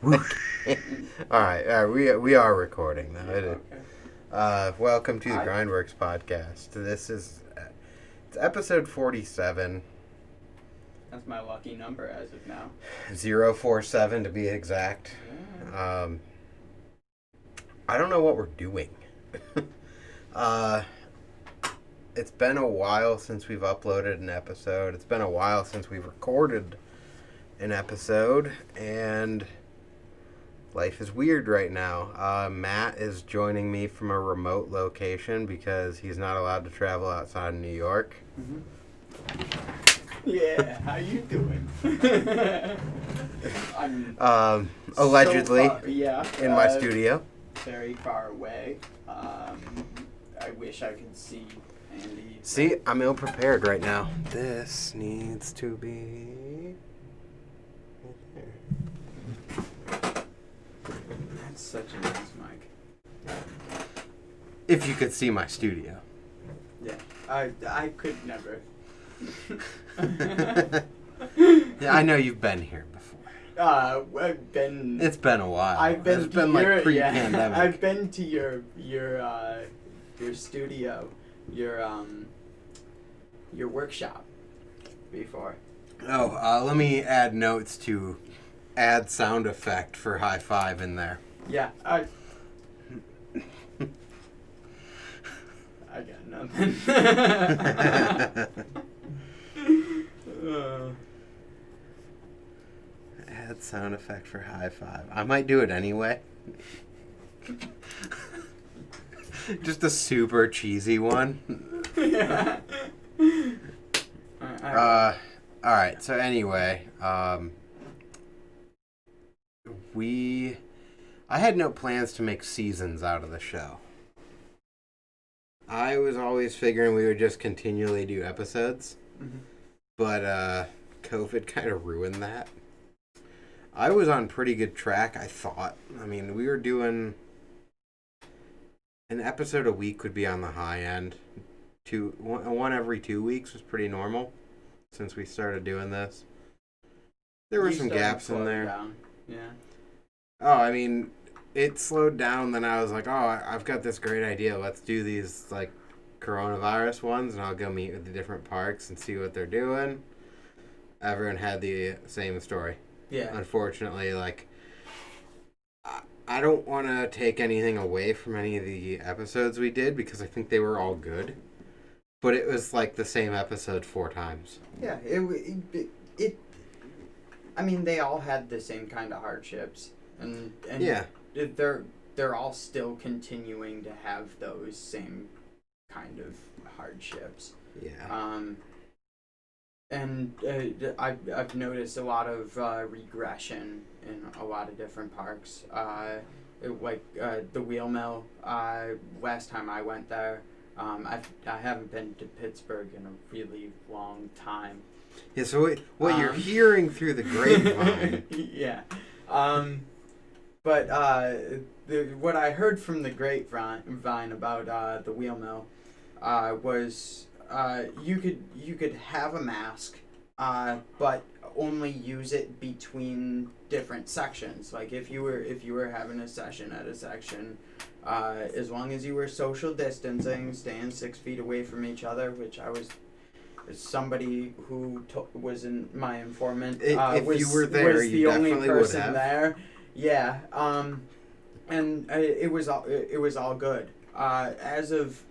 Okay. All right. We are recording now. Okay. Welcome to the Hi. GrindWorks podcast. It's episode 47, That's my lucky number as of now. 047 to be exact. Yeah. I don't know what we're doing. It's been a while since we've uploaded an episode. It's been a while since we've recorded an episode, and life is weird right now. Matt is joining me from a remote location because he's not allowed to travel outside of New York. Yeah, how you doing? I'm Allegedly, so far, in my studio. very far away. I wish I could see Andy. See, I'm ill prepared right now. This needs to be right there. That's such a nice mic. If you could see my studio. Yeah, I could never. Yeah, I know you've been here before. I've been. It's been a while. I've been. It's been like pre-pandemic. I've been to your studio, your workshop before. Oh, let me add notes to add sound effect for high five in there. Yeah, I got nothing. Add sound effect for high five. I might do it anyway. Just a super cheesy one. Yeah. Alright, so anyway, I had no plans to make seasons out of the show. I was always figuring we would just continually do episodes, but COVID kind of ruined that. I was on pretty good track, I thought. I mean, we were doing an episode a week would be on the high end. One every 2 weeks was pretty normal since we started doing this. There were some gaps in there. Down. Yeah. Oh, I mean, it slowed down. Then I was like, oh, I've got this great idea. Let's do these like coronavirus ones, and I'll go meet with the different parks and see what they're doing. Everyone had the same story. Yeah. Unfortunately, like, I don't want to take anything away from any of the episodes we did because I think they were all good. But it was like the same episode 4 times. Yeah, it I mean, they all had the same kind of hardships, and yeah, they're all still continuing to have those same kind of hardships. Yeah. And I've noticed a lot of regression in a lot of different parks. The wheel mill. Last time I went there, I haven't been to Pittsburgh in a really long time. Yeah. So what you're hearing through the grapevine. Yeah. But what I heard from the grapevine about the wheel mill was you could have a mask, but only use it between different sections. Like if you were having a session at a section, as long as you were social distancing, staying 6 feet away from each other, which I was. Somebody who was in my informant if you were there, was the you only definitely person would have. there. Yeah, and it was all good. As of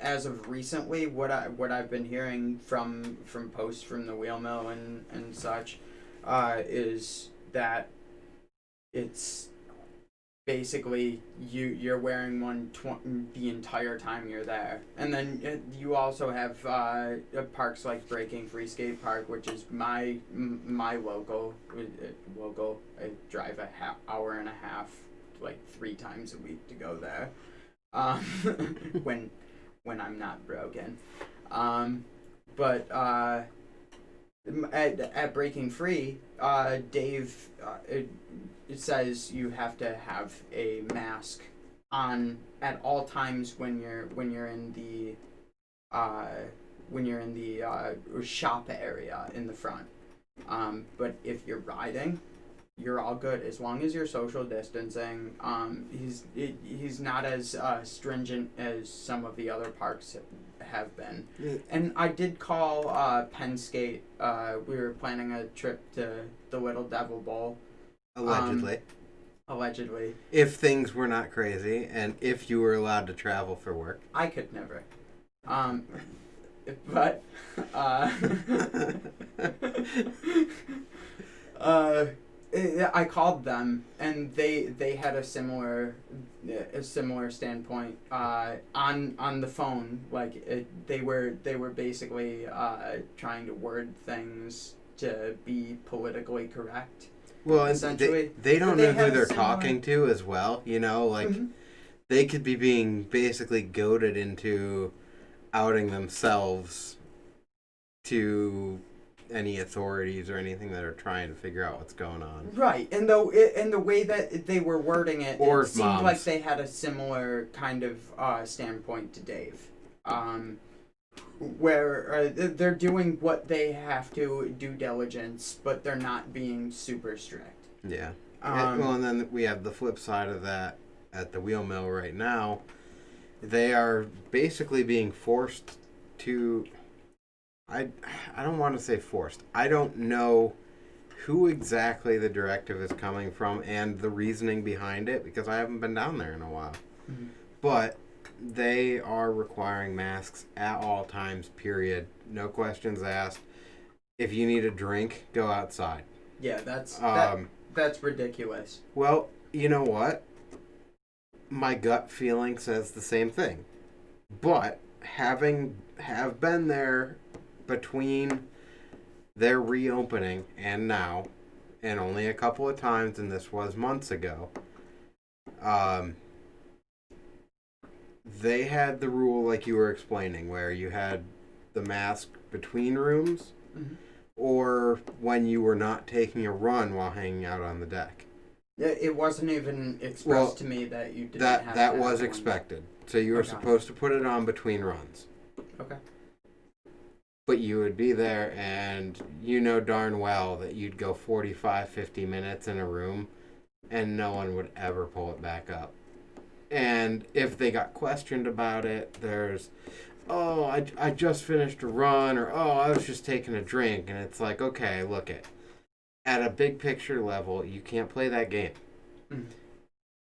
recently, what I've been hearing from posts from the wheel mill and such, is that it's basically you're wearing one the entire time you're there, and then you also have parks like Breaking Free Skate Park, which is my local. I drive hour and a half, like 3 times a week to go there, when I'm not broken, but at Breaking Free, Dave, it says you have to have a mask on at all times when you're in the shop area in the front. But if you're riding, you're all good as long as you're social distancing. He's not as stringent as some of the other parks have been. Yeah. And I did call Penn State. We were planning a trip to the Little Devil Bowl. Allegedly. Allegedly. If things were not crazy and if you were allowed to travel for work. I could never. But I called them and they had a similar standpoint on the phone. Like they were basically trying to word things to be politically correct. Well, essentially, they don't But know they had who they're a similar- talking to as well. You know, like they could be being basically goaded into outing themselves to any authorities or anything that are trying to figure out what's going on. Right, and the way that they were wording it, Or it seemed moms. like they had a similar kind of standpoint to Dave, where they're doing what they have to, due diligence, but they're not being super strict. Yeah. Well, and then we have the flip side of that at the wheel mill right now. They are basically being forced to. I don't want to say forced. I don't know who exactly the directive is coming from and the reasoning behind it because I haven't been down there in a while. Mm-hmm. But they are requiring masks at all times, period. No questions asked. If you need a drink, go outside. Yeah, that's ridiculous. Well, you know what? My gut feeling says the same thing. But have been there between their reopening and now, and only a couple of times, and this was months ago, they had the rule like you were explaining, where you had the mask between rooms, or when you were not taking a run while hanging out on the deck. It wasn't even expressed to me that you didn't have that was expected. So you were supposed to put it on between runs. Okay. But you would be there, and you know darn well that you'd go 45, 50 minutes in a room, and no one would ever pull it back up. And if they got questioned about it, there's, oh, I just finished a run, or, oh, I was just taking a drink. And it's like, okay, look it. At a big picture level, you can't play that game.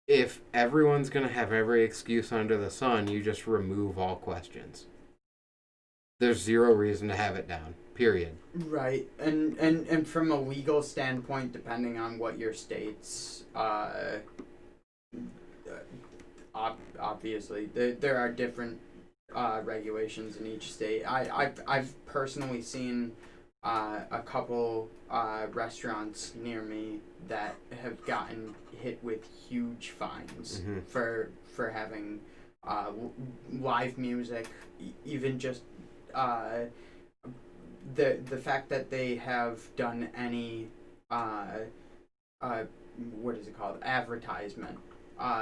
If everyone's going to have every excuse under the sun, you just remove all questions. There's zero reason to have it down, period. Right, and from a legal standpoint, depending on what your state's, obviously, there are different regulations in each state. I've personally seen a couple restaurants near me that have gotten hit with huge fines for having live music, even just the fact that they have done any what is it called, advertisement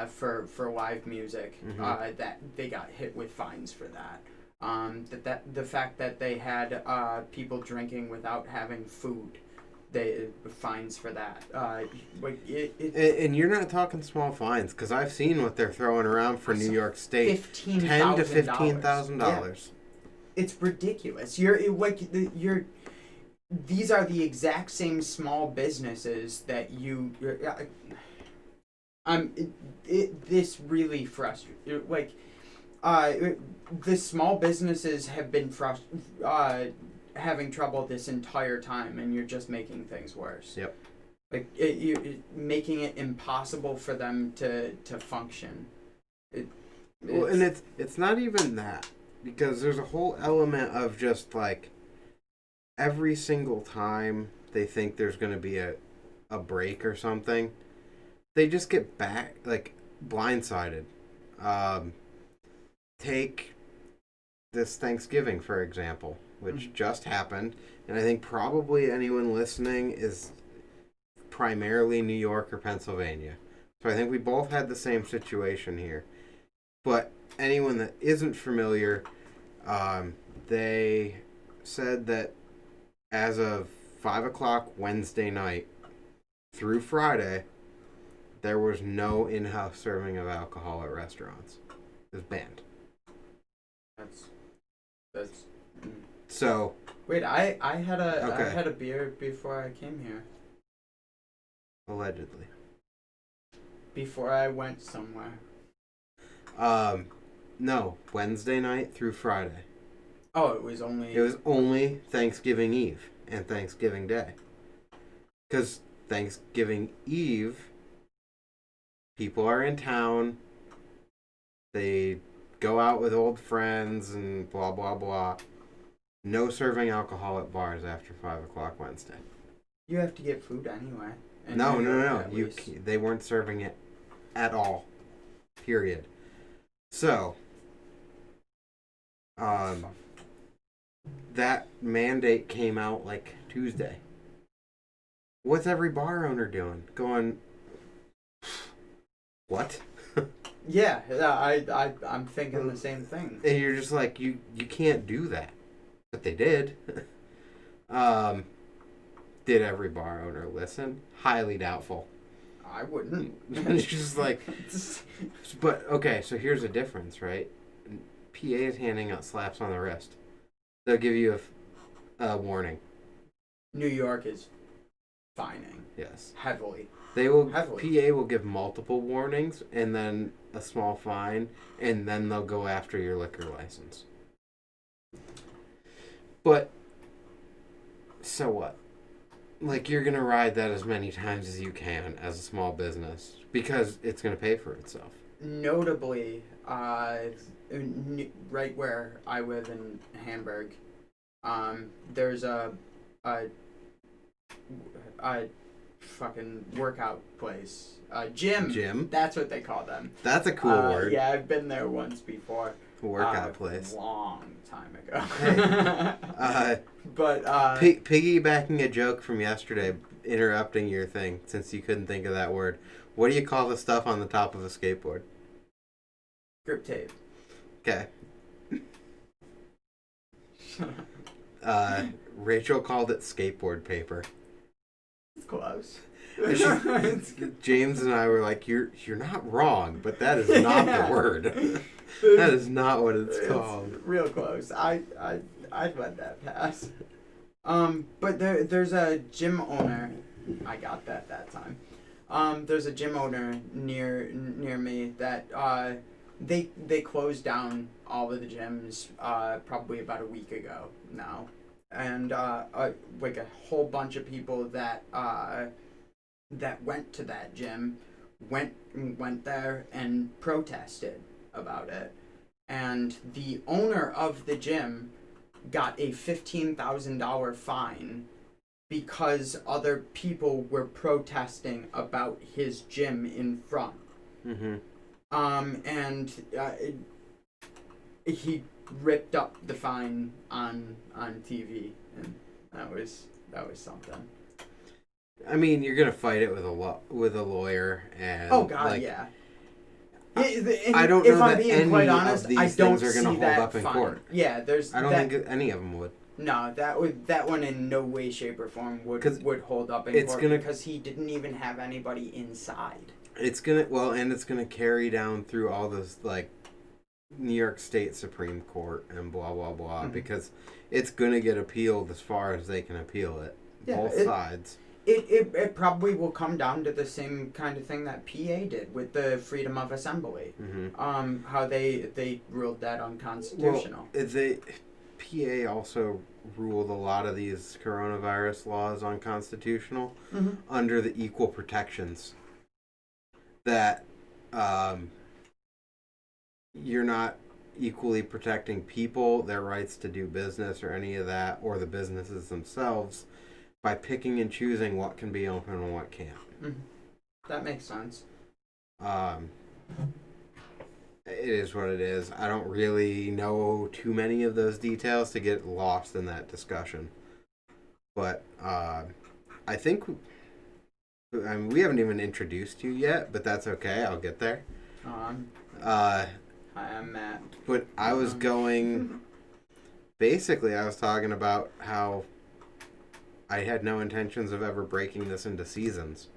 for live music, that they got hit with fines for that. The fact that they had people drinking without having food, they fines for that. And you're not talking small fines, because I've seen what they're throwing around for New York State. $10,000 to $15,000. Yeah. It's ridiculous. These are the exact same small businesses that this really frustrates. The small businesses have been having trouble this entire time, and you're just making things worse. Yep. You're making it impossible for them to function. Well, and it's not even that, because there's a whole element of just like every single time they think there's going to be a break or something, they just get blindsided. Take this Thanksgiving, for example, which just happened, and I think probably anyone listening is primarily New York or Pennsylvania. So I think we both had the same situation here. But anyone that isn't familiar, they said that as of 5 o'clock Wednesday night, through Friday, there was no in-house serving of alcohol at restaurants. It was banned. That's. So. Wait, I had a beer before I came here. Allegedly. Before I went somewhere. No, Wednesday night through Friday. Oh, it was only Thanksgiving Eve and Thanksgiving Day. Because Thanksgiving Eve, people are in town. They go out with old friends and blah, blah, blah. No serving alcohol at bars after 5 o'clock Wednesday. You have to get food anyway. No. They weren't serving it at all. Period. So, that mandate came out like Tuesday. What's every bar owner doing? Going, what? Yeah, I'm thinking the same thing. And you're just like, you can't do that. But they did. Did every bar owner listen? Highly doubtful. I wouldn't. It's just like, but okay, so here's the difference, right? PA is handing out slaps on the wrist. They'll give you a warning. New York is fining. Yes. Heavily. They will. Heavily. PA will give multiple warnings and then a small fine, and then they'll go after your liquor license. But so what? Like, you're going to ride that as many times as you can as a small business because it's going to pay for itself. Notably, right where I live in Hamburg, there's a fucking workout place. Gym. Gym? That's what they call them. That's a cool word. Yeah, I've been there once before. Workout place. Long time ago. Hey. But piggybacking a joke from yesterday, interrupting your thing since you couldn't think of that word. What do you call the stuff on the top of a skateboard? Grip tape. Okay. Rachel called it skateboard paper. It's close. James and I were like, "You're not wrong, but that is not the word. That is not what it's called." Real close. I'd let that pass. But there's a gym owner. I got that time. There's a gym owner near me that they closed down all of the gyms probably about a week ago now, and like a whole bunch of people that went to that gym went there and protested about it, and the owner of the gym got a $15,000 fine because other people were protesting about his gym in front. Mm-hmm. And he ripped up the fine on TV, and that was something. I mean, you're gonna fight it with a lawyer, and oh god, like, yeah. I don't know that any quite honest, of these I don't things are gonna hold up in court. Yeah, I don't think any of them would. No, that one in no way, shape, or form would hold up in court because he didn't even have anybody inside. It's gonna carry down through all this, like, New York State Supreme Court and blah blah blah, because it's gonna get appealed as far as they can appeal it. Yeah, both sides. It probably will come down to the same kind of thing that PA did with the freedom of assembly. Mm-hmm. How they ruled that unconstitutional. Well, PA also ruled a lot of these coronavirus laws unconstitutional under the equal protections. That you're not equally protecting people, their rights to do business or any of that, or the businesses themselves, by picking and choosing what can be open and what can't. Mm-hmm. That makes sense. It is what it is. I don't really know too many of those details to get lost in that discussion. But I think... I mean, we haven't even introduced you yet, but that's okay. I'll get there. Hi, I'm Matt. But I was going... Basically, I was talking about how I had no intentions of ever breaking this into seasons.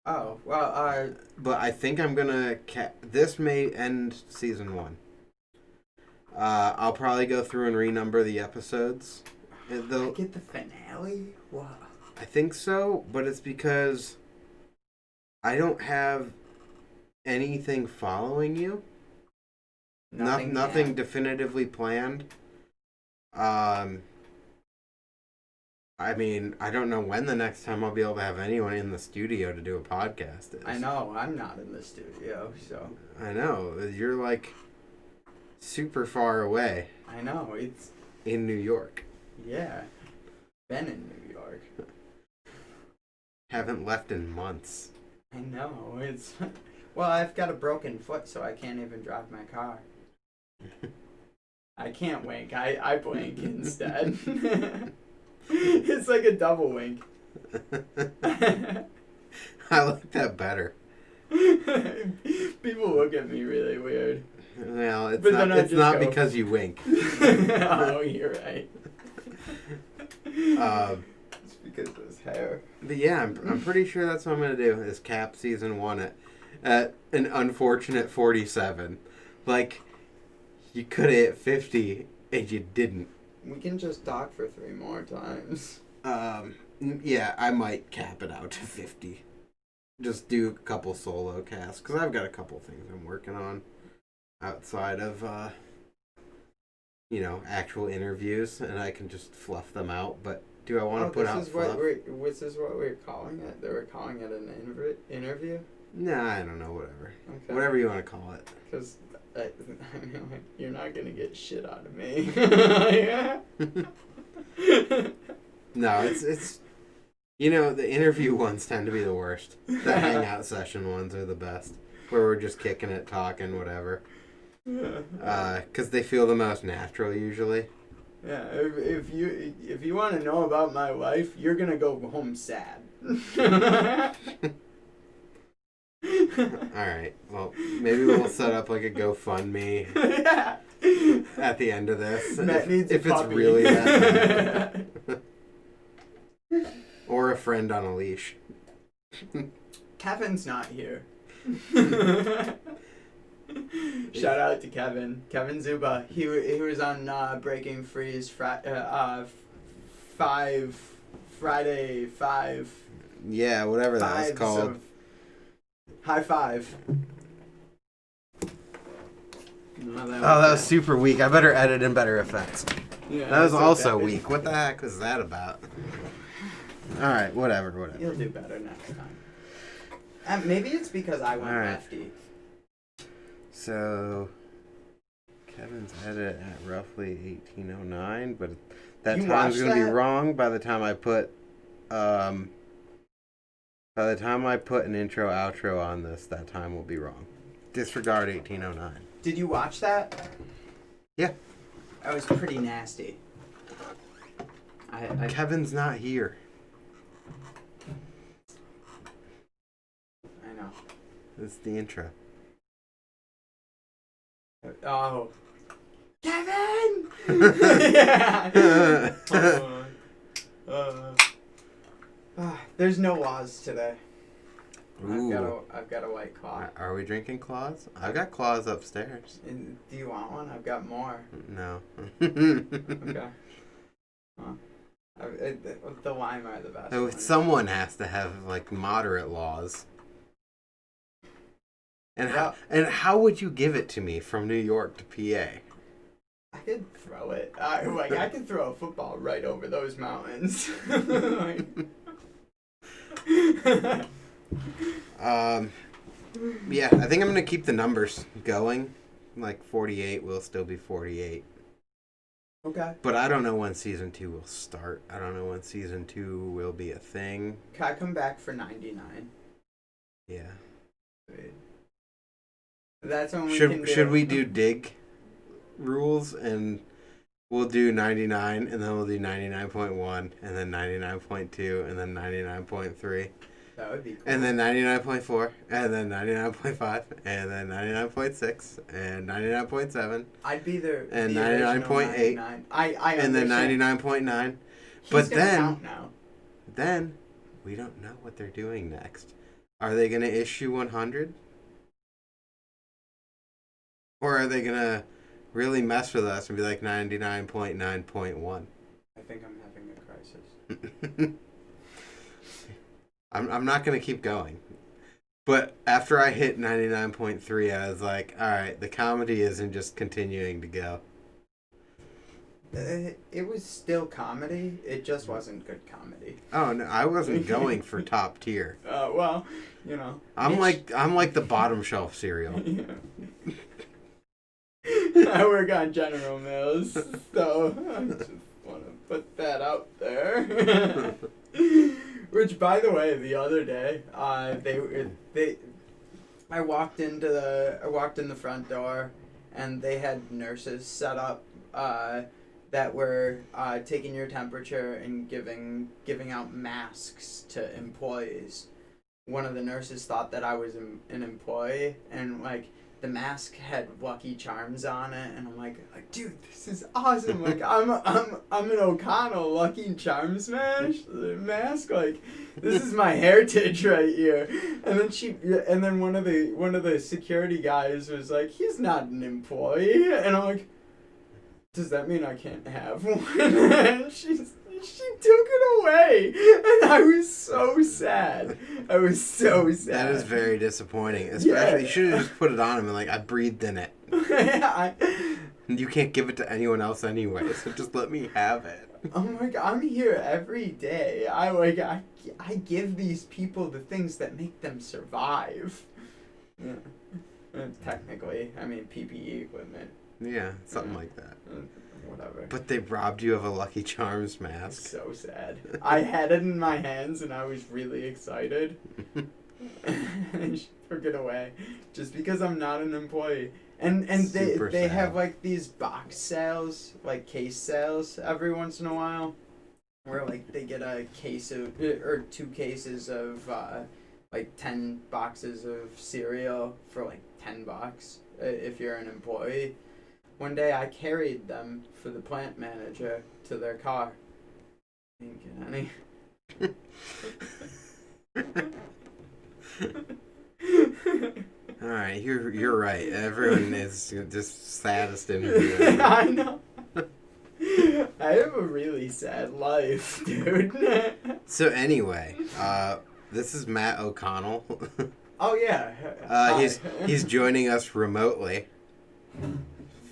Oh, well, But I think I'm gonna. This may end season 1. I'll probably go through and renumber the episodes. get the finale? Wow. I think so, but it's because I don't have anything following you. Nothing definitively planned. I mean, I don't know when the next time I'll be able to have anyone in the studio to do a podcast is. I know, I'm not in the studio, so. I know. You're like super far away. I know, it's. In New York. Yeah. Been in New York. Haven't left in months. I know, it's. Well, I've got a broken foot, so I can't even drive my car. I can't wink. I blink instead. It's like a double wink. I like that better. People look at me really weird. Well, it's not because you wink. Oh, you're right. It's because of his hair. But yeah, I'm pretty sure that's what I'm gonna do. Is cap season 1 at an unfortunate 47. Like, you could have hit 50 and you didn't. We can just talk for 3 more times. Yeah, I might cap it out to 50. Just do a couple solo casts, because I've got a couple things I'm working on outside of, actual interviews, and I can just fluff them out. But do I want to put out fluff? This is what we're calling it? They were calling it an interview? Nah, I don't know, whatever. Okay. Whatever you want to call it. Because you're not going to get shit out of me. No, it's the interview ones tend to be the worst. The hangout session ones are the best, where we're just kicking it, talking, whatever. Because they feel the most natural usually. Yeah, if you want to know about my life, you're going to go home sad. Alright, well, maybe we'll set up like a GoFundMe at the end of this. Matt needs if a it's puppy. really that bad. Or a friend on a leash. Kevin's not here. Shout out to Kevin. Kevin Zuba. He was on Breaking Free's Friday 5. Yeah, whatever that was called. High five. That was super weak. I better edit in better effects. Yeah, that was also weak. What the heck was that about? Alright, whatever. You'll do better next time. Maybe it's because I went lefty. So, Kevin's edit at roughly 1809, but that You time's going to be watched that? wrong by the time I put an intro outro on this. That time will be wrong. Disregard 1809. Did you watch that? Yeah. That was pretty nasty. Kevin's not here. I know. It's the intro. Oh. Kevin! Yeah. There's no laws today. Ooh. I've got a white claw. Are we drinking claws? I've got claws upstairs. And do you want one? I've got more. No. Okay. The lime are the best. So someone has to have like moderate laws. And how would you give it to me from New York to PA? I could throw it. I could throw a football right over those mountains. Yeah, I think I'm gonna keep the numbers going. Like 48 will still be 48. Okay. But I don't know when season 2 will start. I don't know when season 2 will be a thing. Can I come back for 99? Yeah. Sweet. That's when we should we do dig rules, and we'll do 99, and then we'll do 99.1, and then 99.2, and then 99.3. That would be cool. And then 99.4, and then 99.5, and then 99.6, and 99.7. I'd be there. And 99.8. And then 99.9. But then, count now. then we don't know what they're doing next. Are they going to issue 100? Or are they going to really mess with us and be like 99.9.1? I think I'm having a crisis. I'm not going to keep going. But after I hit 99.3, I was like, all right, the comedy isn't just continuing to go. It was still comedy. It just wasn't good comedy. Oh no, I wasn't going for top tier. Well, you know. I'm like the bottom shelf cereal. Yeah. I work on General Mills, so I just want to put that out there. Which, by the way, the other day, I walked in the front door, and they had nurses set up that were taking your temperature and giving out masks to employees. One of the nurses thought that I was an employee, and like the mask had Lucky Charms on it, and I'm like, dude, this is awesome. Like I'm an O'Connell Lucky Charms mask. Like this is my heritage right here. And then one of the security guys was like, he's not an employee, and I'm like, does that mean I can't have one? She took it away, and I was so sad. That is very disappointing. Especially, you should have just put it on him and like, I breathed in it. You can't give it to anyone else anyway, so just let me have it. I'm like, I'm here every day. I give these people the things that make them survive. Yeah. Technically, I mean PPE equipment. Yeah, something like that. Whatever. But they robbed you of a Lucky Charms mask. So sad. I had it in my hands and I was really excited. And she took it away just because I'm not an employee. And they have like these box sales, like case sales every once in a while, where like they get a case of or 2 cases of like 10 boxes of cereal for like $10 if you're an employee. One day I carried them for the plant manager to their car. Didn't get any. Alright, you're right. Everyone is just saddest interview. I know. I have a really sad life, dude. So anyway, this is Matt O'Connell. Oh yeah. He's joining us remotely.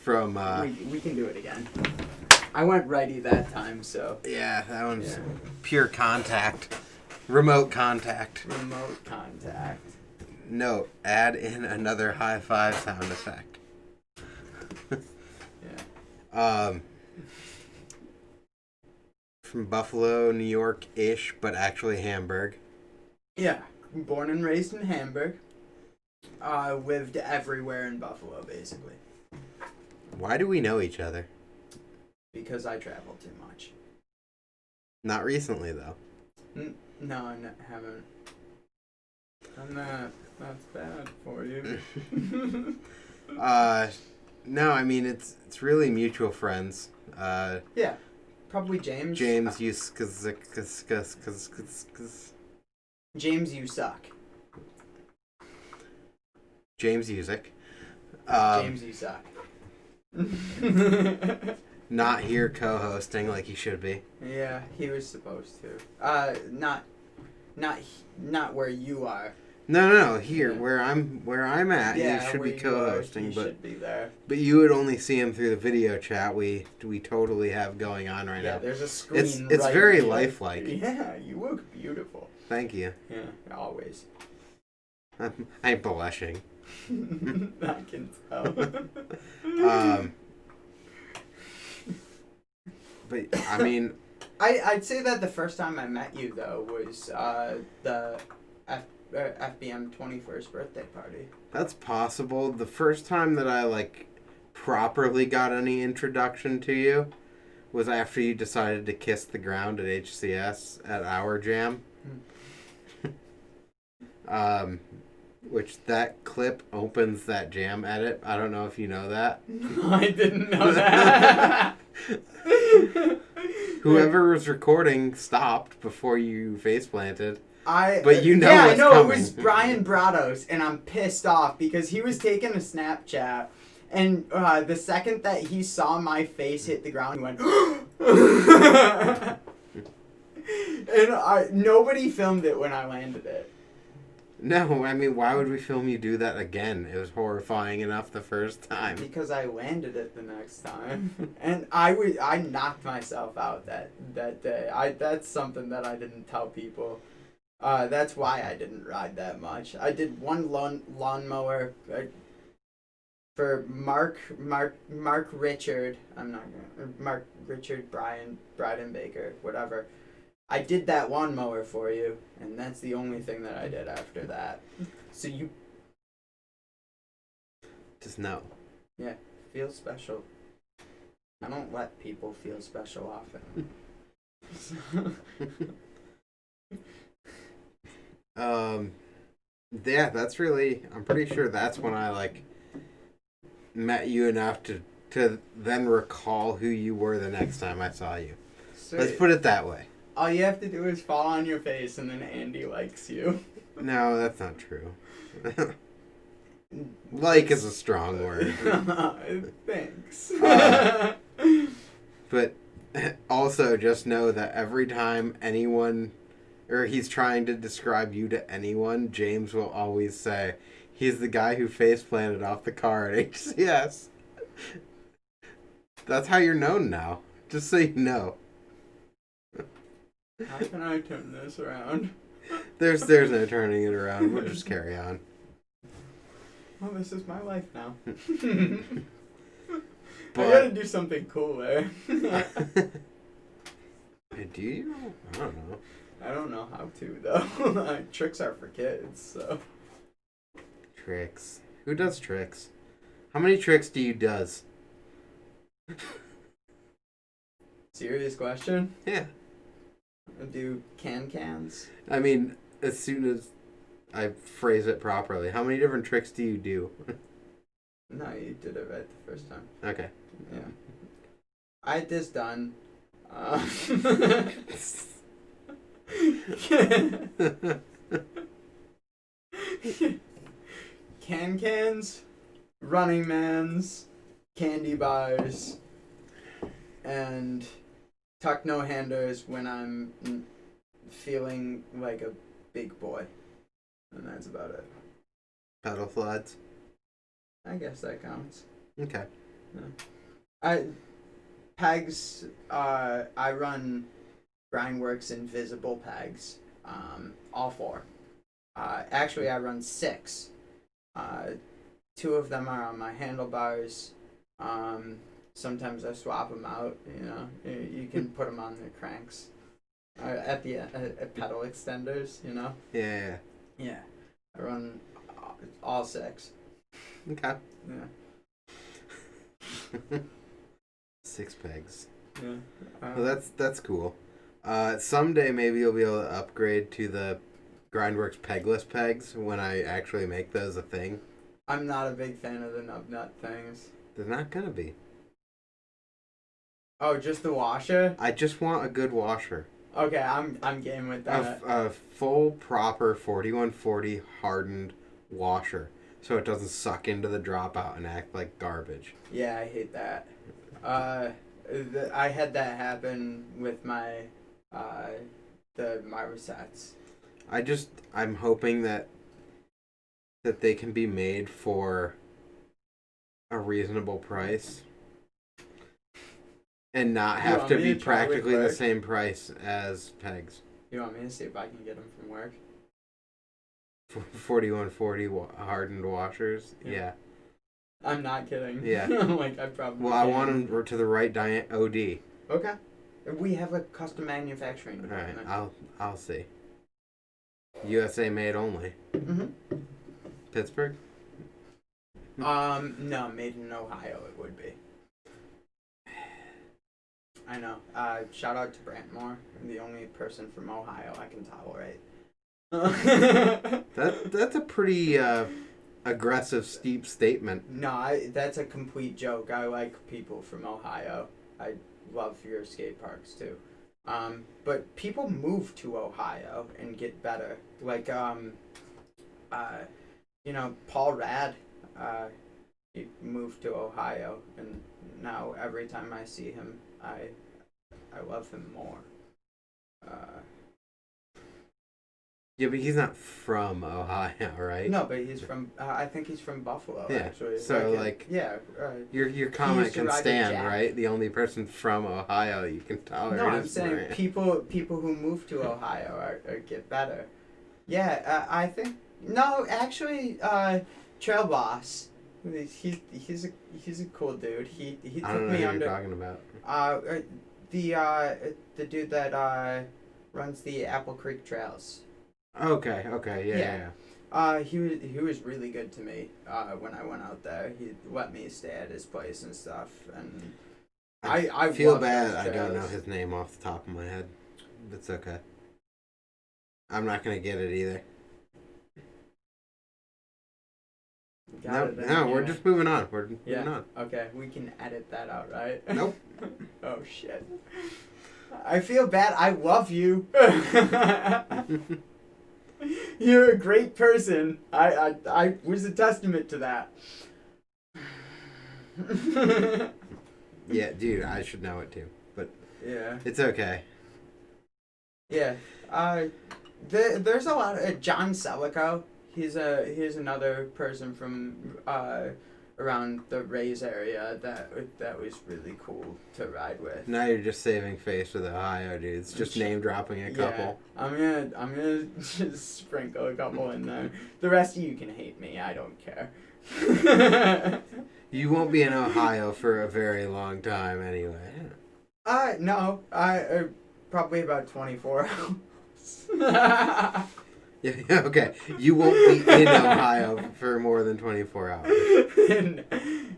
From we can do it again. I went righty that time, so yeah, that one's pure contact, remote contact. Remote contact. Note: add in another high five sound effect. Yeah. From Buffalo, New York-ish, but actually Hamburg. Yeah, born and raised in Hamburg. Lived everywhere in Buffalo, basically. Why do we know each other? Because I travel too much. Not recently, though. No, I haven't. I'm not. That's bad for you. No, I mean, it's really mutual friends. Yeah, probably James. James, you James, you suck. James Usick. James, you suck. Not here co-hosting like he should be. Yeah, he was supposed to. Not where you are. No. Here, where I'm at, yeah, he should be co-hosting, but should be there. But you would only see him through the video chat we totally have going on right now. Yeah, there's a screen. It's very lifelike. Yeah, you look beautiful. Thank you. Yeah, always. I'm blushing. I can tell. But I mean, I'd say that the first time I met you though was the FBM 21st birthday party. That's possible. The first time that I like properly got any introduction to you was after you decided to kiss the ground at HCS at our jam. Which that clip opens that jam edit. I don't know if you know that. I didn't know that. Whoever was recording stopped before you face planted. But you know yeah, what's I know coming. it was Brian Brados, and I'm pissed off because he was taking a Snapchat, and the second that he saw my face hit the ground, he went, and nobody filmed it when I landed it. No, I mean, why would we film you do that again? It was horrifying enough the first time. Because I landed it the next time, and I knocked myself out that day. That's something that I didn't tell people. That's why I didn't ride that much. I did one lawnmower for Mark Richard. Mark Richard Bryden Baker, whatever. I did that lawnmower for you, and that's the only thing that I did after that. So you just know. Yeah, feel special. I don't let people feel special often. Yeah, that's really, I'm pretty sure that's when I met you enough to then recall who you were the next time I saw you. Sweet. Let's put it that way. All you have to do is fall on your face and then Andy likes you. No, that's not true. Like is a strong word. Thanks. But also just know that every time anyone, or he's trying to describe you to anyone, James will always say, he's the guy who face planted off the car at HCS. That's how you're known now. Just so you know. How can I turn this around? There's no turning it around. We'll just carry on. Well, this is my life now. But, I gotta do something cool there. do you? I don't know. I don't know how to, though. Tricks are for kids, so. Tricks. Who does tricks? How many tricks do you does? Serious question? Yeah. Do cans? I mean, as soon as I phrase it properly, how many different tricks do you do? No, you did it right the first time. Okay. Yeah. I had this done. Cans, Running Mans, candy bars, and tuck no handers when I'm feeling like a big boy. And that's about it. Pedal floods. I guess that counts. Okay. Yeah. Pegs, I run GrindWorks Invisible pegs. All four. Actually, I run 6. 2 of them are on my handlebars. Sometimes I swap them out. You know, you can put them on the cranks. At the pedal extenders. You know. Yeah. Yeah. I run all 6. Okay. Yeah. 6 pegs. Yeah. Well, that's cool. Someday maybe you'll be able to upgrade to the GrindWorks pegless pegs when I actually make those a thing. I'm not a big fan of the nub nut things. They're not gonna be. Oh, just the washer? I just want a good washer. Okay, I'm game with that. A full proper 4140 hardened washer, so it doesn't suck into the dropout and act like garbage. Yeah, I hate that. I had that happen with my the Marmosets. I'm hoping that they can be made for a reasonable price and not have to be practically the same price as pegs. You want me to see if I can get them from work? 4140 hardened washers? Yeah. I'm not kidding. Yeah. Like, I probably I want them to the right OD. Okay. We have a custom manufacturing department. Alright, I'll see. USA made only. Mm-hmm. Pittsburgh? No, made in Ohio it would be. I know. Shout out to Brantmore, the only person from Ohio I can tolerate. That's a pretty aggressive, steep statement. No, that's a complete joke. I like people from Ohio. I love your skate parks too. But people move to Ohio and get better. Like, Paul Rad, he moved to Ohio, and now every time I see him, I love him more. Yeah, but he's not from Ohio, right? No, but he's from. I think he's from Buffalo. Yeah. Actually. So yeah. Your comment used to can ride with stand, Jack. right? The only person from Ohio you can tolerate. No, I'm is saying Brant. people who move to Ohio are get better. Yeah, I think no, actually, Trail Boss. He's a cool dude. He I took don't know me who under. you're talking about. The dude that runs the Apple Creek Trails. Okay, yeah. He was really good to me when I went out there. He let me stay at his place and stuff, and I feel love bad those I don't know trails. his name off the top of my head. It's okay. I'm not gonna get it either. We're just moving on. We're moving on. Okay, we can edit that out, right? Nope. Oh shit. I feel bad. I love you. You're a great person. I was a testament to that. Yeah, dude, I should know it too, but yeah, it's okay. yeah. There's a lot of John Selico. He's another person from around the Rays area that was really cool to ride with. Now you're just saving face with Ohio dudes, just name dropping a couple. Yeah, I'm gonna just sprinkle a couple in there. The rest of you can hate me. I don't care. You won't be in Ohio for a very long time anyway. No. Probably about 24 hours. Yeah, okay. You won't be in Ohio for more than 24 hours.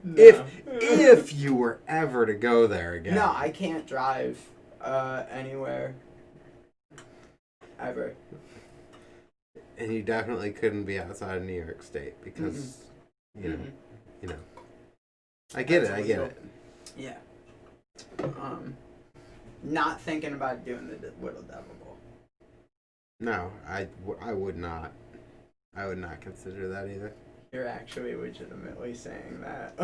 No. If you were ever to go there again. No, I can't drive anywhere ever. And you definitely couldn't be outside of New York State because, you know. I get it. Yeah. Not thinking about doing the Whittle Devil Bowl. No, I would not. I would not consider that either. You're actually legitimately saying that.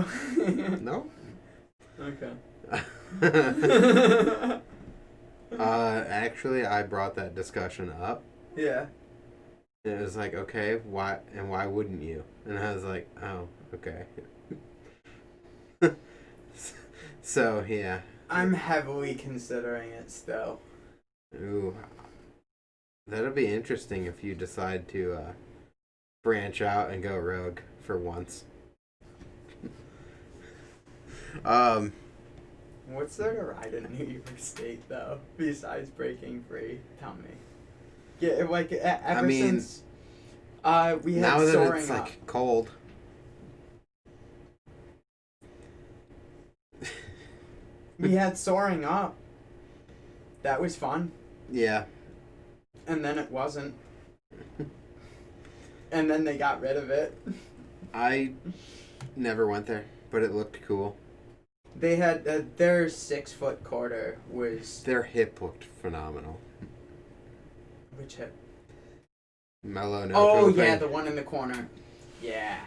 No. Okay. Actually, I brought that discussion up. Yeah. And it was like, okay, why wouldn't you? And I was like, oh, okay. So, yeah. I'm heavily considering it still. Ooh. That'll be interesting if you decide to branch out and go rogue for once. What's there to ride in New York State, though, besides breaking free? Tell me. Yeah, like, since we had now that Soaring it's, Up. like, cold. We had Soaring Up. That was fun. Yeah. And then it wasn't. And then they got rid of it. I never went there, but it looked cool. They had their 6 foot quarter was. Their hip looked phenomenal. Which hip? Mellow no. Oh yeah, the one in the corner. Yeah.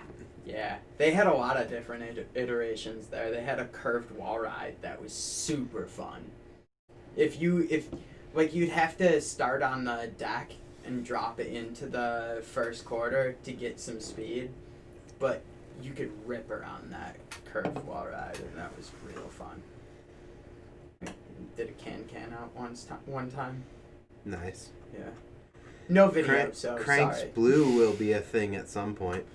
They had a lot of different iterations there. They had a curved wall ride that was super fun. If you'd have to start on the deck and drop it into the first quarter to get some speed, but you could rip around that curved wall ride, and that was real fun. Did a can out one time. Nice. Yeah. No video, so Cranks sorry. Blue will be a thing at some point.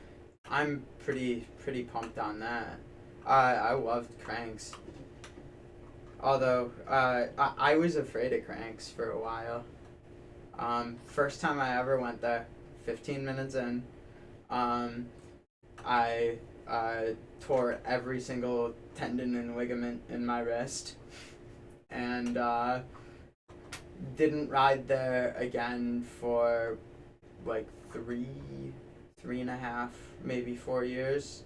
I'm pretty pumped on that. I loved Cranks. Although I was afraid of Cranks for a while. First time I ever went there, 15 minutes in, I tore every single tendon and ligament in my wrist, and didn't ride there again for like 3.5, maybe 4 years.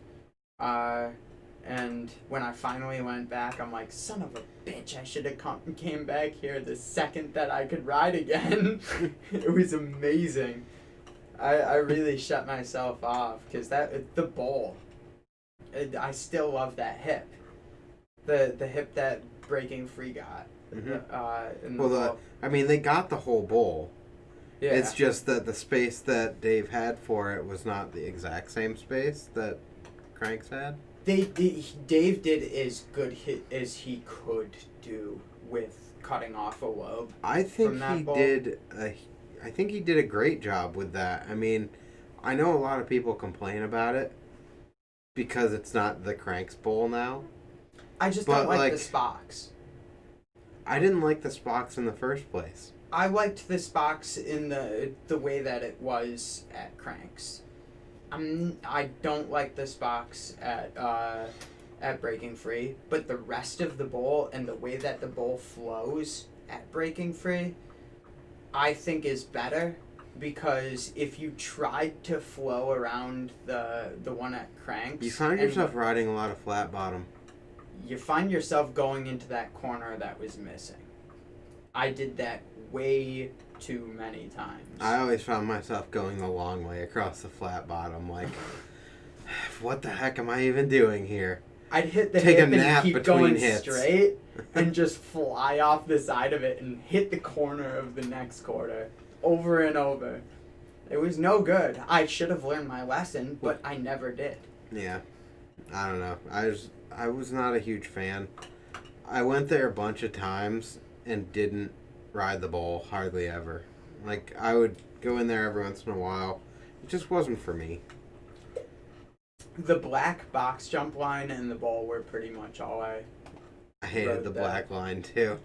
And when I finally went back, I'm like, son of a bitch, I should have came back here the second that I could ride again. It was amazing. I really shut myself off because the bowl, I still love that hip. The hip that Breaking Free got. In the bowl. I mean, they got the whole bowl. Yeah. It's just that the space that Dave had for it was not the exact same space that Cranks had. Dave did as good as he could do with cutting off a lobe. I think he did. I think he did a great job with that. I mean, I know a lot of people complain about it because it's not the Cranks bowl now. I just don't like the Spocks. I didn't like the Spocks in the first place. I liked the Spocks in the way that it was at Cranks. I don't like the Spocks at Breaking Free, but the rest of the bowl and the way that the bowl flows at Breaking Free, I think is better, because if you tried to flow around the one at Cranks, you find yourself riding a lot of flat bottom. You find yourself going into that corner that was missing. I did that way too many times. I always found myself going the long way across the flat bottom, like, what the heck am I even doing here? I'd hit the Take hip a nap and keep between going hits. straight and just fly off the side of it and hit the corner of the next corner over and over. It was no good. I should have learned my lesson, but I never did. Yeah. I don't know. I was not a huge fan. I went there a bunch of times and didn't ride the bowl hardly ever. Like, I would go in there every once in a while. It just wasn't for me. The black box jump line and the bowl were pretty much all I hated the black line too.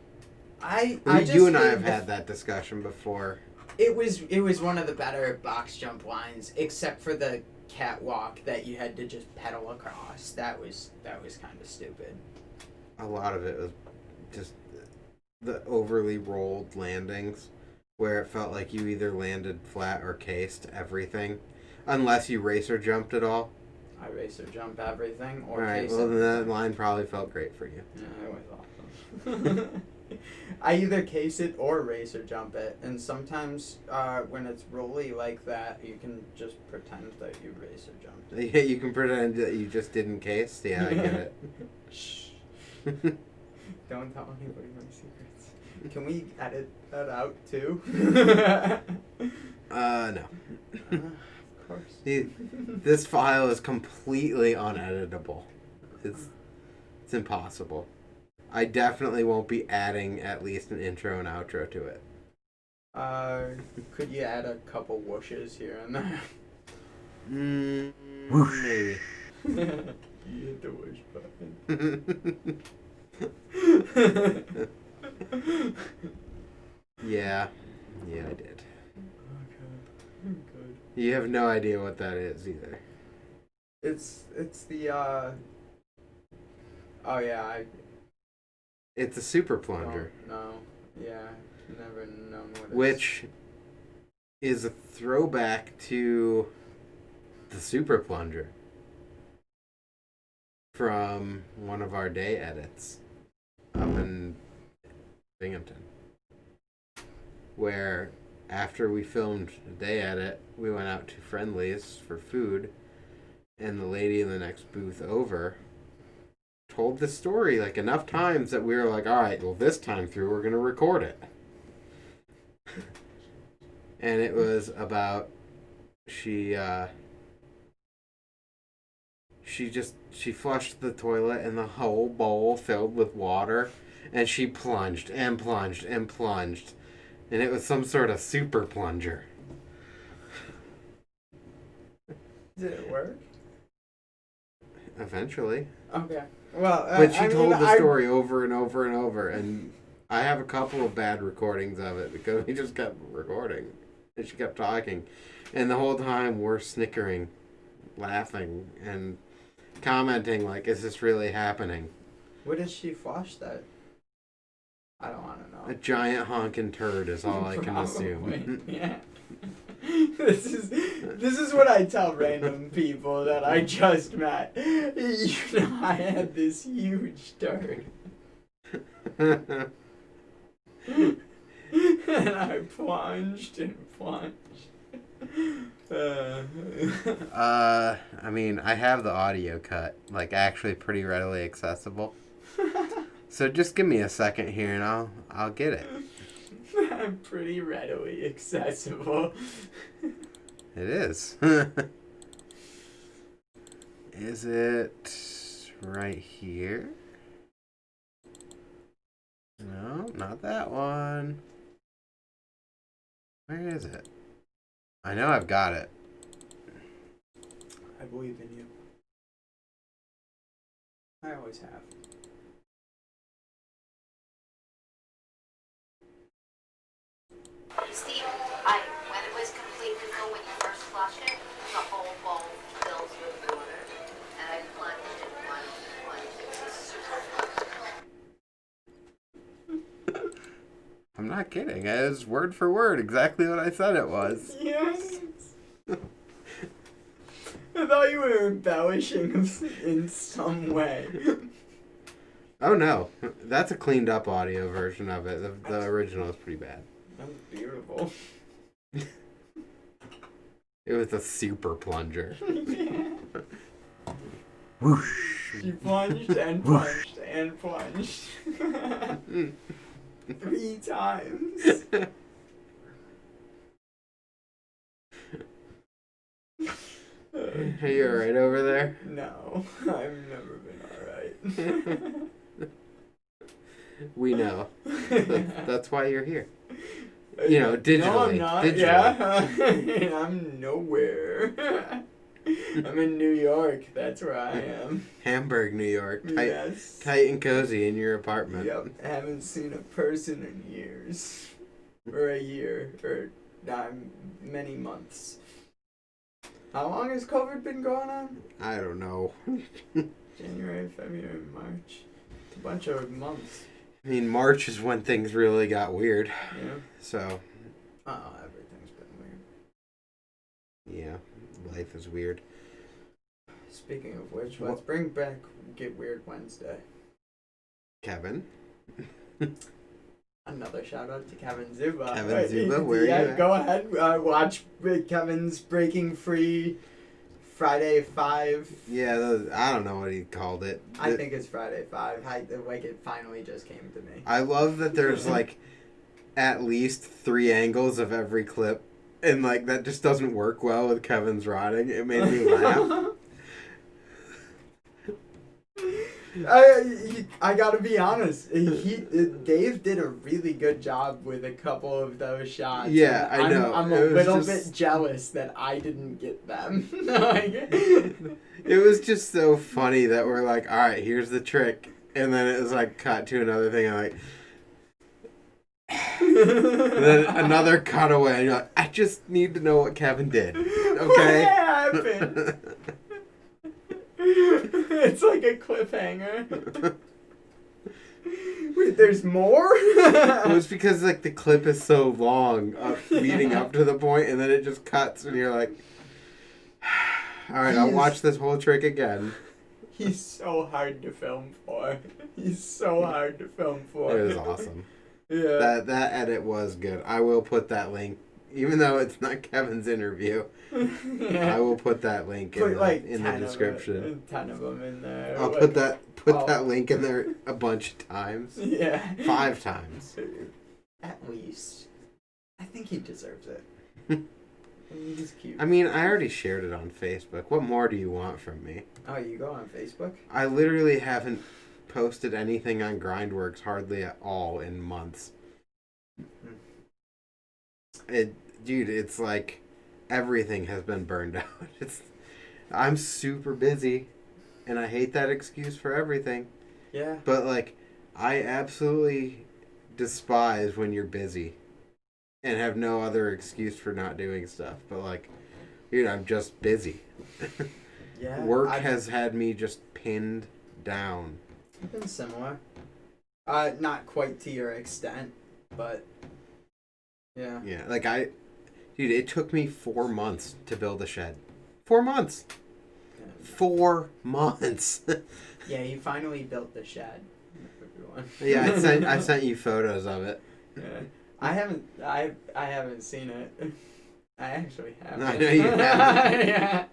You and I have had that discussion before. It was one of the better box jump lines, except for the catwalk that you had to just pedal across. That was kind of stupid. A lot of it was just the overly rolled landings, where it felt like you either landed flat or cased everything, unless you racer jumped at all. I racer jump everything or right, case well, everything. then that line probably felt great for you. Yeah, it was awesome. I either case it or racer jump it, and sometimes when it's rolly like that, you can just pretend that you racer jumped. Yeah, you can pretend that you just didn't case. Yeah, I get it. Shh. Don't tell anybody my secrets. Can we edit that out too? No. Of course. This file is completely uneditable. It's impossible. I definitely won't be adding at least an intro and outro to it. Could you add a couple whooshes here and there? Whoosh. Maybe. You hit the whoosh button. Yeah, I did. Okay, good. You have no idea what that is either. It's the oh yeah, It's a super plunger. No, yeah, never known what. Which is a throwback to the super plunger from one of our day edits up in Binghamton, where after we filmed the day edit, we went out to Friendly's for food, and the lady in the next booth over told the story like enough times that we were like, all right, well, this time through we're going to record it. And it was about she flushed the toilet and the whole bowl filled with water, and she plunged and plunged and plunged, and it was some sort of super plunger. Did it work? Eventually. Okay. Well, but she told the story over and over and over, and I have a couple of bad recordings of it because we just kept recording, and she kept talking, and the whole time we're snickering, laughing, and commenting like, is this really happening? What did she flush that? I don't want to know. A giant honking turd is all I can assume. Yeah. This is what I tell random people that I just met. You know, I had this huge turd. And I plunged and plunged. I mean, I have the audio cut, like, actually pretty readily accessible. So just give me a second here and I'll get it. I'm pretty readily accessible. It is. Is it right here? No, not that one. Where is it? I know I've got it. I believe in you. I always have. Steve, when it was completely full, when you first flushed it, the whole bowl fills with water. And I plunged and plunged and plunged. It was super fun. I'm not kidding. It was word for word exactly what I said it was. Yes. I thought you were embellishing in some way. Oh no, that's a cleaned up audio version of it. The original is pretty bad. That was beautiful. It was a super plunger. Yeah. Whoosh. She plunged and plunged and plunged. 3 times. Are you alright over there? No, I've never been alright. We know. That's why you're here. You know, digitally. No, I'm not. Digitally. Yeah. I'm nowhere. I'm in New York. That's where I am. Hamburg, New York. Yes. Tight and cozy in your apartment. Yep. I haven't seen a person in years. Or a year. Or many months. How long has COVID been going on? I don't know. January, February, March. It's a bunch of months. I mean, March is when things really got weird. Yeah. So. Oh, everything's been weird. Yeah, life is weird. Speaking of which, let's bring back Get Weird Wednesday. Kevin. Another shout out to Kevin Zuba. Kevin Zuba, where are you at? Go ahead. Watch Kevin's Breaking Free Friday 5. Yeah, I don't know what he called it. I think it's Friday 5. Like it finally just came to me. I love that there's like at least 3 angles of every clip, and like that just doesn't work well with Kevin's rotting. It made me laugh. I gotta be honest. Dave did a really good job with a couple of those shots. Yeah, I know. I'm a little bit jealous that I didn't get them. It was just so funny that we're like, all right, here's the trick, and then it was like cut to another thing. I'm like, and then another cutaway, and you're like, I just need to know what Kevin did. Okay. What happened? It's like a cliffhanger. Wait, there's more? It was because like the clip is so long leading up to the point, and then it just cuts, and you're like, all right, I'll watch this whole trick again. He's so hard to film for. He's so hard to film for. It was awesome. Yeah. That edit was good. I will put that link, even though it's not Kevin's interview. Yeah. I will put that link in the description. 10 of them in there. I'll put that link in there a bunch of times. Yeah. 5 times. At least. I think he deserves it. He's cute. I mean, I already shared it on Facebook. What more do you want from me? Oh, you go on Facebook? I literally haven't posted anything on GrindWorks hardly at all in months. Dude, it's like everything has been burned out. I'm super busy, and I hate that excuse for everything. Yeah. But like, I absolutely despise when you're busy and have no other excuse for not doing stuff. But like, dude, I'm just busy. Yeah. Work has had me just pinned down. I've been similar. Not quite to your extent, but yeah. Yeah, like Dude, it took me 4 months to build a shed. 4 months. Yeah. 4 months. Yeah, you finally built the shed. Everyone. Yeah, I sent you photos of it. Yeah. I haven't seen it. I actually haven't. I know you haven't. Yeah.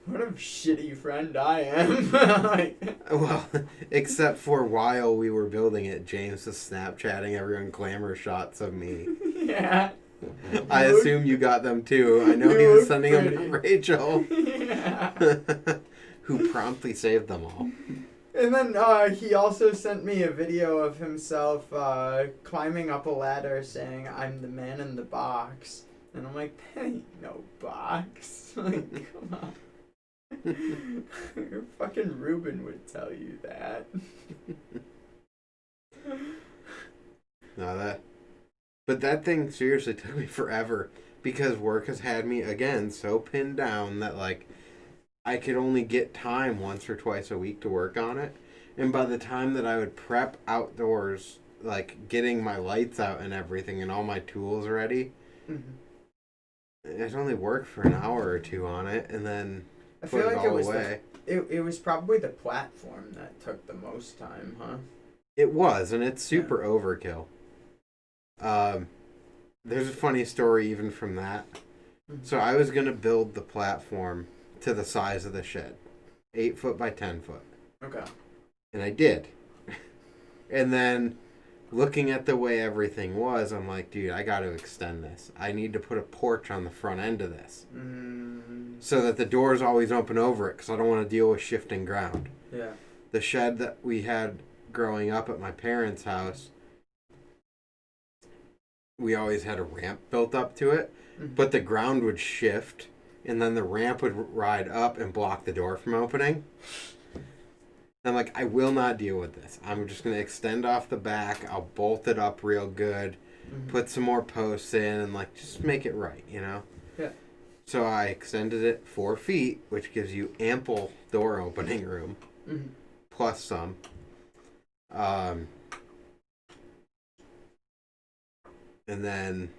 What a shitty friend I am. Like, Well, except for while we were building it, James was Snapchatting everyone glamour shots of me. yeah. I assume you got them too. I know he was sending them to Rachel, Yeah. who promptly saved them all. And then he also sent me a video of himself climbing up a ladder saying, "I'm the man in the box." And I'm like, that ain't no box. Like, come on. Fucking Ruben would tell you that. But that thing seriously took me forever because work has had me again so pinned down that like I could only get time once or twice a week to work on it. And by the time that I would prep outdoors, like getting my lights out and everything and all my tools ready, I'd only work for an hour or two on it and then I put feel it like all it was away. it was probably the platform that took the most time, huh? It was, and it's super overkill. There's a funny story even from that. So I was going to build the platform to the size of the shed. 8 foot by 10 foot. Okay. And I did. And then looking at the way everything was, I'm like, dude, I got to extend this. I need to put a porch on the front end of this. So that the doors always open over it because I don't want to deal with shifting ground. Yeah. The shed that we had growing up at my parents' house, we always had a ramp built up to it, but the ground would shift and then the ramp would ride up and block the door from opening. I'm like, I will not deal with this. I'm just going to extend off the back. I'll bolt it up real good, put some more posts in, and like just make it right, you know? Yeah. So I extended it 4 feet, which gives you ample door opening room, plus some. And then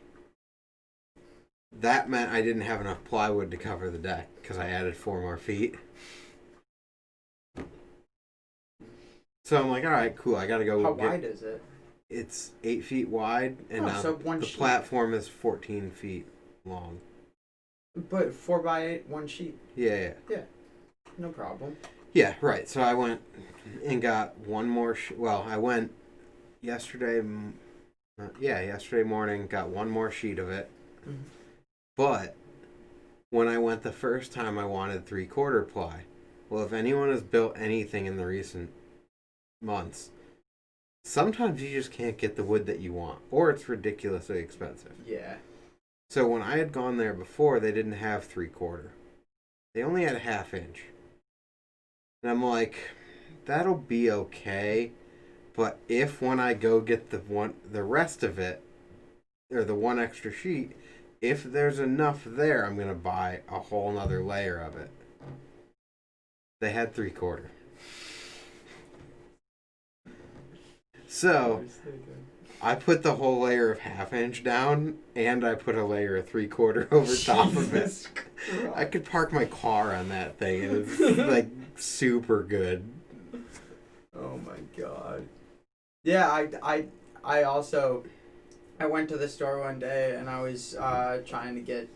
that meant I didn't have enough plywood to cover the deck because I added 4 more feet. So I'm like, all right, cool. I got to go. How wide is it? It's 8 feet wide, and so one the sheet. platform is 14 feet long. But 4x8, one sheet. Yeah. No problem. Yeah, right. So I went and got one more. I went yesterday. Yesterday morning, got one more sheet of it. But when I went the first time, I wanted 3/4 ply. Well, if anyone has built anything in the recent months, sometimes you just can't get the wood that you want, or it's ridiculously expensive. Yeah. So when I had gone there before, they didn't have 3/4. They only had 1/2 inch. And I'm like, that'll be okay. But if when I go get the rest of it, or the one extra sheet, if there's enough there, I'm going to buy a whole nother layer of it. They had 3/4. So I put the whole layer of 1/2 inch down, and I put a layer of 3/4 over top of it. I could park my car on that thing, and it's like super good. Oh my god. Yeah, I also went to the store one day and I was trying to get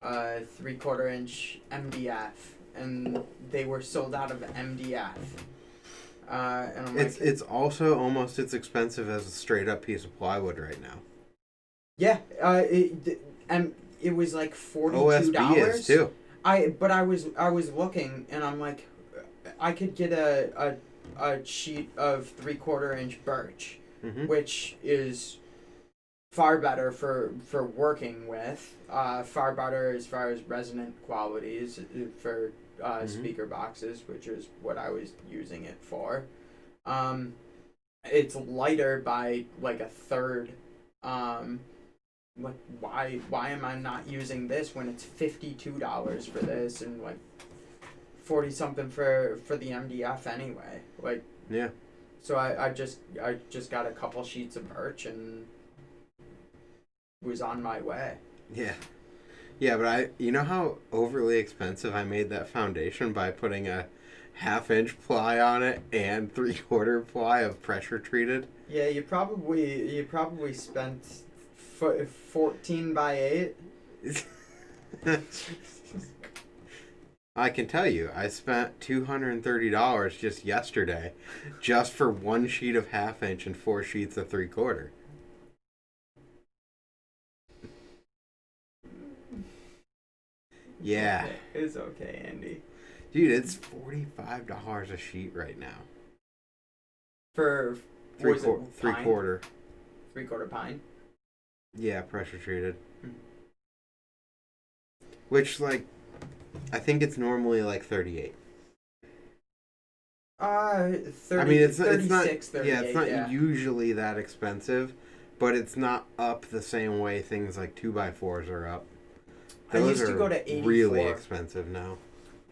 3/4 inch MDF, and they were sold out of MDF. And I'm it's also almost as expensive as a straight up piece of plywood right now. Yeah, it was like $42. OSB is too. But I was looking and I'm like, I could get a sheet of 3/4 inch birch, which is far better for working with, far better as far as resonant qualities for speaker boxes, which is what I was using it for. It's lighter by like a third. Like why am I not using this when it's $52 for this and like 40 something for the MDF anyway? Like, yeah. So I just got a couple sheets of birch and was on my way. Yeah. Yeah, but you know how overly expensive I made that foundation by putting a 1/2 inch ply on it and 3/4 ply of pressure treated? Yeah, you probably spent 14 by 8. I can tell you, I spent $230 just yesterday just for 1 sheet of 1/2 inch and 4 sheets of 3/4. Yeah. It's okay, Andy. Dude, it's $45 a sheet right now. For Three was it quarter. pine? 3/4 pine. Yeah, pressure treated. Which, like, I think it's normally like 38. 30, I mean, it's 36, not. 38, Yeah, it's not usually that expensive, but it's not up the same way things like 2x4s are up. I Those used to are go to 84. really expensive now.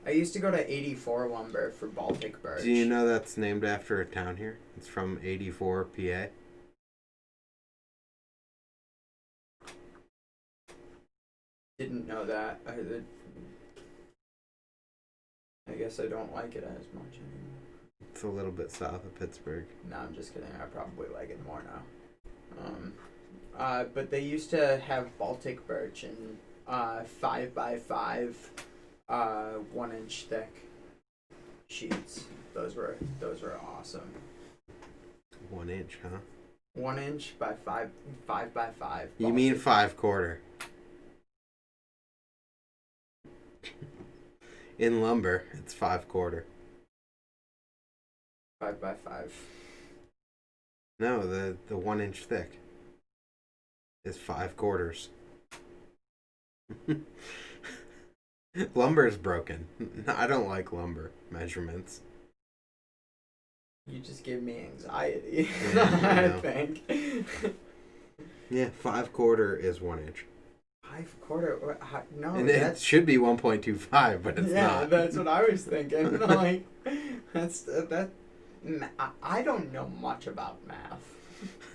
I used to go to 84 lumber for Baltic birch. Do you know that's named after a town here? It's from 84, PA. Didn't know that. I guess I don't like it as much anymore. It's a little bit south of Pittsburgh. No, I'm just kidding. I probably like it more now. But they used to have Baltic birch and 5x5, 1-inch thick sheets. Those were awesome. 1 inch, huh? 1 inch by 5x5. You mean 5/4? In lumber, it's 5/4. 5x5. No, the 1 inch thick is 5/4. Lumber is broken. I don't like lumber measurements. You just give me anxiety. Yeah, I think. Yeah, 5/4 is 1 inch. 5/4? No, And it should be 1.25, but it's yeah, not. that's what I was thinking. Like, I don't know much about math.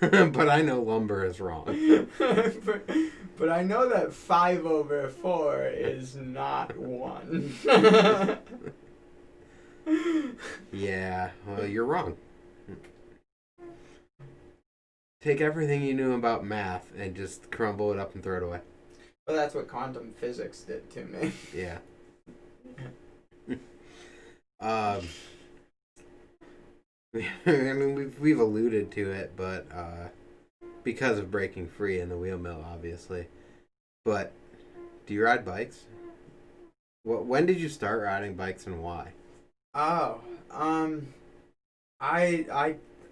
But I know lumber is wrong. but I know that 5/4 is not 1. Yeah, well, you're wrong. Take everything you knew about math and just crumble it up and throw it away. Well, that's what quantum physics did to me. Yeah. I mean, we've alluded to it, but because of breaking free in the wheel mill, obviously. But do you ride bikes? When did you start riding bikes and why? Oh,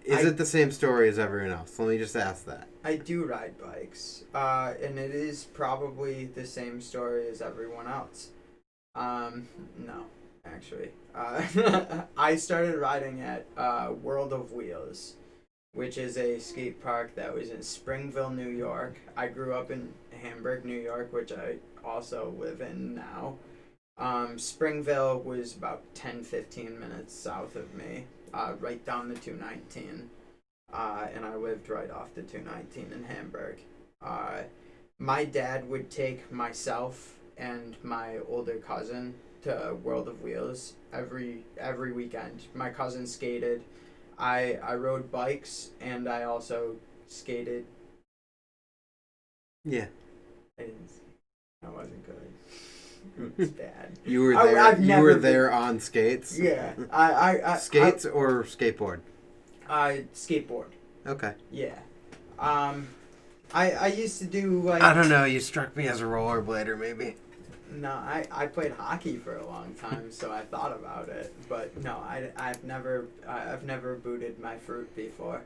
Is it the same story as everyone else? Let me just ask that. I do ride bikes, and it is probably the same story as everyone else. No, actually. I started riding at World of Wheels, which is a skate park that was in Springville, New York. I grew up in Hamburg, New York, which I also live in now. Springville was about 10-15 minutes south of me, right down the 219. And I lived right off the 219 in Hamburg. My dad would take myself and my older cousin to World of Wheels every weekend. My cousin skated. I rode bikes and I also skated. Yeah. I wasn't good. It was bad. You were there. You were there on skates. Yeah. I Skates or skateboard? Skateboard. Okay. Yeah. I used to do like. I don't know. You struck me as a rollerblader, maybe. No, I played hockey for a long time, so I thought about it, but no, I've never booted my fruit before,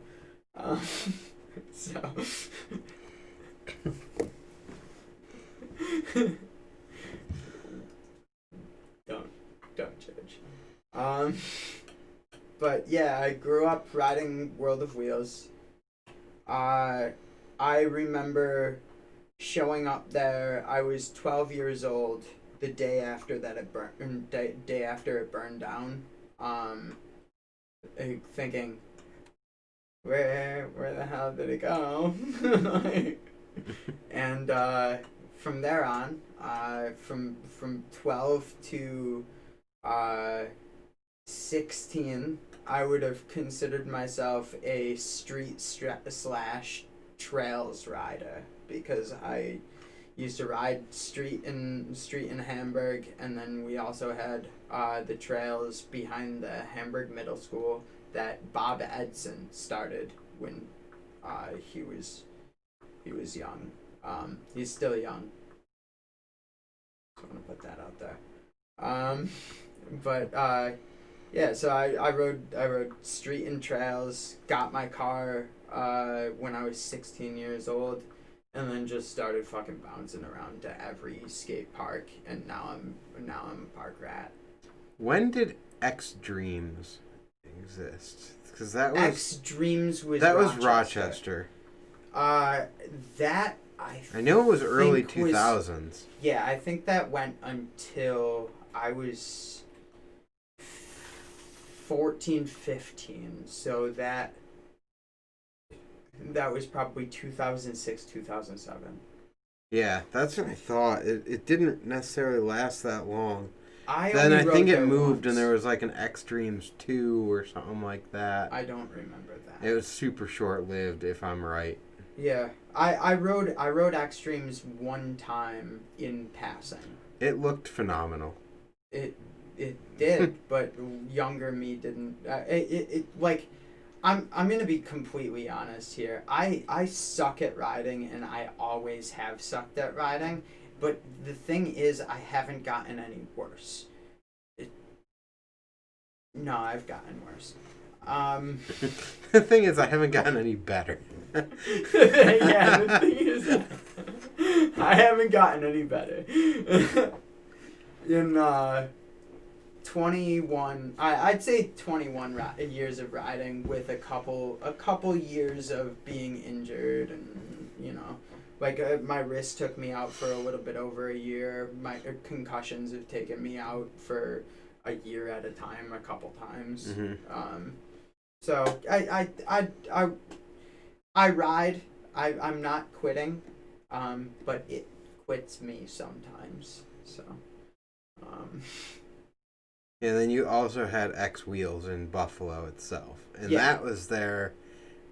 so. Don't judge. But yeah, I grew up riding World of Wheels. I remember showing up there. I was 12 years old the day after that it burned. Day after it burned down. Thinking, where the hell did it go? And from there on, from 12 to 16, I would have considered myself a slash trails rider, because I used to ride street in Hamburg, and then we also had the trails behind the Hamburg Middle School that Bob Edson started when he was young. He's still young. So I want to put that out there. But yeah, so I rode street and trails, got my car when I was 16 years old, and then just started fucking bouncing around to every skate park, and now I'm a park rat. When did X Dreams exist? Because that was X Dreams was Rochester. That I know it was early think 2000s. Yeah, I think that went until I was 14, 15. So that was probably 2006, 2007. Yeah, that's what I thought. It didn't necessarily last that long. I think it moved once. and there was like an X Dreams 2 or something like that. I don't remember that. It was super short-lived, if I'm right. Yeah, I rode X Dreams one time in passing. It looked phenomenal. It did, but younger me didn't. Like, I'm gonna be completely honest here. I suck at riding, and I always have sucked at riding. But the thing is, I haven't gotten any worse. No, I've gotten worse. The thing is, I haven't gotten any better. Yeah, the thing is, I haven't gotten any better. In 21, I'd say 21 years of riding, with a couple years of being injured, and like my wrist took me out for a little bit over a year. My concussions have taken me out for a year at a time, a couple times. Mm-hmm. So I ride. I'm not quitting, but it quits me sometimes. So. And then you also had X Wheels in Buffalo itself, and Yeah. that was there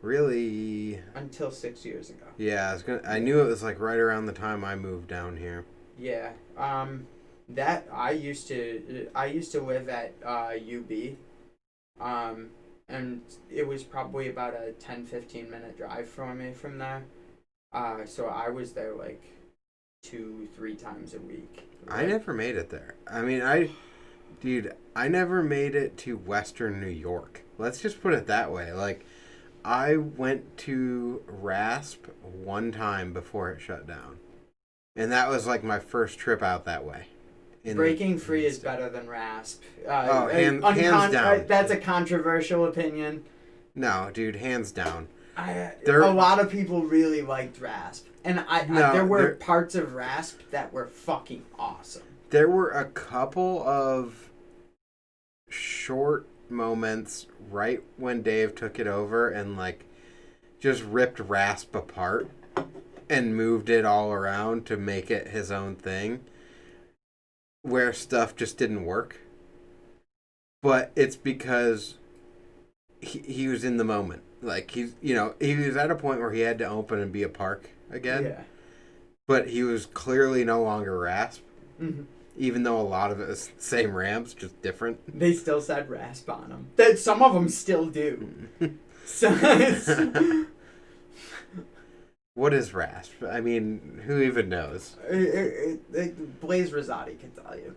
really Until 6 years ago. Yeah, I knew it was like right around the time I moved down here. Yeah. That I used to live at UB. And it was probably about a 10-15 minute drive from me from there. So I was there like 2-3 times a week. I never made it there. I mean, I never made it to Western New York. Let's just put it that way. Like, I went to RASP one time before it shut down. And that was like my first trip out that way. Breaking Free is better than RASP. Hands down. That's a controversial opinion. No, dude, hands down. A lot of people really liked RASP. And there were parts of RASP that were fucking awesome. There were a couple of short moments right when Dave took it over and like just ripped RASP apart and moved it all around to make it his own thing, where stuff just didn't work. But it's because he was in the moment. Like, he was at a point where he had to open and be a park again. Yeah. But he was clearly no longer RASP. Mm-hmm. Even though a lot of it is the same ramps, just different. They still said RASP on them. Some of them still do. So what is RASP? I mean, who even knows? Blaze Rosati can tell you.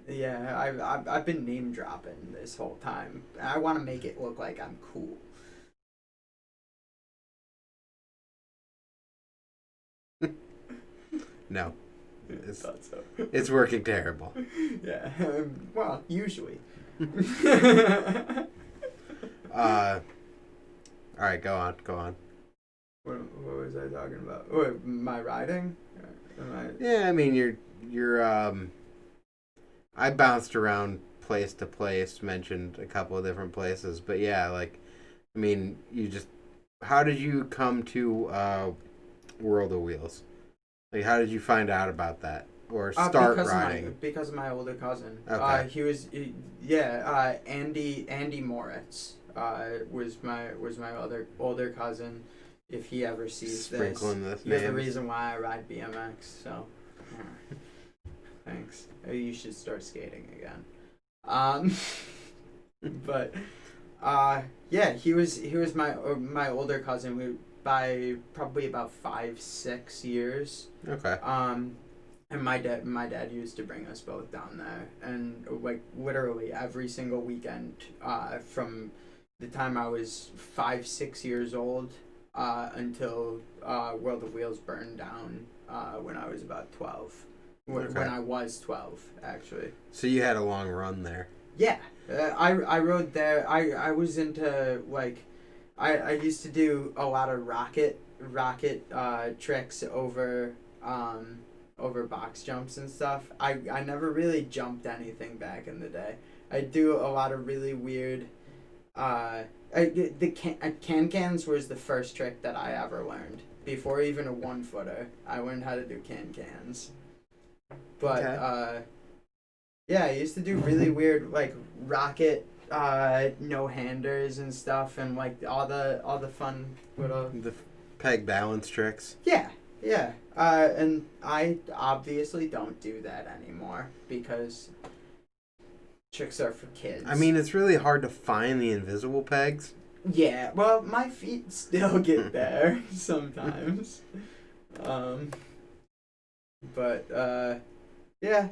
Yeah, I've been name dropping this whole time. I want to make it look like I'm cool. No. Thought so. It's working terrible. Yeah. Well, usually. All right, go on. What was I talking about? Oh, my riding? Yeah, I mean, you're I bounced around place to place, mentioned a couple of different places, but yeah, like, I mean, how did you come to World of Wheels? Like, how did you find out about that or start riding? Because of my older cousin. Okay. Andy Moritz was my older cousin. If he ever sees Sprinkling this, this you're the names. reason why I ride BMX. So, thanks. You should start skating again. But yeah, he was my older cousin by probably about 5-6 years. Okay. And my dad used to bring us both down there, and like literally every single weekend, from the time I was 5-6 years old, until World of Wheels burned down, when I was about 12. Okay. When I was 12, actually. So you had a long run there. Yeah, I rode there. I was into like, I used to do a lot of rocket tricks over box jumps and stuff. I never really jumped anything back in the day. I do a lot of really weird. Can-cans was the first trick that I ever learned. Before even a 1-footer, I learned how to do can-cans. But Okay. yeah, I used to do really weird like rocket no-handers and stuff, and like all the fun little The peg balance tricks. yeah. And I obviously don't do that anymore because tricks are for kids. I mean, it's really hard to find the invisible pegs. Yeah, well, my feet still get there sometimes. But yeah,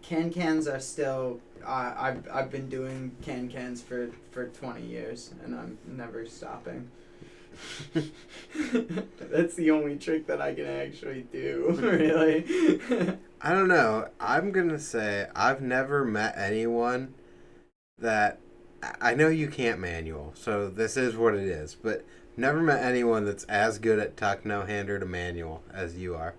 can-cans are still. I've been doing can-cans for 20 years, and I'm never stopping. That's the only trick that I can actually do, really. I don't know. I'm going to say I've never met anyone that... I know you can't manual, so this is what it is, but never met anyone that's as good at tuck no-hander to manual as you are.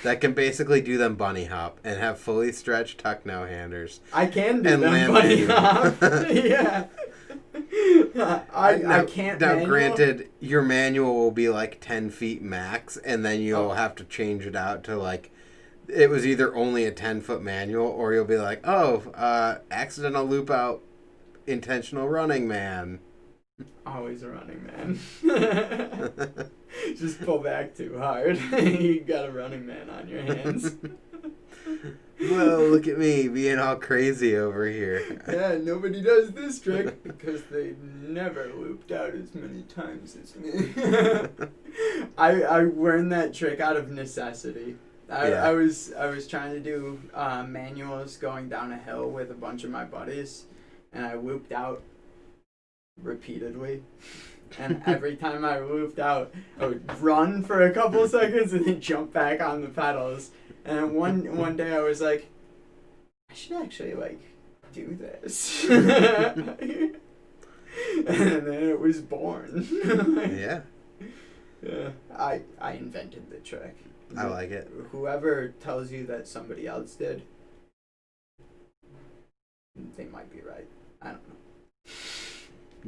That can basically do them bunny hop and have fully stretched tuck no-handers. I can do And them land bunny manual. hop. Yeah. I can't Now, manual. granted, your manual will be like 10 feet max, and then you'll have to change it out to like... It was either only a 10-foot manual, or you'll be like, accidental loop out, intentional running man. Always a running man. Just pull back too hard. You got a running man on your hands. Whoa, look at me being all crazy over here. Yeah, nobody does this trick because they never looped out as many times as me. I learned that trick out of necessity. I was trying to do manuals going down a hill with a bunch of my buddies, and I looped out repeatedly. And every time I looped out, I would run for a couple seconds and then jump back on the pedals. And one day I was like, I should actually like do this. And then it was born. Yeah. Yeah. I invented the trick. I like it. Whoever tells you that somebody else did, they might be right. I don't know.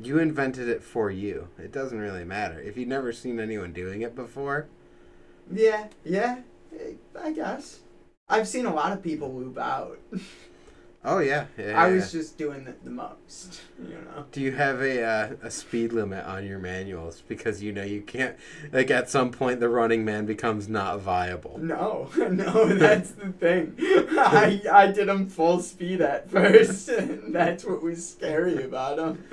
You invented it for you. It doesn't really matter. If you've never seen anyone doing it before... Yeah, I guess. I've seen a lot of people loop out. Oh, yeah. I was just doing it the most, you know. Do you have a speed limit on your manuals? Because you know you can't... Like, at some point, the running man becomes not viable. No, that's the thing. I did them full speed at first, and that's what was scary about them.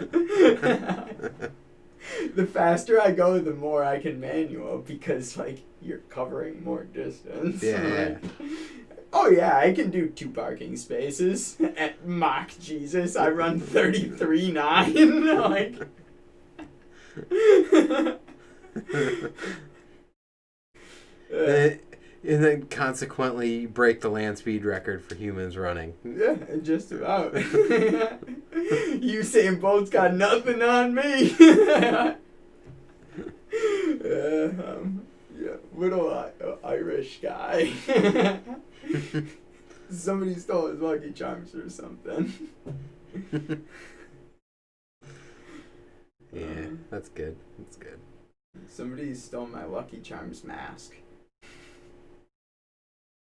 The faster I go, the more I can manual, because, like, you're covering more distance. Yeah. Oh yeah, I can do 2 parking spaces at Mach Jesus. I run 33.9. Like, and then consequently you break the land speed record for humans running. yeah, just about. Usain Bolt's got nothing on me. Yeah, little Irish guy. Somebody stole his Lucky Charms or something. Yeah, that's good. That's good. Somebody stole my Lucky Charms mask.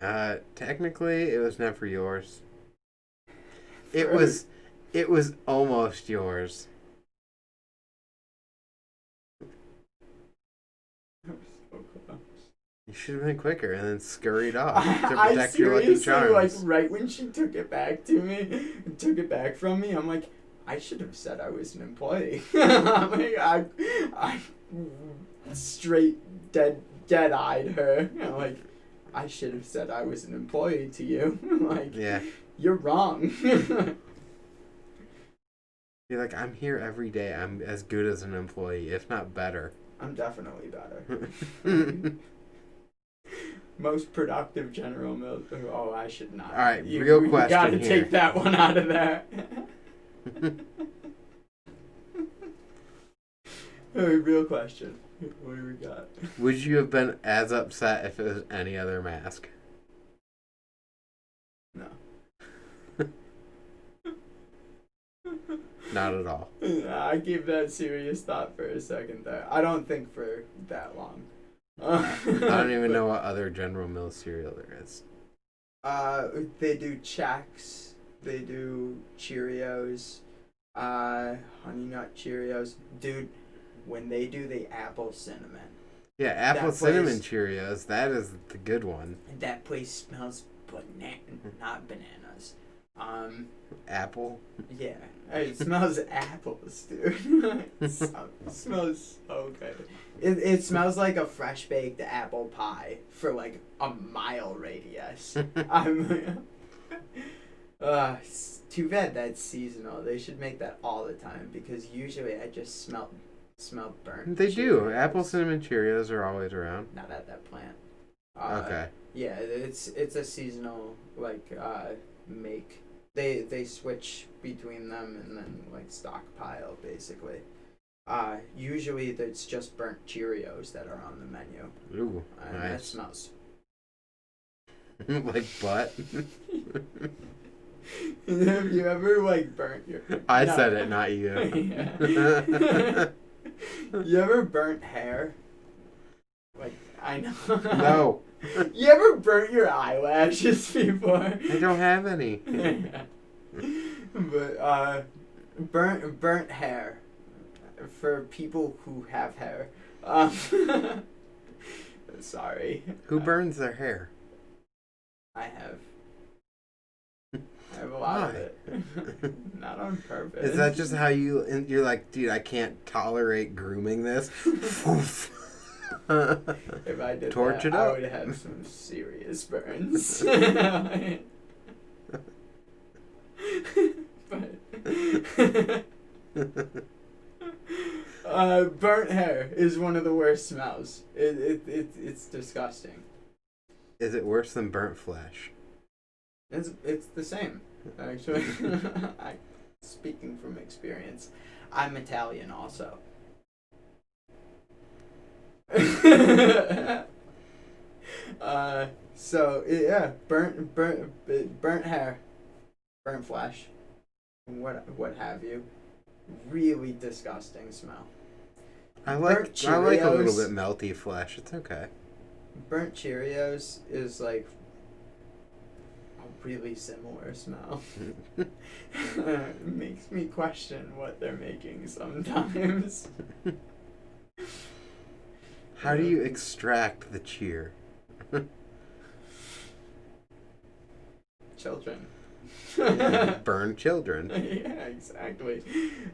Technically, it was never yours. It For- was, it was almost yours. I'm so close. You should have been quicker and then scurried off to I protect your lucky seriously, like, charms. right when she took it back to me, took it back from me, I'm like, I should have said I was an employee. I'm like, I straight dead-eyed her. I'm like, I should have said I was an employee to you. Like, Yeah. you're wrong. You're like, I'm here every day. I'm as good as an employee, if not better. I'm definitely better. Most productive General Mills. Oh, I should not. All right, real you question gotta here. take that one out of there. Hey, real question. What do we got? Would you have been as upset if it was any other mask? No. Not at all. I gave that serious thought for a second there. I don't think for that long. I don't even know what other General Mills cereal there is. They do Chex. They do Cheerios. Honey Nut Cheerios. Dude, when they do the apple cinnamon, Yeah, apple That cinnamon place- Cheerios. That is the good one. that place smells not bananas. Apple. Yeah, it smells apples, dude. It smells so good. It smells like a fresh baked apple pie for like a mile radius. It's too bad that's seasonal. They should make that all the time because usually I just smell burnt. They do. Cheerios. Apple cinnamon Cheerios are always around. Not at that plant. Okay. Yeah, it's a seasonal make. They switch between them and then like stockpile basically. Usually it's just burnt Cheerios that are on the menu. Ooh, And that nice. smells. Like butt. Have you ever like burnt your? I No. said it, not you. Yeah. You ever burnt hair? Like I know. No, You ever burnt your eyelashes before? I don't have any. But burnt hair for people who have hair. Sorry. Who burns their hair? I have. I have a lot of it. Not on purpose. Is that just how you're like, dude, I can't tolerate grooming this? If I did Torch that, it I up. would have some serious burns. Burnt hair is one of the worst smells. It's disgusting. Is it worse than burnt flesh? It's the same, actually. Speaking from experience, I'm Italian also. So yeah, burnt hair, burnt flesh, what have you. Really disgusting smell. I Burnt like a little Cheerios. bit melty flesh. It's okay. Burnt Cheerios is like a really similar smell. It makes me question what they're making sometimes. How do you extract the cheer? Children. Burn children. Yeah, exactly.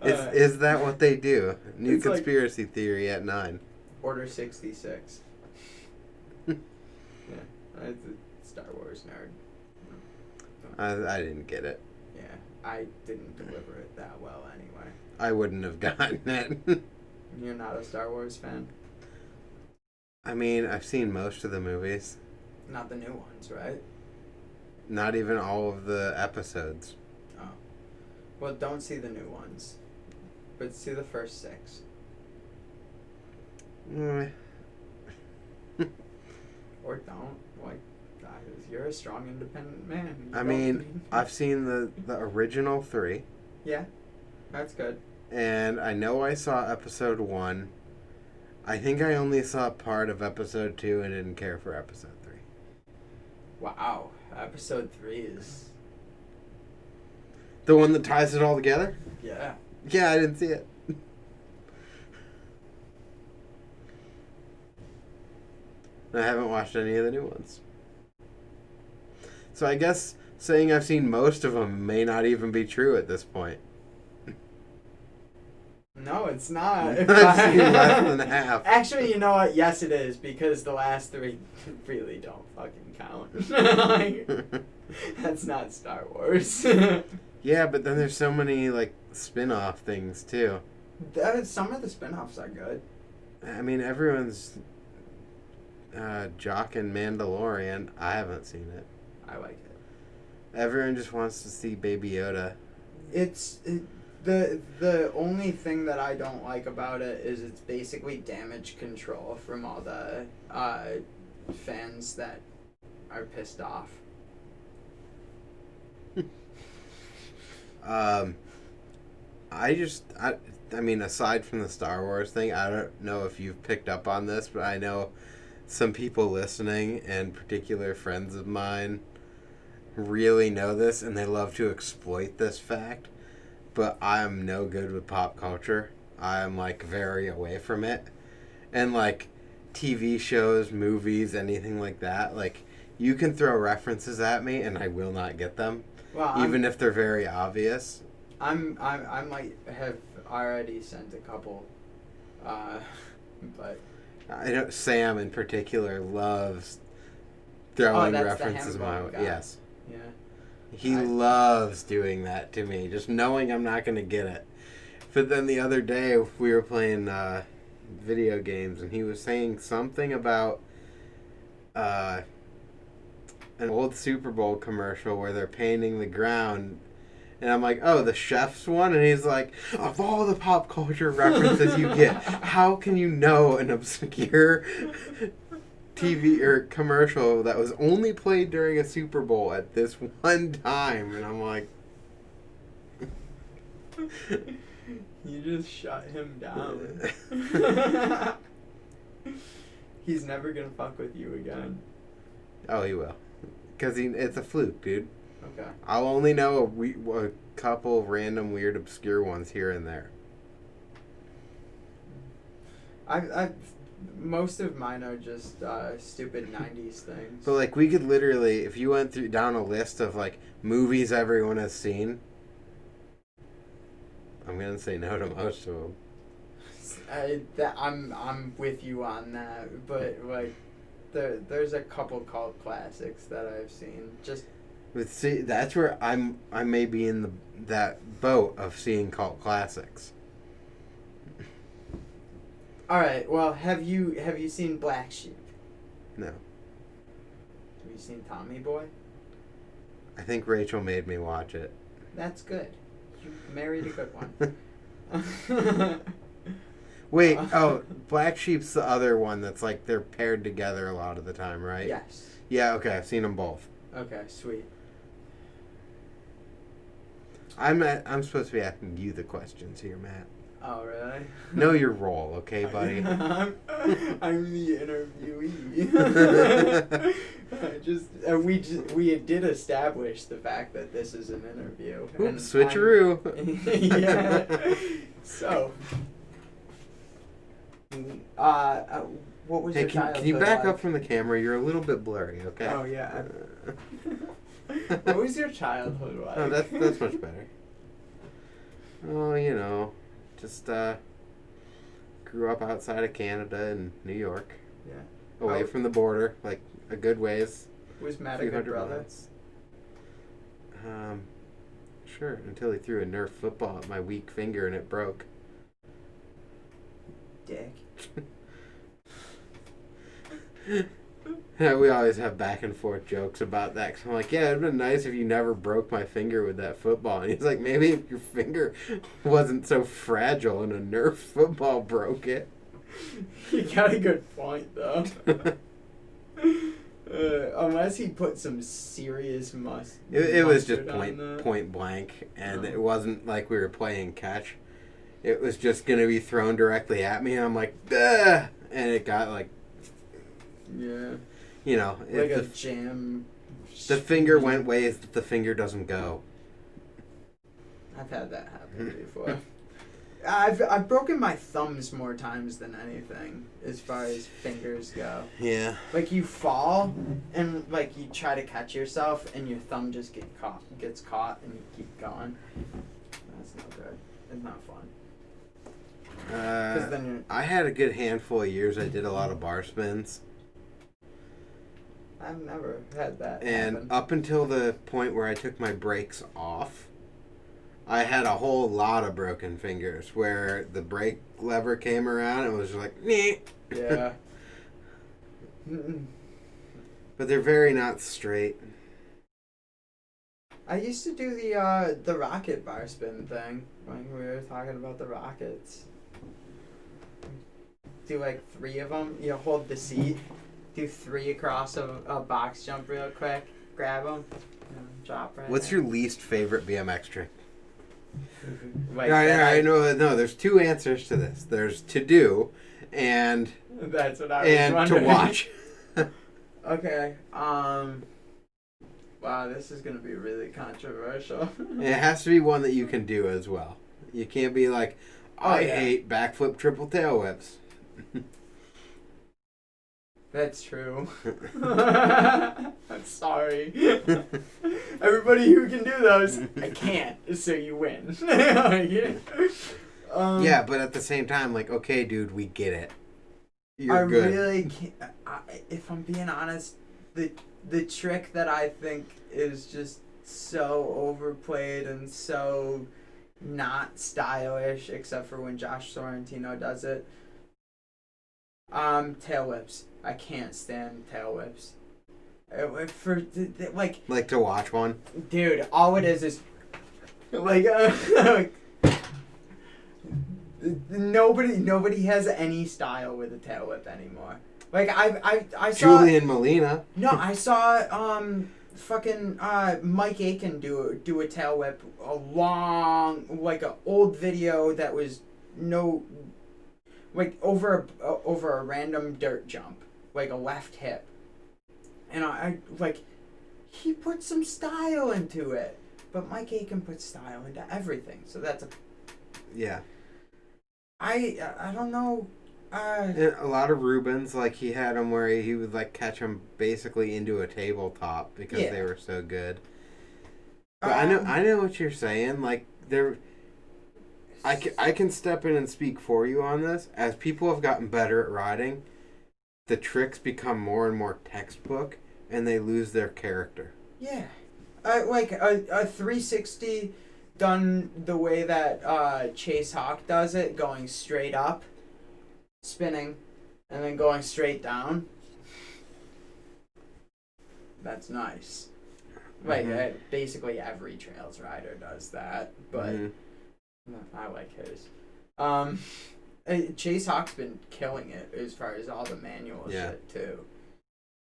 Is that what they do? New it's like- conspiracy theory at 9. Order 66. Yeah, I'm a Star Wars nerd. I didn't get it. Yeah, I didn't deliver it that well anyway. I wouldn't have gotten it. You're not a Star Wars fan? I mean, I've seen most of the movies. Not the new ones, right? Not even all of the episodes. Oh. Well, don't see the new ones. But see the first 6. Mm. Or don't. Like, you're a strong, independent man. You I don't mean, need- I've seen the original 3, Yeah, that's good. and I know I saw episode 1. I think I only saw part of episode 2 and didn't care for episode 3. Wow. Episode 3 is... The one that ties it all together? Yeah. Yeah, I didn't see it. I haven't watched any of the new ones. So I guess saying I've seen most of them may not even be true at this point. No, it's not. I've seen less than half. Actually, you know what? Yes, it is, because the last 3 really don't fucking count. Like, that's not Star Wars. Yeah, but then there's so many, like, spin-off things, too. Some of the spin-offs are good. I mean, everyone's jocking Mandalorian. I haven't seen it. I like it. Everyone just wants to see Baby Yoda. The only thing that I don't like about it is it's basically damage control from all the fans that are pissed off. I mean, aside from the Star Wars thing, I don't know if you've picked up on this, but I know some people listening, and particular friends of mine, really know this, and they love to exploit this fact. But I am no good with pop culture. I am, like, very away from it. And, like, TV shows, movies, anything like that, like, you can throw references at me, and I will not get them. Well, even if they're very obvious. I might have already sent a couple, but I know Sam in particular loves throwing references my way. Yes. Yeah. He loves doing that to me, just knowing I'm not going to get it. But then the other day we were playing video games, and he was saying something about an old Super Bowl commercial where they're painting the ground, and I'm like, oh, the chef's one? And he's like, of all the pop culture references you get, how can you know an obscure TV or commercial that was only played during a Super Bowl at this one time? And I'm like... You just shut him down. He's never gonna fuck with you again. Oh, he will. Because it's a fluke, dude. Okay. I'll only know a couple random, weird, obscure ones here and there. Most of mine are just stupid 90s things. But, like, we could literally, if you went down a list of, like, movies everyone has seen, I'm going to say no to most of them. I'm with you on that, but, like, there's a couple cult classics that I've seen. But see, that's where I may be in that boat of seeing cult classics. All right. Well, have you seen Black Sheep? No. Have you seen Tommy Boy? I think Rachel made me watch it. That's good. You married a good one. Wait, Black Sheep's the other one that's like they're paired together a lot of the time, right? Yes. Yeah, okay, I've seen them both. Okay, sweet. I'm supposed to be asking you the questions here, Matt. Oh, really? Know your role, okay, buddy? I'm the interviewee. We did establish the fact that this is an interview. Oops, switcheroo. Yeah. So, what was your childhood can you back like? up from the camera? You're a little bit blurry, okay? Oh yeah. What was your childhood like? Oh, that's much better. Oh, you know, just grew up outside of Canada in New York. Yeah. Away from the border, like a good ways. Was Matt a good brother? Sure, until he threw a Nerf football at my weak finger and it broke. Dick. Yeah, we always have back and forth jokes about that. Cause I'm like, yeah, it'd been nice if you never broke my finger with that football. And he's like, maybe if your finger wasn't so fragile and a Nerf football broke it. You got a good point, though. Unless he put some serious It was just point blank, and it wasn't like we were playing catch. It was just going to be thrown directly at me, and I'm like, ugh! And it got like... Yeah. You know, like a jam The finger went ways that the finger doesn't go. I've had that happen before. I've broken my thumbs more times than anything as far as fingers go. Yeah. Like you fall and like you try to catch yourself and your thumb just gets caught and you keep going. That's not good. It's not fun. 'Cause then I had a good handful of years. I did a lot of bar spins. I've never had that And happen. up until the point where I took my brakes off, I had a whole lot of broken fingers where the brake lever came around and was just like, nee. Yeah. But they're very not straight. I used to do the rocket bar spin thing when we were talking about the rockets. Do like 3 of them. You hold the seat, do 3 across a box jump real quick, grab them, and drop right. What's your least favorite BMX trick? Like I know. No, there's 2 answers to this. There's to do, and That's what I was wondering. to watch. Okay. Wow, this is gonna be really controversial. It has to be one that you can do as well. You can't be like, I hate backflip triple tail whips. That's true. I'm sorry. Everybody who can do those, I can't, so you win. Yeah, but at the same time, like, okay, dude, we get it. You're good. Really can't. If I'm being honest, the trick that I think is just so overplayed and so not stylish, except for when Josh Sorrentino does it. Tail whips. I can't stand tail whips. Like to watch one? Dude, all it is like nobody has any style with a tail whip anymore. Like I saw Julian Molina. No, I saw fucking Mike Aiken do a tail whip, a long, like an old video that was over a random dirt jump, like a left hip, and I like he put some style into it, but Mike Aiken puts style into everything, so that's a Yeah. I don't know. And a lot of Rubens, like he had them where he would like catch them basically into a tabletop because they were so good. But I know what you're saying. Like I can step in and speak for you on this. As people have gotten better at riding, the tricks become more and more textbook, and they lose their character. Yeah, like a 360 done the way that Chase Hawk does it, going straight up, spinning, and then going straight down. That's nice. Like basically every trails rider does that, but I like his. Chase Hawk's been killing it as far as all the manual shit too.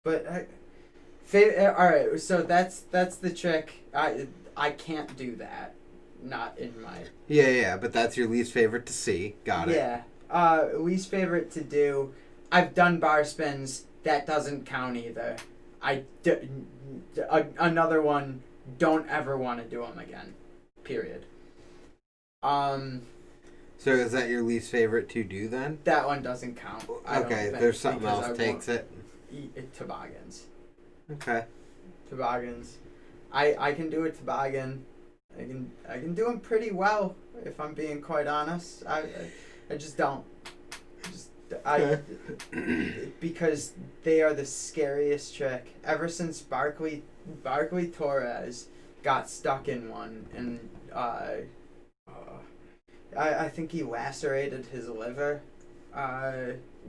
But all right, so that's the trick. I can't do that. Not in my. Yeah, but that's your least favorite to see. Got it. Yeah. Least favorite to do. I've done bar spins. That doesn't count either. Another one. Don't ever want to do them again. Period. So is that your least favorite to do then? That one doesn't count. Okay, there's something else takes it. Toboggans. Okay. Toboggans. I can do a toboggan. I can do them pretty well, if I'm being quite honest. I just don't. Because they are the scariest trick. Ever since Barkley Torres got stuck in one, and I think he lacerated his liver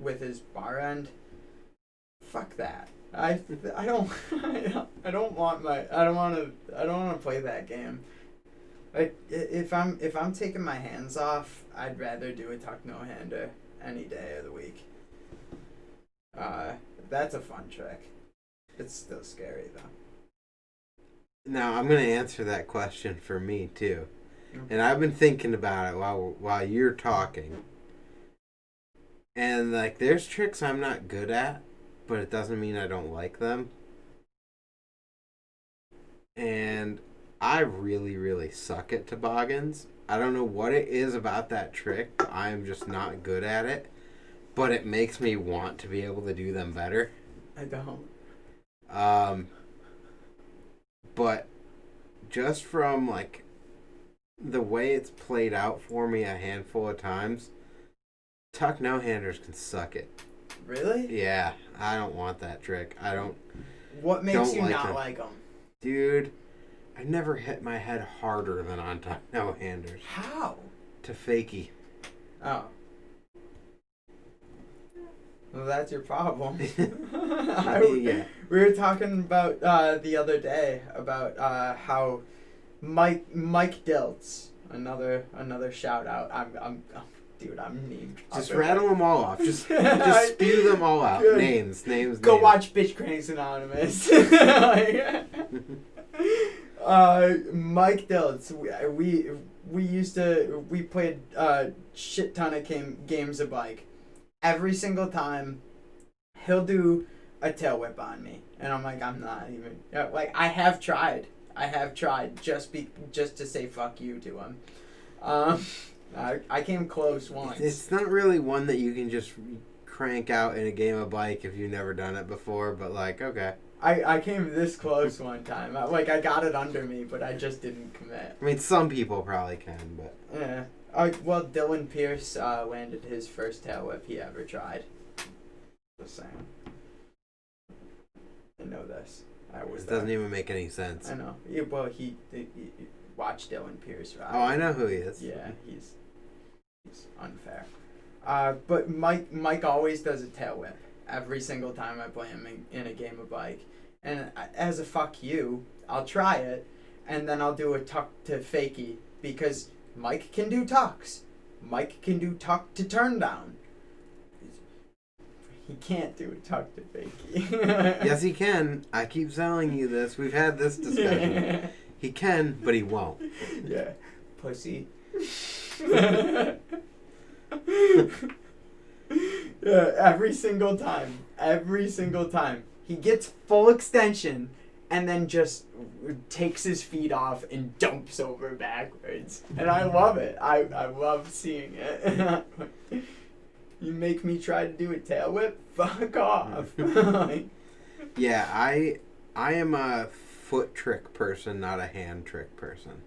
with his bar end. Fuck that. I don't want to play that game. Like if I'm taking my hands off, I'd rather do a tuck no hander any day of the week. That's a fun trick. It's still scary though. Now I'm gonna answer that question for me too, and I've been thinking about it while you're talking. And like, there's tricks I'm not good at, but it doesn't mean I don't like them. and I really, really suck at toboggans. I don't know what it is about that trick. I'm just not good at it. But it makes me want to be able to do them better. I don't. But just from, like, the way it's played out for me a handful of times, tuck no-handers can suck it. Really? Yeah, I don't want that trick. I don't. What makes you like not them. like them? Dude, I never hit my head harder than on tuck no-handers. How? To fakie. Oh. Well, that's your problem. Yeah. We were talking about the other day about how Mike Diltz, another shout out. I'm name. Just rattle them all off. Just spew them all out. Good. Names. Go watch BitchCranks Annonymous. Mike Diltz. We played a shit ton of games of bike. Every single time, he'll do a tail whip on me, and I'm like, I'm not even like I have tried just to say fuck you to him. I came close once. It's not really one that you can just crank out in a game of bike if you've never done it before, but like, okay. I came this close one time. I got it under me, but I just didn't commit. I mean, some people probably can, but... Yeah. Well, Dylan Pierce landed his first tail whip he ever tried. Just saying. I know this. This doesn't even make any sense. I know. Yeah, well, he watched Dylan Pierce ride. Oh, I know who he is. Yeah, he's unfair. But Mike always does a tail whip every single time I play him in a game of bike. And as a fuck you, I'll try it, and then I'll do a tuck to fakie, because Mike can do tucks. Mike can do tuck to turn down. He can't do a tuck to fakie. Yes, he can. I keep telling you this. We've had this discussion. Yeah. He can, but he won't. Yeah. Pussy. Yeah, every single time. He gets full extension and then just takes his feet off and dumps over backwards. And I love it. I love seeing it. You make me try to do a tail whip? Fuck off. Yeah, I am a foot trick person, not a hand trick person.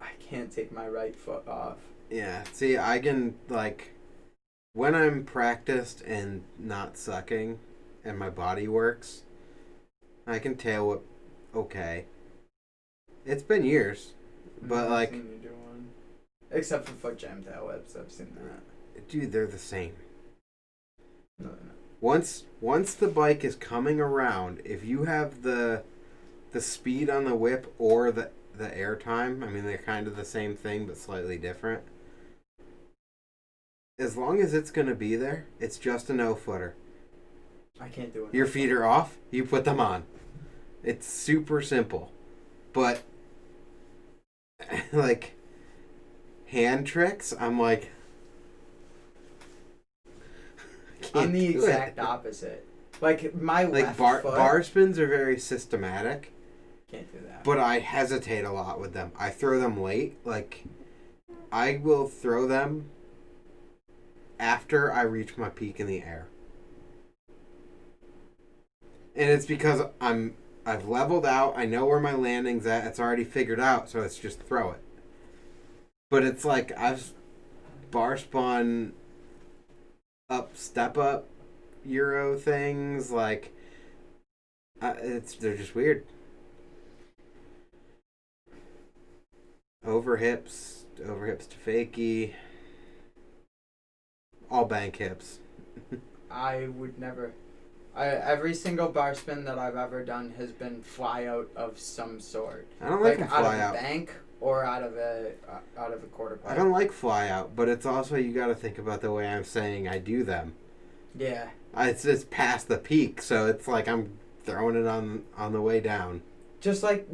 I can't take my right foot off. Yeah, see, I can, like, when I'm practiced and not sucking and my body works, I can tail whip okay. It's been years, but, I've like... seen you do one. Except for foot jam tail whips, I've seen that. Dude, they're the same. No, they're not. Once the bike is coming around, if you have the speed on the whip or the air time, I mean, they're kind of the same thing but slightly different. As long as it's going to be there, it's just a no-footer. I can't do it. Your feet are off, you put them on. It's super simple. But, like, hand tricks, I'm like... I'm the exact opposite. Like, my left foot... bar spins are very systematic. Can't do that. But I hesitate a lot with them. I throw them late. Like, I will throw them after I reach my peak in the air. And it's because I've leveled out. I know where my landing's at. It's already figured out, so it's just throw it. But it's like I've bar spun up, step up Euro things. Like, they're just weird. Over hips to fakie. All bank hips. I would never... every single bar spin that I've ever done has been fly out of some sort. I don't like them out fly of out. a bank or out of a quarter pipe. I don't like fly out, but it's also, you got to think about the way I'm saying I do them. Yeah. It's past the peak, so it's like I'm throwing it on the way down. Just like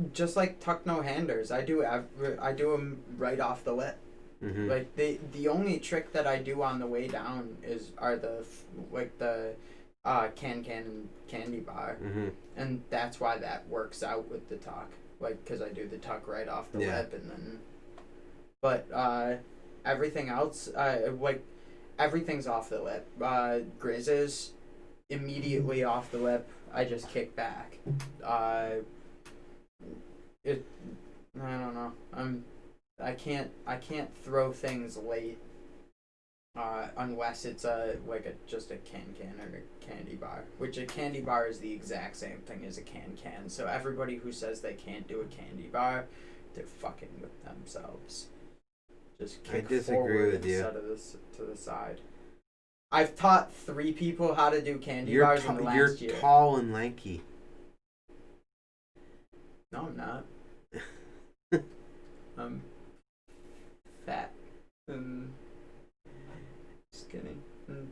tuck no handers, I do them right off the lip. Mm-hmm. Like the only trick that I do on the way down are the can and candy bar, Mm-hmm. and that's why that works out with the tuck. Like, because I do the tuck right off the lip, and then, but everything else, like, everything's off the lip. Grizz is immediately off the lip. I just kick back. I don't know. I can't throw things late. Unless it's just a can or a candy bar, which a candy bar is the exact same thing as a can. So everybody who says they can't do a candy bar, they're fucking with themselves. Just kick I disagree forward with you. instead of to the side. I've taught 3 people how to do candy bars in the last year. You're tall and lanky. No, I'm not. I'm fat and skinny. I'm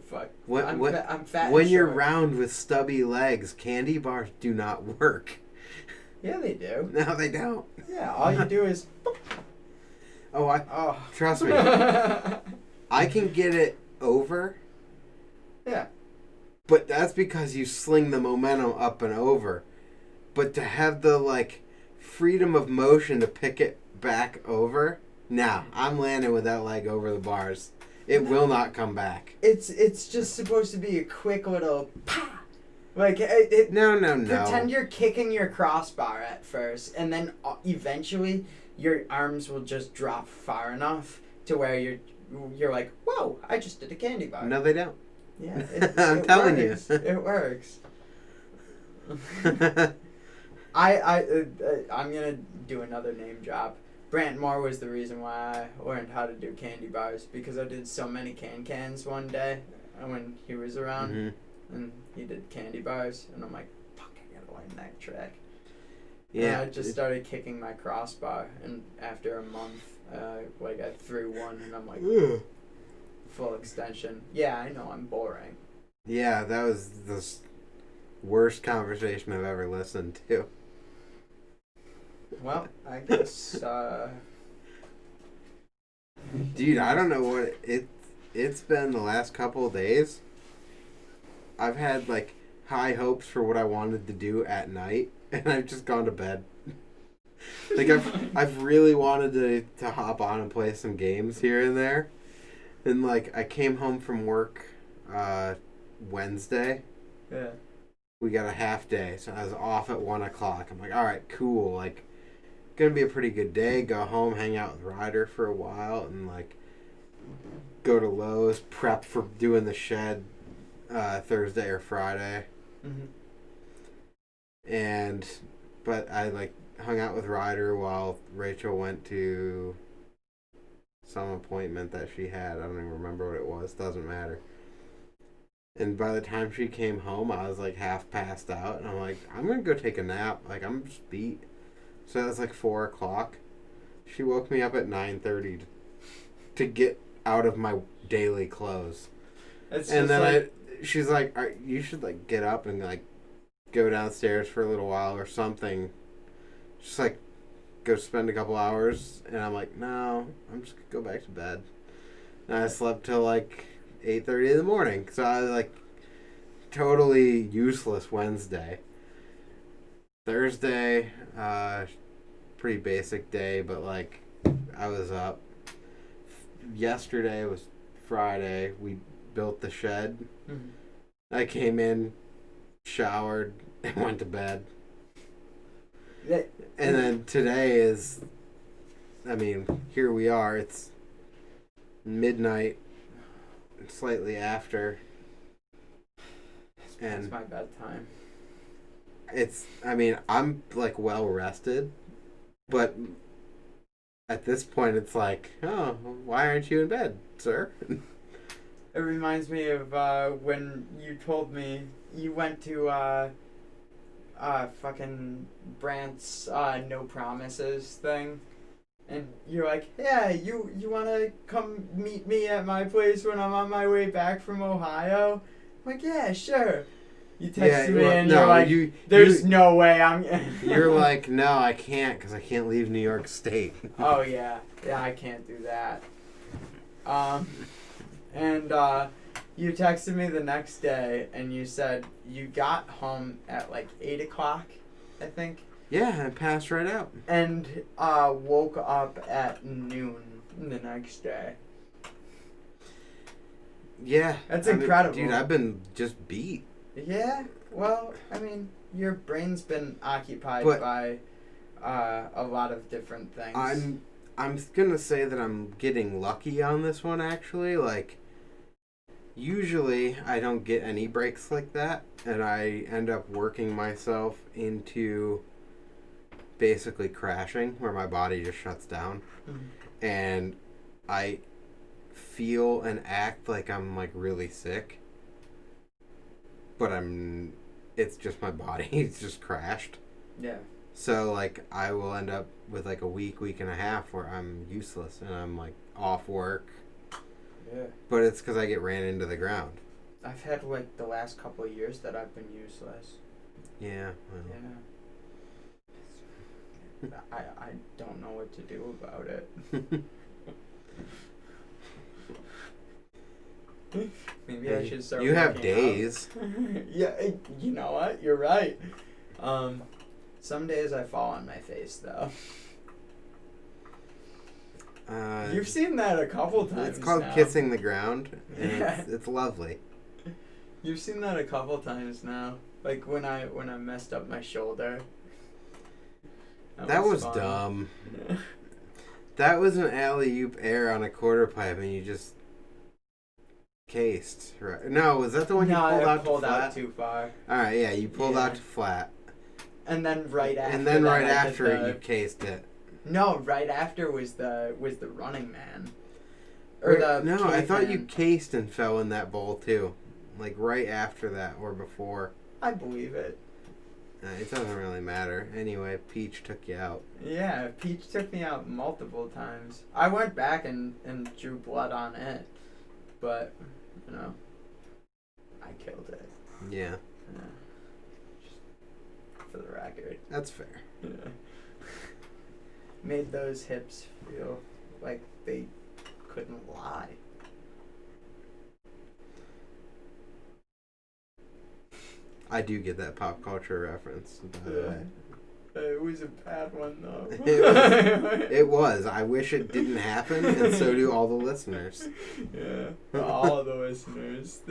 fat. When and you're short. round with stubby legs, candy bars do not work. Yeah, they do. No, they don't. Yeah, all you do is. Trust me. I can get it over. Yeah. But that's because you sling the momentum up and over. But to have the freedom of motion to pick it back over, nah, I'm landing with that leg over the bars. It will not come back. It's just supposed to be a quick little pa. No. Pretend you're kicking your crossbar at first, and then eventually your arms will just drop far enough to where you're like, whoa, I just did a candy bar. No, they don't. Yeah, I'm telling you. It works. I'm gonna do another name drop. Brant Moore was the reason why I learned how to do candy bars, because I did so many cans one day when he was around, and he did candy bars, and I'm like, fuck, I gotta learn that trick. Yeah. And I just started kicking my crossbar, and after a month, I threw one, and I'm like, full extension. Yeah, I know, I'm boring. Yeah, that was the worst conversation I've ever listened to. Well, I guess, Dude, I don't know what it's been the last couple of days. I've had high hopes for what I wanted to do at night, and I've just gone to bed. I've really wanted to hop on and play some games here and there. And I came home from work Wednesday. Yeah. We got a half day, so I was off at 1 o'clock. I'm like, all right, cool. Gonna be a pretty good day. Go home, hang out with Ryder for a while, and go to Lowe's, prep for doing the shed Thursday or Friday. Mm-hmm. But I hung out with Ryder while Rachel went to some appointment that she had. I don't even remember what it was. Doesn't matter. And by the time she came home, I was half passed out, and I'm like, I'm gonna go take a nap. I'm just beat. So it was 4 o'clock. She woke me up at 9:30 to get out of my daily clothes. And then she's like, you should get up and go downstairs for a little while or something. Just go spend a couple hours. And I'm like, no, I'm just gonna go back to bed. And I slept till 8:30 in the morning. So I was totally useless Wednesday. Thursday, pretty basic day, but I was up. Yesterday was Friday. We built the shed. Mm-hmm. I came in, showered, and went to bed. And then today is, here we are. It's midnight, slightly after. It's my bedtime. I'm well rested, but at this point it's oh, why aren't you in bed, sir? It reminds me of when you told me you went to fucking Brant's No Promises thing, and you're like, yeah, you wanna come meet me at my place when I'm on my way back from Ohio? I'm like, yeah, sure. You texted me and you're like, there's no way I'm... You're like, no, I can't, because I can't leave New York State. Oh, yeah. Yeah, I can't do that. You texted me the next day and you said you got home at like 8 o'clock, I think. Yeah, I passed right out. And woke up at noon the next day. Yeah. That's incredible. Dude, I've been just beat. Yeah, well, I mean, your brain's been occupied by a lot of different things. I'm gonna say that I'm getting lucky on this one, actually. Like, usually I don't get any breaks like that, and I end up working myself into basically crashing, where my body just shuts down. Mm-hmm. And I feel and act like I'm, like, really sick. But it's just my body. It's just crashed. Yeah. So, like, I will end up with, like, a week and a half where I'm useless and I'm, like, off work. Yeah. But it's because I get ran into the ground. I've had, like, the last couple of years that I've been useless. Yeah. Well. Yeah. I don't know what to do about it. Maybe I should start. You have working days. Yeah, you know what? You're right. Some days I fall on my face though. You've seen that a couple times. It's called now. kissing the ground, and Yeah. it's lovely. You've seen that a couple times now. Like when I messed up my shoulder. That was fun. dumb. That was an alley-oop air on a quarter pipe, and you just cased. Right? No, was that the one you pulled out too far. All right, yeah, you pulled out to flat. And then right after. And then right that, after you cased it. No, right after was the Running Man. Or the no, I thought Caveman. you cased and fell in that bowl too, like right after that or before. I believe it. It doesn't really matter. Anyway, Peach took you out. Yeah, Peach took me out multiple times. I went back and drew blood on it, but you know, I killed it. Yeah. Just for the record. That's fair. Yeah. Made those hips feel like they couldn't lie. I do get that pop culture reference, by the way. It was a bad one, though. It was. I wish it didn't happen, and so do all the listeners. Yeah, all the listeners.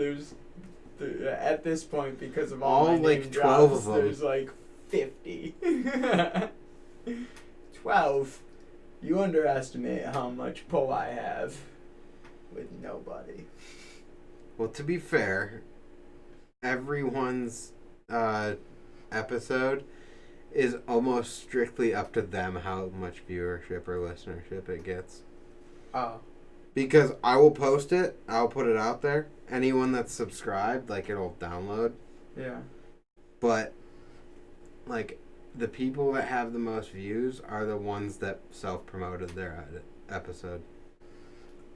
At this point, because of all my like name 12 drops, of them. there's like 50. 12. You underestimate how much pull I have with nobody. Well, to be fair, everyone's episode is almost strictly up to them how much viewership or listenership it gets. Oh. Because I will post it, I'll put it out there. Anyone that's subscribed, like, it'll download. Yeah. But, like, the people that have the most views are the ones that self-promoted their episode.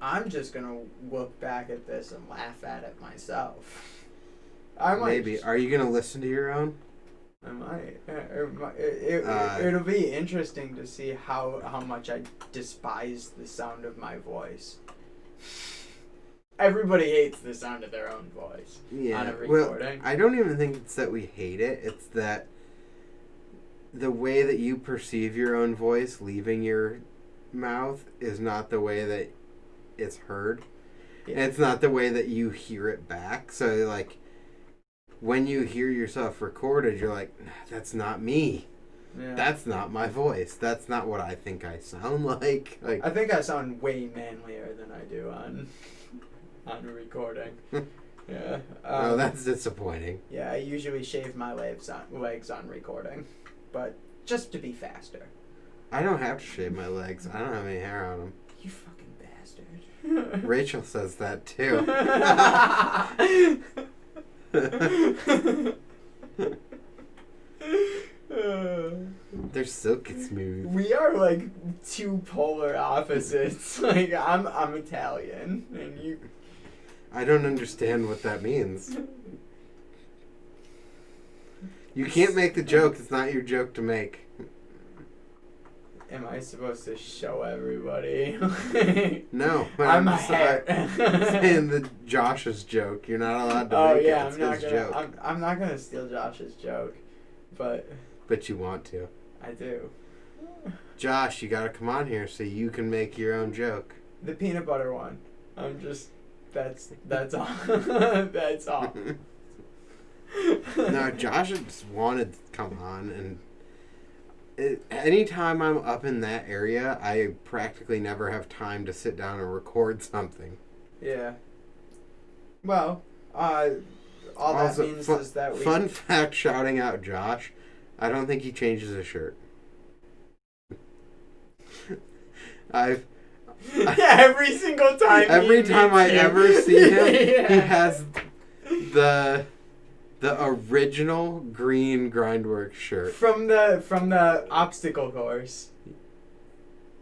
I'm just gonna look back at this and laugh at it myself. Maybe. Are you going to listen to your own? I might. It'll be interesting to see how much I despise the sound of my voice. Everybody hates the sound of their own voice on a recording. Well, I don't even think it's that we hate it. It's that the way that you perceive your own voice leaving your mouth is not the way that it's heard. Yeah. And it's not the way that you hear it back. So, like, when you hear yourself recorded, you're like, that's not me. Yeah. That's not my voice. That's not what I think I sound like. I think I sound way manlier than I do on a recording. Yeah. Oh, that's disappointing. Yeah, I usually shave my legs on recording, but just to be faster. I don't have to shave my legs. I don't have any hair on them. You fucking bastard. Rachel says that too. They're silky smooth. We are like two polar opposites. Like I'm Italian and you. I don't understand what that means. You can't make the joke. It's not your joke to make. Am I supposed to show everybody? No, but I'm a just saying the Josh's joke. You're not allowed to make it. It's his joke. I'm not gonna steal Josh's joke, but you want to. I do. Josh, you gotta come on here so you can make your own joke. The peanut butter one. That's all. That's all. No, Josh just wanted to come on, and anytime I'm up in that area, I practically never have time to sit down and record something. Yeah. Well, all also, that means is that we... Fun fact, shouting out Josh, I don't think he changes his shirt. Every single time. Every time I ever see him, he has the original green GrindWorks shirt from the obstacle course.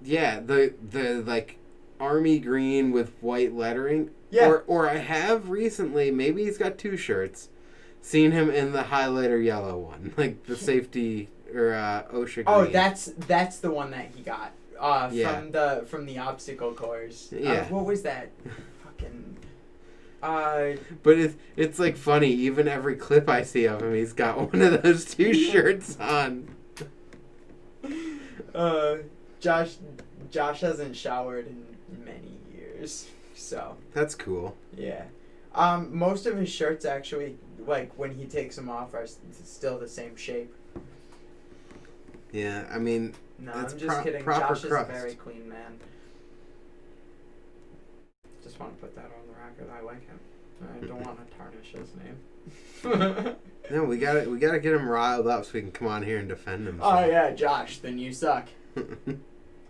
Yeah, the like army green with white lettering. Yeah. Or I have recently, maybe he's got two shirts, seen him in the highlighter yellow one, like the safety or OSHA green. Oh, that's the one that he got. From the obstacle course. Yeah. What was that? Fucking. But it's like funny. Even every clip I see of him, he's got one of those two shirts on. Josh hasn't showered in many years, so that's cool. Yeah. Most of his shirts actually, like when he takes them off, are still the same shape. Yeah, I mean. No, I'm just kidding. Josh is a very clean man. Just want to put that on the record. I like him. I don't want to tarnish his name. No, we gotta get him riled up so we can come on here and defend him. Oh yeah, Josh, then you suck.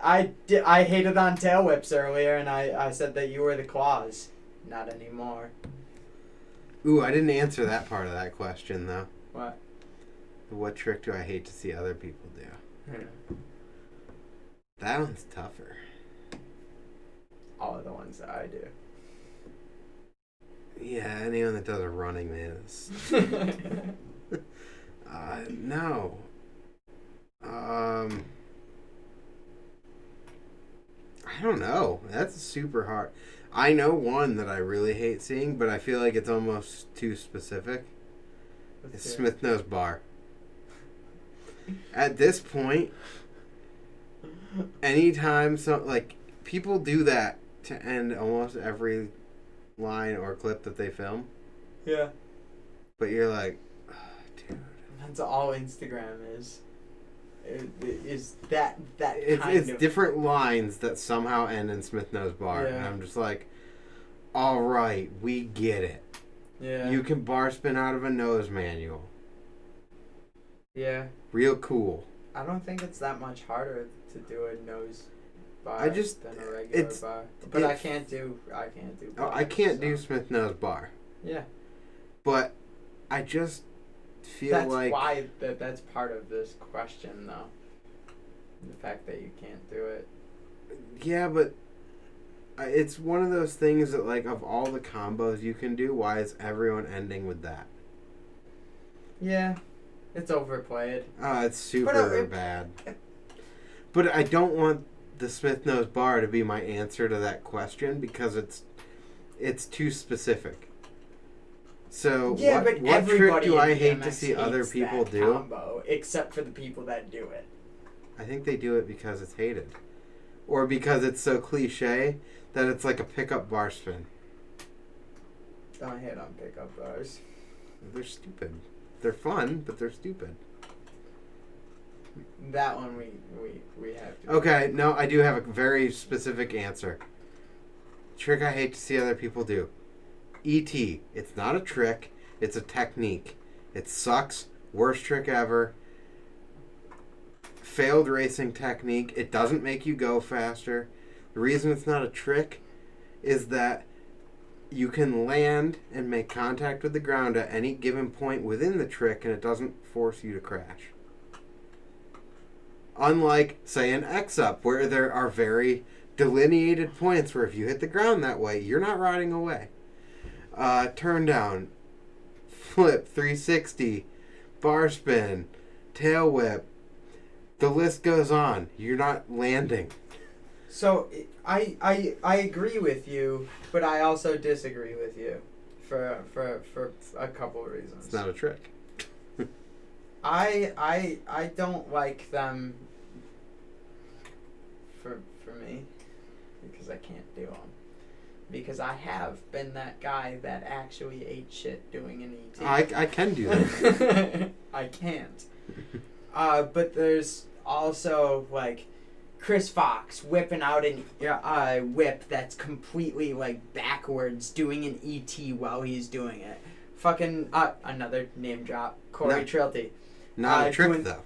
I hated on tail whips earlier, and I said that you were the claws. Not anymore. Ooh, I didn't answer that part of that question though. What? What trick do I hate to see other people do? That one's tougher. All of the ones that I do. Yeah, anyone that does a running man is... no. I don't know. That's super hard. I know one that I really hate seeing, but I feel like it's almost too specific. It's Smith Nose Bar. At this point, anytime people do that to end almost every line or clip that they film. Yeah. But you're like, oh, dude. That's all Instagram is. Is that it's different lines that somehow end in Smith Nose Bar. Yeah. And I'm just like, all right, we get it. Yeah. You can bar spin out of a nose manual. Yeah. Real cool. I don't think it's that much harder to do a nose bar than a regular bar. But I can't do bars, I can't do Smith Nose Bar. Yeah. But I just feel that's part of this question though. The fact that you can't do it. Yeah, but it's one of those things that, like, of all the combos you can do, why is everyone ending with that? Yeah. It's overplayed. It's super bad. But I don't want the Smith Nose Bar to be my answer to that question because it's too specific. So yeah, what trick do I hate to see other people do? Combo, except for the people that do it. I think they do it because it's hated. Or because it's so cliche that it's like a pickup bar spin. Don't hate on pickup bars. They're stupid. They're fun, but they're stupid. That one we have to. Okay, no, I do have a very specific answer. Trick I hate to see other people do. E.T. It's not a trick. It's a technique. It sucks. Worst trick ever. Failed racing technique. It doesn't make you go faster. The reason it's not a trick is that you can land and make contact with the ground at any given point within the trick, and it doesn't force you to crash. Unlike, say, an X-up, where there are very delineated points where if you hit the ground that way, you're not riding away. Turndown, flip, 360, bar spin, tail whip, The list goes on. You're not landing. So I agree with you, but I also disagree with you for a couple of reasons. It's not a trick. I don't like them for me because I can't do them. Because I have been that guy that actually ate shit doing an ET. I can do that. I can't. But there's also like Chris Fox whipping out a whip that's completely like backwards, doing an ET while he's doing it. Fucking another name drop, Corey Trilty. Not a trick though.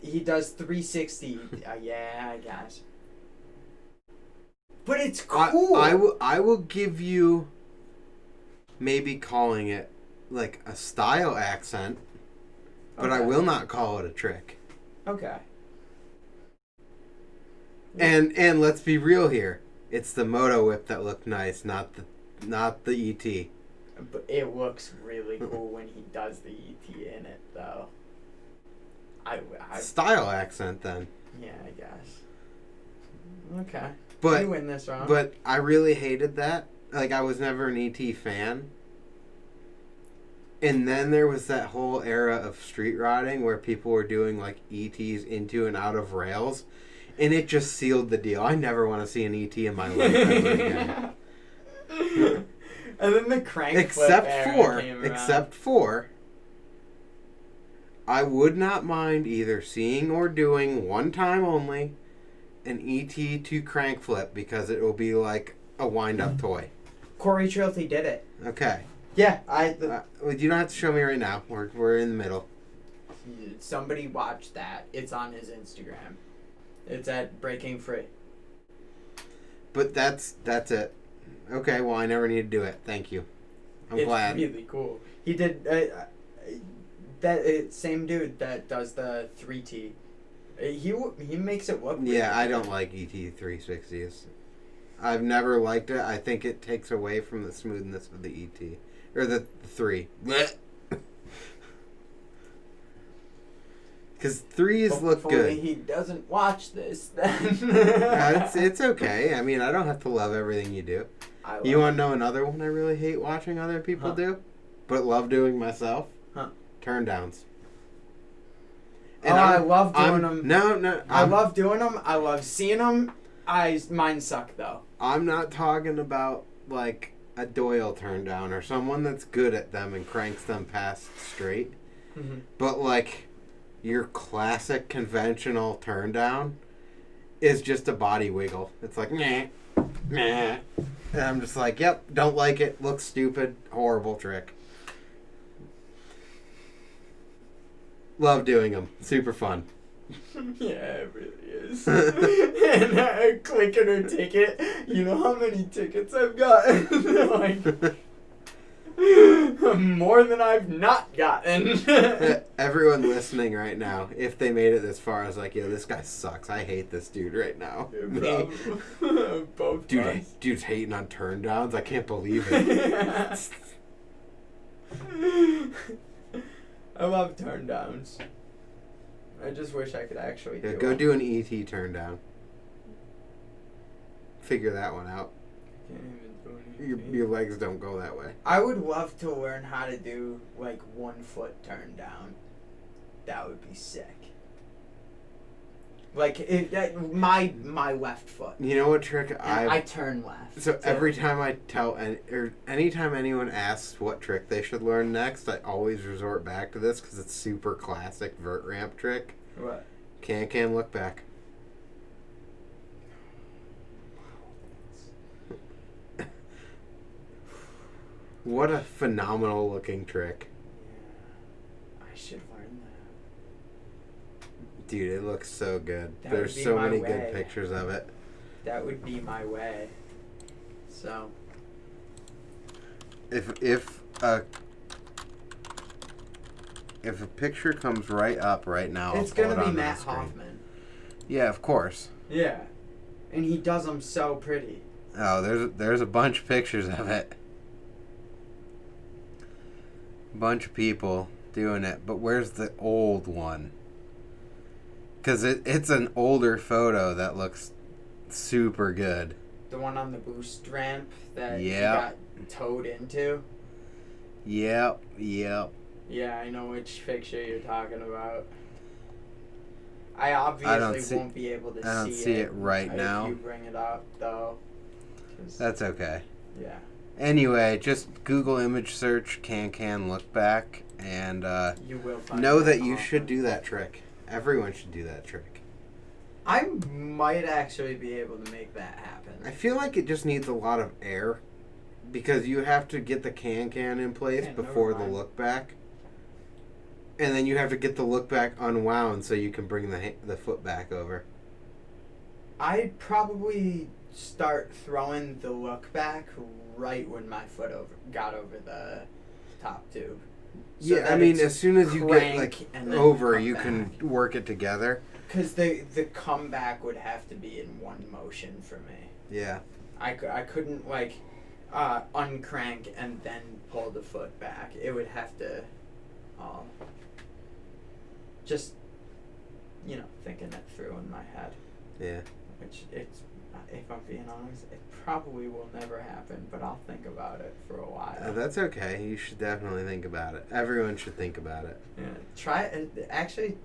He does 360. Yeah, I guess. But it's cool. I will give you maybe calling it like a style accent, but I will not call it a trick. Okay. And let's be real here. It's the Moto Whip that looked nice, not the ET. But it looks really cool when he does the ET in it, though. I Style accent, then. Yeah, I guess. Okay. But you win this round. But I really hated that. Like, I was never an ET fan. And then there was that whole era of street riding where people were doing, like, ETs into and out of rails. And it just sealed the deal. I never want to see an ET in my life ever again. And then the crank flip came around. Except for, I would not mind either seeing or doing one time only an ET to crank flip because it will be like a wind-up toy. Corey Trilty did it. Okay. Yeah, you don't have to show me right now. We're in the middle. Somebody watched that. It's on his Instagram. It's at Breaking Free. But that's it. Okay, well, I never need to do it. Thank you. I'm glad. It's really cool. He did same dude that does the 3T. He makes it look really I don't like ET 360s. I've never liked it. I think it takes away from the smoothness of the ET. Or the 3. Because 3s look good. He doesn't watch this then. It's okay. I mean, I don't have to love everything you do. You want to know another one I really hate watching other people do, but love doing myself? Turndowns. And I love doing them. No. I love doing them. I love seeing them. Mine suck, though. I'm not talking about, like, a Doyle turndown or someone that's good at them and cranks them past straight. Mm-hmm. But, like, your classic conventional turndown is just a body wiggle. It's like, meh. And I'm just like, yep, don't like it. Looks stupid. Horrible trick. Love doing them. Super fun. Yeah, it really is. And clicking her ticket. You know how many tickets I've gotten? Like, more than I've not gotten. Everyone listening right now, if they made it this far, I was like, yo, this guy sucks. I hate this dude right now. Both dude's hating on turndowns. I can't believe it. I love turndowns. I just wish I could actually do go them. do an ET turndown. Figure that one out. Can't even do an ET. Your legs don't go that way. I would love to learn how to do like 1 foot turn down. That would be sick. Like my left foot. You know what trick I turn left. So every time I anytime anyone asks what trick they should learn next, I always resort back to this because it's super classic vert ramp trick. What? Can look back. What a phenomenal looking trick. Yeah, I should learn that. Dude, it looks so good. That There's so many good pictures of it. That would be my way. So. If a picture comes right up right now, it's gonna be Matt Hoffman. Yeah, of course. Yeah, and he does them so pretty. Oh, there's a bunch of pictures of it. Bunch of people doing it, but where's the old one? Because it's an older photo that looks super good. The one on the boost ramp that he Yep. got towed into. Yep. Yeah, I know which picture you're talking about. I obviously won't be able to see it. I don't see it right now. If you bring it up, though. That's okay. Yeah. Anyway, just Google image search can look back, and you will find know that you should do that trick. Everyone should do that trick. I might actually be able to make that happen. I feel like it just needs a lot of air, because you have to get the can in place before the look back. And then you have to get the look back unwound so you can bring the foot back over. I'd probably start throwing the look back right when my foot got over the top tube. So yeah, I mean, as soon as you get over, you back. Can work it together. Because the comeback would have to be in one motion for me. Yeah. I couldn't uncrank and then pull the foot back. It would have to just thinking it through in my head. Yeah. Which it's, if I'm being honest, it probably will never happen, but I'll think about it for a while. That's okay. You should definitely think about it. Everyone should think about it. Yeah. Try it. Actually,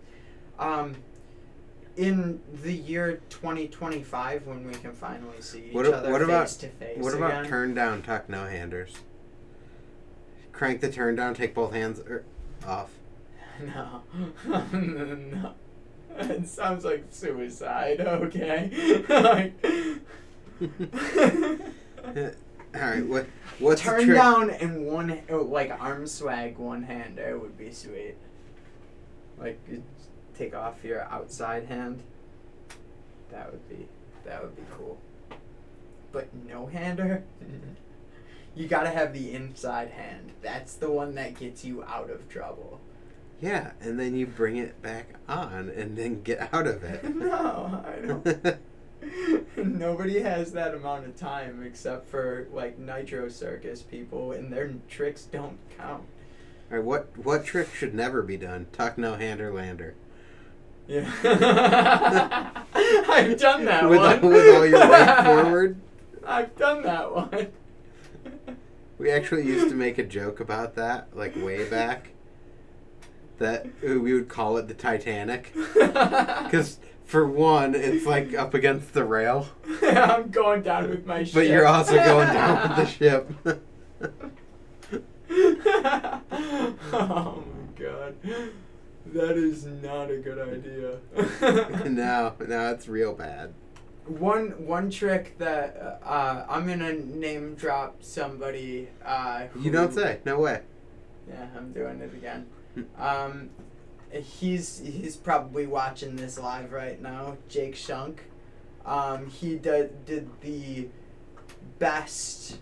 in the year 2025, when we can finally see each other face to face What again, about turn down tuck no handers? Crank the turn down, take both hands off. No. No. It sounds like suicide, okay? Alright, what's turn the trick? down and arm swag one-hander would be sweet. Like, take off your outside hand. That would be cool. But no-hander? You gotta have the inside hand. That's the one that gets you out of trouble. Yeah, and then you bring it back on and then get out of it. No, I don't. Nobody has that amount of time except for Nitro Circus people, and their tricks don't count. All right, what trick should never be done? Tuck no hander lander. Yeah. I've done that one. With all your weight forward? I've done that one. We actually used to make a joke about that, way back. That we would call it the Titanic. Because, for one, it's up against the rail. I'm going down with my ship. But you're also going down with the ship. Oh my god. That is not a good idea. No, it's real bad. One trick that I'm gonna name drop somebody. You don't say. No way. Yeah, I'm doing it again. He's probably watching this live right now. Jake Shunk. He did the best.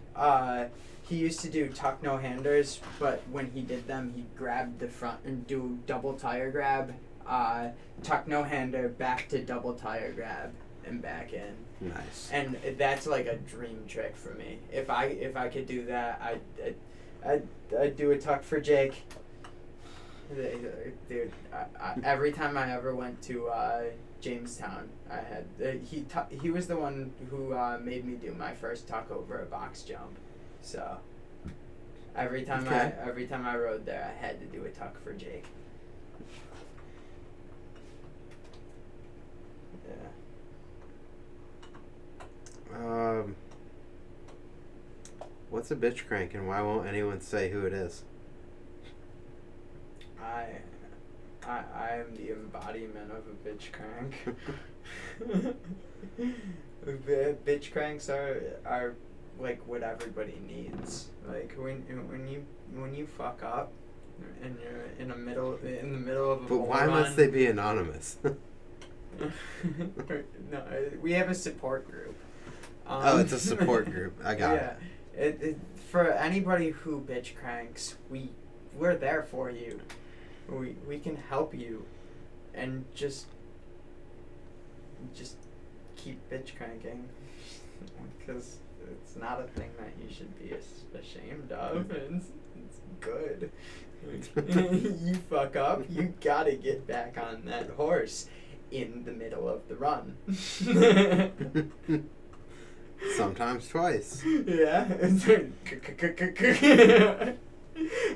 He used to do tuck no handers, but when he did them, he grabbed the front and do double tire grab, tuck no hander back to double tire grab and back in. Nice. And that's a dream trick for me. If I could do that, I'd do a tuck for Jake. Dude, every time I ever went to Jamestown, I had he was the one who made me do my first tuck over a box jump. So every time I rode there, I had to do a tuck for Jake. Yeah. What's a bitch crank, and why won't anyone say who it is? I am the embodiment of a bitch crank. Bitch cranks are what everybody needs. When you fuck up and you're in the middle of a But why must they be anonymous? No, we have a support group. It's a support group. I got it. Yeah, for anybody who bitch cranks, we're there for you. We can help you, and just keep bitch cranking, because it's not a thing that you should be ashamed of. It's good. You fuck up, you gotta get back on that horse. in the middle of the run. Sometimes twice. Yeah.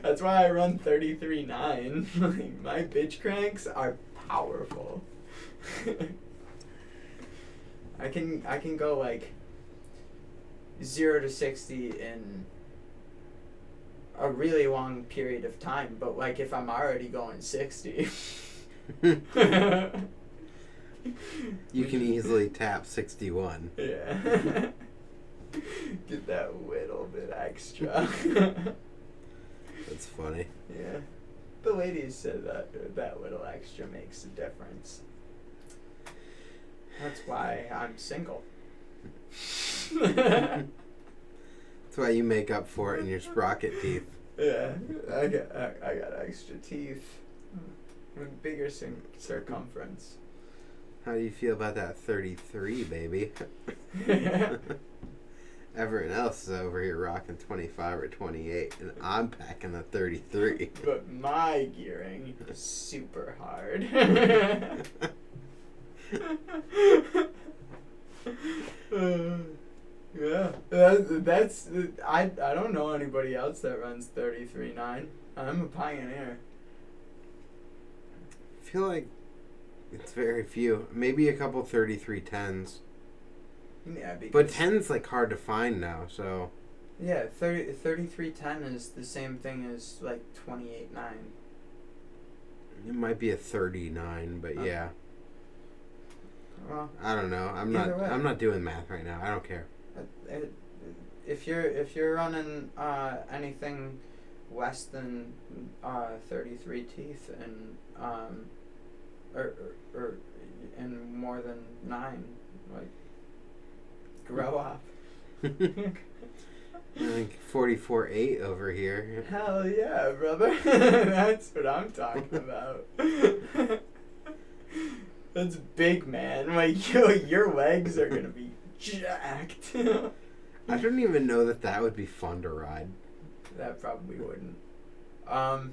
That's why I run 33.9. Like, my bitch cranks are powerful. I can go like 0 to 60 in a really long period of time, but like if I'm already going 60, You can easily tap 61. yeah. Get that little bit extra. That's funny. Yeah. The ladies said that little extra makes a difference. That's why I'm single. That's why you make up for it in your sprocket teeth. Yeah, I got extra teeth. With bigger circumference. How do you feel about that 33, baby? Everyone else is over here rocking 25 or 28, and I'm packing a 33. But my gearing is super hard. Yeah, that's I don't know anybody else that runs 33.9. I'm a pioneer. I feel like it's very few. Maybe a couple 3310s. Yeah, because But 10's like hard to find now, so. yeah, 3310 is the same thing as like 28.9. It might be a 39, but yeah. Well, I don't know. I'm not doing math right now. I don't care. if you're running anything less than 33 teeth and or and more than 9, like, grow up. I think 44.8 over here. Hell yeah, brother. That's what I'm talking about. That's big, man. Like, your legs are gonna be jacked. I don't even know that would be fun to ride. That probably wouldn't. I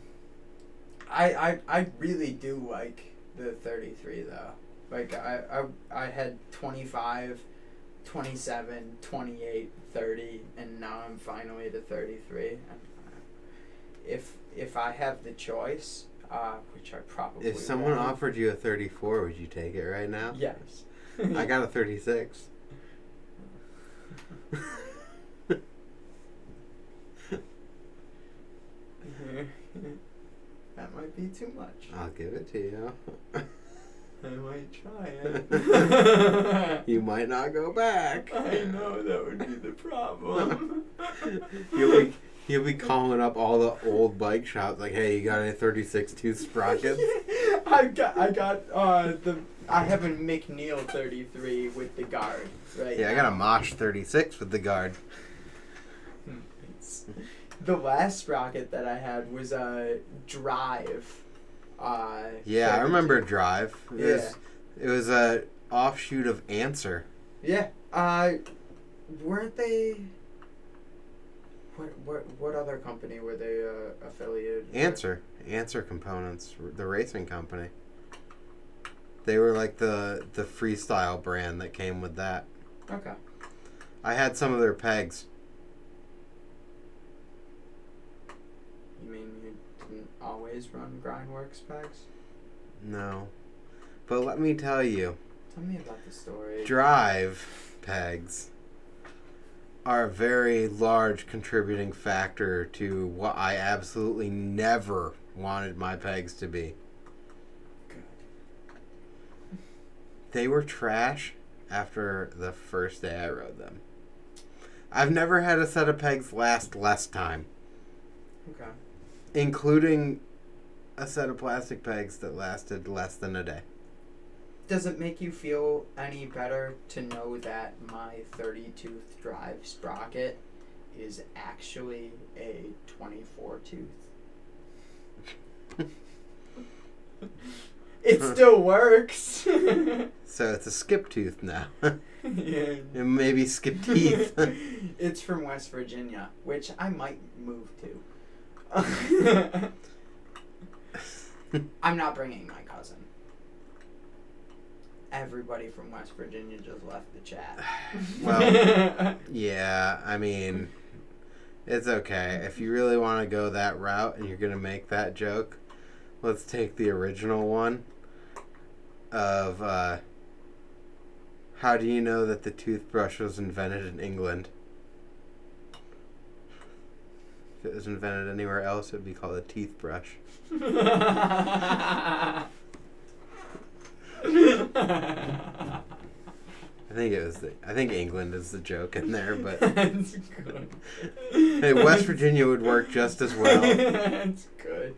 really do like the 33 though. Like, I had 25, 27, 28, 30, and now I'm finally at a 33. If I have the choice, which I probably If someone won't. offered you a 34, would you take it right now? Yes. I got a 36. That might be too much. I'll give it to you. I might try it. You might not go back. I know that would be the problem. You'll be calling up all the old bike shops like, hey, you got any 36 tooth sprockets? I have a McNeil 33 with the guard, right? Yeah, I got a Mosh 36 with the guard. The last sprocket that I had was a Drive. Yeah, I remember Drive. Yeah. It was a offshoot of Answer. Yeah. Weren't they? What other company were they affiliated with? Answer Components, the racing company. They were like the freestyle brand that came with that. Okay. I had some of their pegs. You mean you didn't always run GrindWorks pegs? No. But let me tell you, Tell me about the story. Drive pegs are a very large contributing factor to what I absolutely never wanted my pegs to be. Good. They were trash after the first day I rode them. I've never had a set of pegs last less time. Okay. Including a set of plastic pegs that lasted less than a day. Does it make you feel any better to know that my 30-tooth Drive sprocket is actually a 24-tooth? It still works. So it's a skip tooth now. Yeah. And maybe skip teeth. It's from West Virginia, which I might move to. I'm not bringing my cousin. Everybody from West Virginia just left the chat. Well, yeah, I mean, it's okay. If you really want to go that route and you're going to make that joke, let's take the original one of, how do you know that the toothbrush was invented in England? If it was invented anywhere else, it would be called a teeth brush. I think England is the joke in there, but That's good. hey, West Virginia would work just as well. That's good.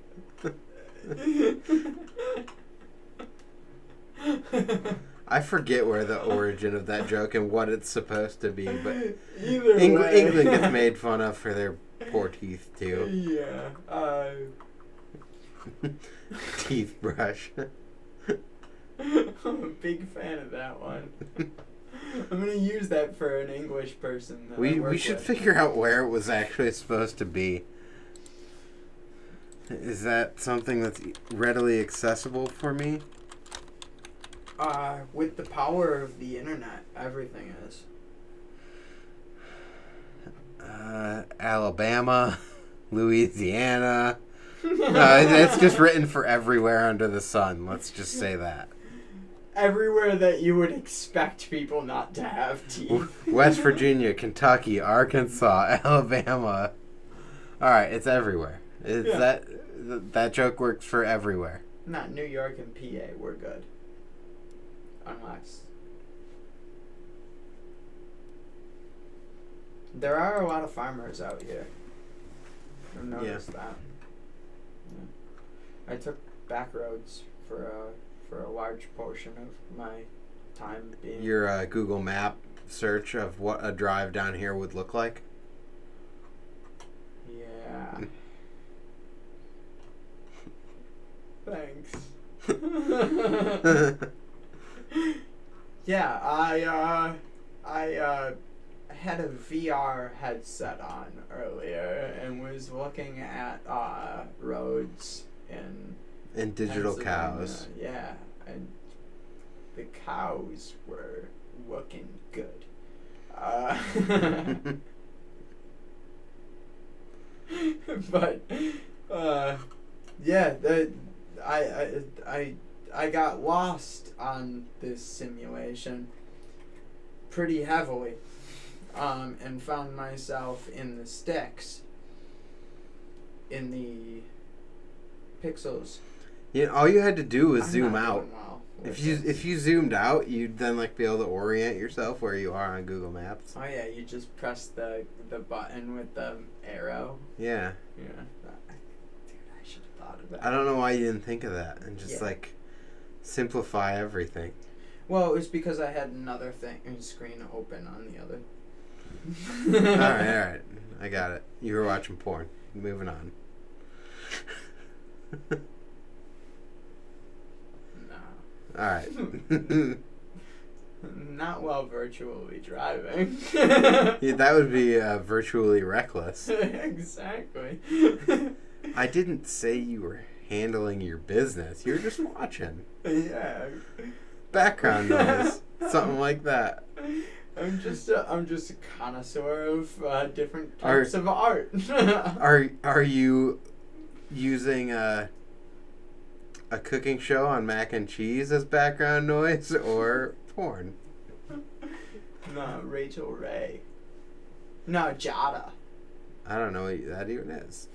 I forget where the origin of that joke and what it's supposed to be, but Either way. England gets made fun of for their poor teeth too. Yeah. Teeth brush. I'm a big fan of that one. I'm gonna use that for an English person. That I We work should with. figure out where it was actually supposed to be. Is that something that's readily accessible for me? With the power of the internet, everything is. Alabama, Louisiana. It's just written for everywhere under the sun. Let's just say that. Everywhere that you would expect people not to have teeth. West Virginia, Kentucky, Arkansas, Alabama. All right, it's everywhere. It's Yeah. that joke works for everywhere. Not New York and PA, we're good. Unless. There are a lot of farmers out here. I've noticed that. Yeah. I took back roads for a large portion of my time being. Your Google Map search of what a drive down here would look like. Yeah. Thanks. Yeah, I had a VR headset on earlier and was looking at roads in And digital Pennsylvania. cows. Yeah, and the cows were looking good. But yeah, I got lost on this simulation pretty heavily, and found myself in the sticks, in the pixels. Yeah, all you had to do was I'm zoom not out. doing well If with this. you zoomed out, you'd then be able to orient yourself where you are on Google Maps. Oh yeah, you just press the button with the arrow. Yeah. Yeah. Dude, I should have thought of that. I don't know why you didn't think of that and just Yeah. simplify everything. Well, it was because I had another screen open on the other. all right. I got it. You were watching porn. Moving on. No. All right. Not while virtually driving. Yeah, that would be virtually reckless. Exactly. I didn't say you were handling your business. You were just watching. Yeah. Background noise. Something like that. I'm just a connoisseur of different types of art. Are you using a cooking show on mac and cheese as background noise or porn? No, Rachel Ray. No, Jada. I don't know what that even is.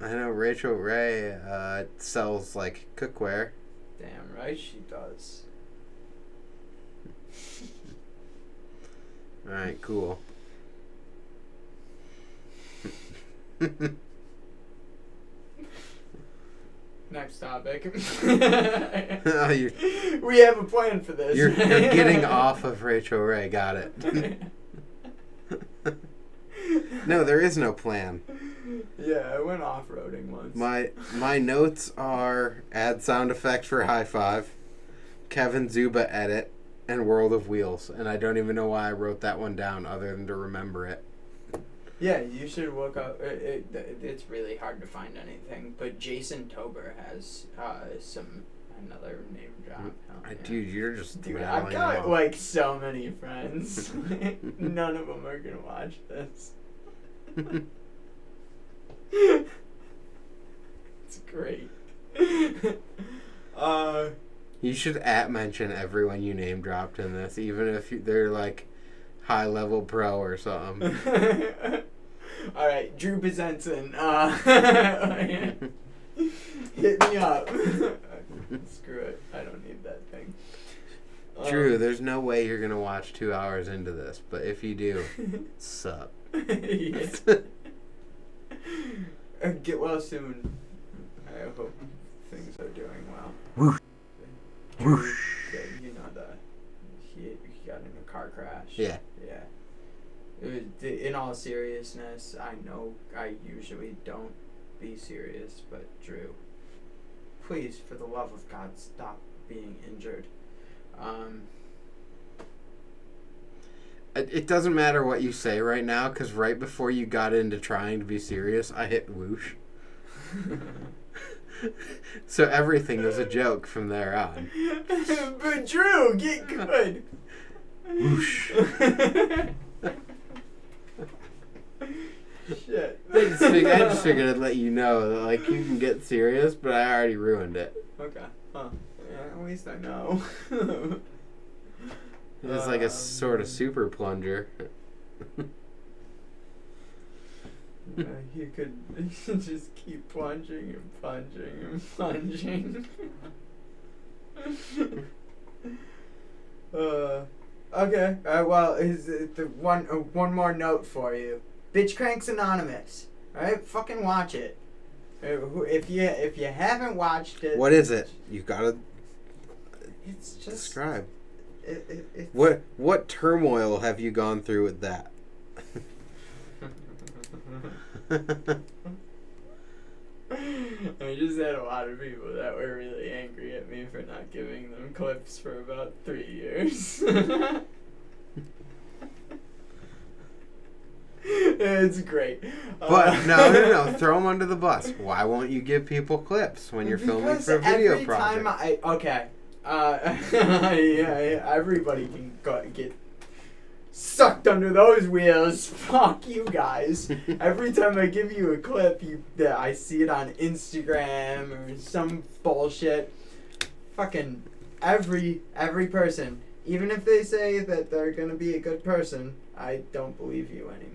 I know Rachel Ray sells cookware. Damn right she does. All right, cool. Next topic. Oh, We have a plan for this. you're getting off of Rachel Ray. Got it. No, there is no plan. Yeah, I went off-roading once. My notes are add sound effect for high five, Kevin Zuba edit, and World of Wheels. And I don't even know why I wrote that one down other than to remember it. Yeah, you should look up. It's really hard to find anything, but Jason Tober has Another name drop. Hell yeah. Dude, you're just Dude, rattling I've got them off. like so many friends. None of them are gonna watch this. It's great. You should mention everyone you name dropped in this, even if they're like high level pro or something. All right, Drew Pozensen. Hit me up. Screw it. I don't need that thing. Drew, there's no way you're gonna watch 2 hours into this, but if you do, sup. Yeah. Get well soon. I hope things are doing well. Whoosh. Drew, Whoosh. you know he got in a car crash. Yeah. Yeah. It was, in all seriousness, I know I usually don't be serious, but Drew, please, for the love of God, stop being injured. It doesn't matter what you say right now, because right before you got into trying to be serious, I hit whoosh. So everything was a joke from there on. But Drew, get good. Whoosh. Shit. I just figured I'd let you know that, like, you can get serious, but I already ruined it. Okay. Huh. Yeah, at least I know. It's like a sort of super plunger. You could just keep plunging and plunging and plunging. Okay. Well, is the one more note for you? BitchCranks Annonymous. All right, fucking watch it. If you haven't watched it, What is it? You gotta it's just describe. It's What turmoil have you gone through with that? I just had a lot of people that were really angry at me for not giving them clips for about 3 years. It's great. But no, throw them under the bus. Why won't you give people clips when you're filming for a video every project? Everybody can get sucked under those wheels. Fuck you guys. Every time I give you a clip, I see it on Instagram or some bullshit. Fucking every person, even if they say that they're gonna be a good person, I don't believe you anymore.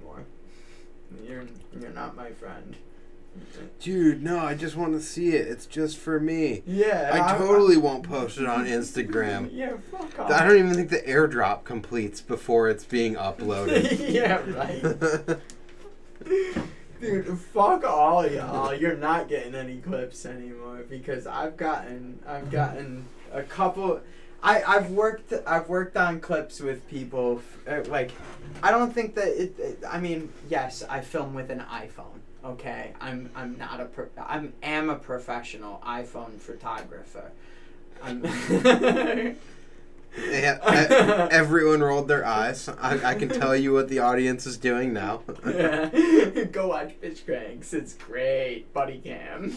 You're not my friend. Dude, no, I just want to see it. It's just for me. Yeah. I totally won't post it on Instagram. Yeah, fuck off. I don't even think the airdrop completes before it's being uploaded. Yeah, right. Dude, fuck all of y'all. You're not getting any clips anymore because I've gotten a couple. I've worked on clips with people. I don't think that I mean, yes, I film with an iPhone. Okay, I'm not I am a professional iPhone photographer. Everyone rolled their eyes. I can tell you what the audience is doing now. Yeah. Go watch BitchCranks. It's great. Buddy cam.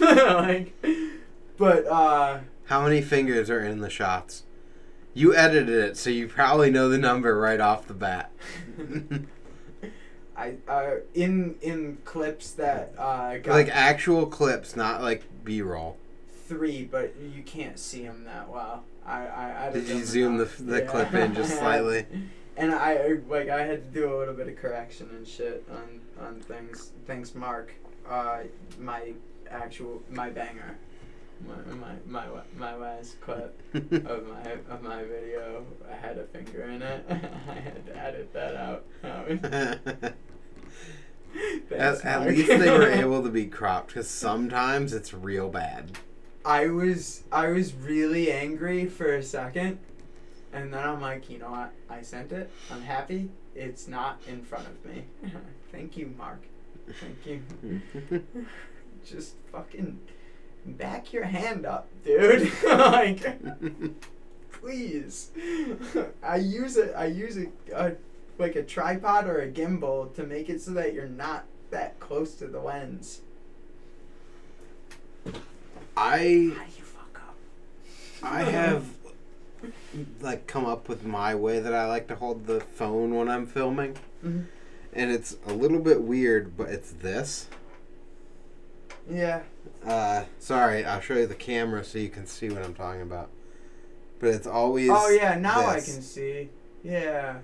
But how many fingers are in the shots? You edited it, so you probably know the number right off the bat. In clips that got like actual clips, not like B-roll. 3, but you can't see them that well. I Did you zoom the clip in just slightly? And I had to do a little bit of correction and shit on things. Thanks, Mark. My banger. My last clip of my video, I had a finger in it. I had to edit that out. Thanks, At Mark. least they were able to be cropped, because sometimes it's real bad. I was really angry for a second, and then I'm like, you know what? I sent it. I'm happy. It's not in front of me. Thank you, Mark. Thank you. Just fucking back your hand up, dude. Please. I use a tripod or a gimbal to make it so that you're not that close to the lens. How do you fuck up? I have like come up with my way that I like to hold the phone when I'm filming. Mm-hmm. And it's a little bit weird, but it's this. Yeah. Sorry, I'll show you the camera so you can see what I'm talking about. But it's always Oh yeah, now I this. can see. Yeah.